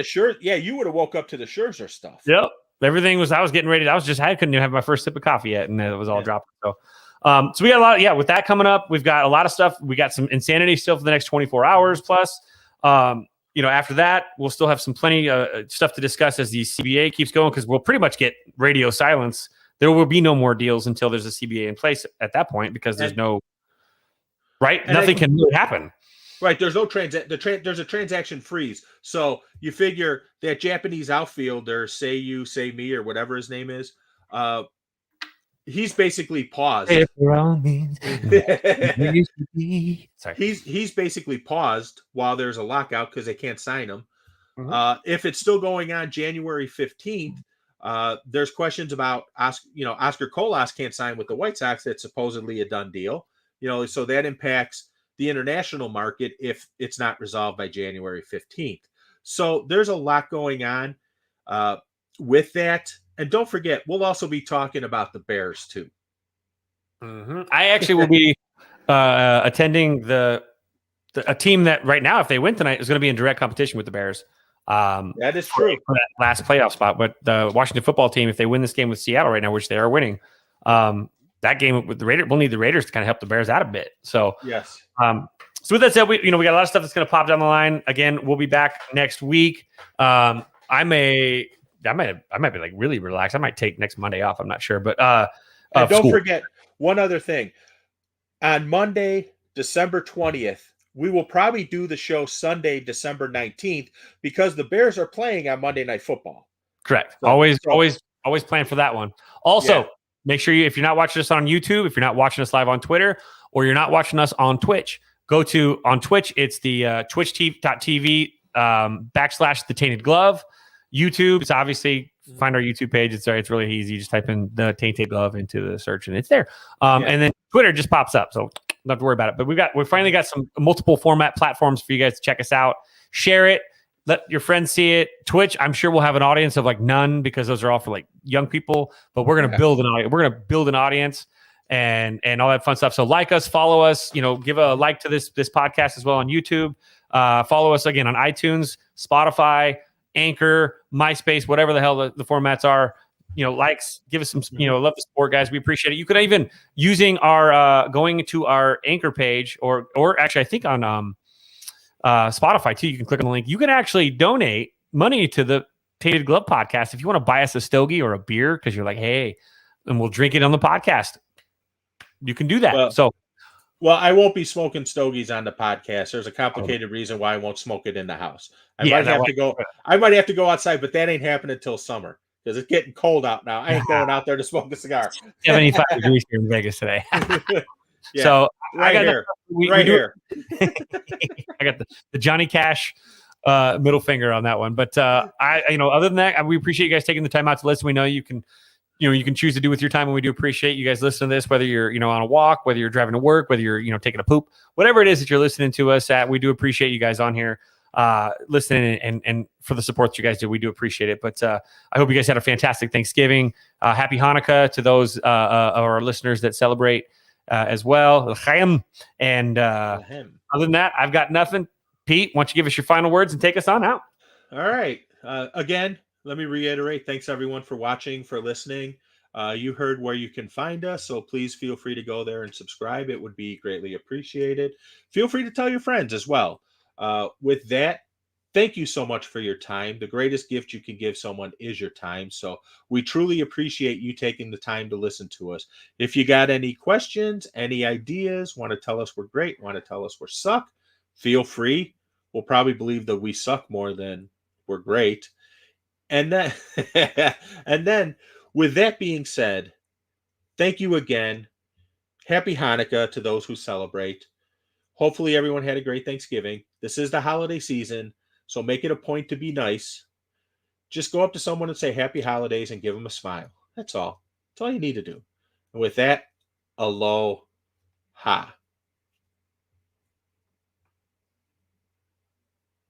you would have woke up to the Scherzer stuff. Yep. Everything was. I was getting ready. I couldn't even have my first sip of coffee yet, and it was all dropping. So we got a lot. With that coming up, we've got a lot of stuff. We got some insanity still for the next 24 hours plus. After that, we'll still have some plenty stuff to discuss as the CBA keeps going because we'll pretty much get radio silence. There will be no more deals until there's a CBA in place at that point because there's no. right? And Nothing can really happen. Right. There's no there's a transaction freeze. So you figure that Japanese outfielder, say you, say me, or whatever his name is, he's basically paused. If we're all means, sorry. He's basically paused while there's a lockout because they can't sign him. Mhm. If it's still going on January 15th, there's questions about Oscar Colas can't sign with the White Sox. That's supposedly a done deal. So that impacts the international market if it's not resolved by January 15th. So there's a lot going on with that. And don't forget, we'll also be talking about the Bears too. Mm-hmm. I actually will be attending a team that right now, if they win tonight, is going to be in direct competition with the Bears. That is true. For that last playoff spot. But the Washington football team, if they win this game with Seattle right now, which they are winning, that game with the Raiders, we'll need the Raiders to kind of help the Bears out a bit. So yes. So with that said, we got a lot of stuff that's going to pop down the line. Again, we'll be back next week. I might be like really relaxed. I might take next Monday off. I'm not sure, but and don't forget one other thing. On Monday, December 20th, we will probably do the show Sunday, December 19th, because the Bears are playing on Monday Night Football. Correct. Always plan for that one. Also, make sure if you're not watching us on YouTube, if you're not watching us live on Twitter, or you're not watching us on Twitch, go to on Twitch. It's the twitch.tv / The Tainted Glove. YouTube, it's obviously find our YouTube page. It's really easy. Just type in The Tainted Glove into the search and it's there. And then Twitter just pops up. So don't have to worry about it. But we finally got some multiple format platforms for you guys to check us out. Share it. Let your friends see it. Twitch, I'm sure we'll have an audience of like none because those are all for like young people. But we're gonna build an audience. We're gonna build an audience and all that fun stuff. So like us, follow us. Give a like to this podcast as well on YouTube. Follow us again on iTunes, Spotify, Anchor, MySpace, whatever the hell the formats are. Likes, give us some. Love the support, guys. We appreciate it. You could even using our going to our Anchor page or actually I think on Spotify too. You can click on the link. You can actually donate money to the Tainted Glove podcast if you want to buy us a stogie or a beer because you're like, hey, and we'll drink it on the podcast. You can do that. Well, I won't be smoking stogies on the podcast. There's a complicated reason why I won't smoke it in the house. I might have to go outside, but that ain't happening until summer because it's getting cold out now. I ain't going out there to smoke a cigar. 75 degrees here in Vegas today. Yeah, so right here. I got the Johnny Cash middle finger on that one. But other than that, we appreciate you guys taking the time out to listen. We know you can choose to do with your time, and we do appreciate you guys listening to this, whether you're, on a walk, whether you're driving to work, whether you're, taking a poop, whatever it is that you're listening to us at. We do appreciate you guys on here listening and for the support that you guys do. We do appreciate it. But I hope you guys had a fantastic Thanksgiving. Happy Hanukkah to those of our listeners that celebrate as well. And other than that, I've got nothing. Pete, why don't you give us your final words and take us on out? All right. Again, let me reiterate. Thanks everyone for watching, for listening. You heard where you can find us, so please feel free to go there and subscribe. It would be greatly appreciated. Feel free to tell your friends as well. With that, thank you so much for your time. The greatest gift you can give someone is your time. So we truly appreciate you taking the time to listen to us. If you got any questions, any ideas, want to tell us we're great, want to tell us we're suck, feel free. We'll probably believe that we suck more than we're great. And then with that being said, thank you again. Happy Hanukkah to those who celebrate. Hopefully everyone had a great Thanksgiving. This is the holiday season, so make it a point to be nice. Just go up to someone and say happy holidays and give them a smile. That's all. That's all you need to do. And with that, aloha.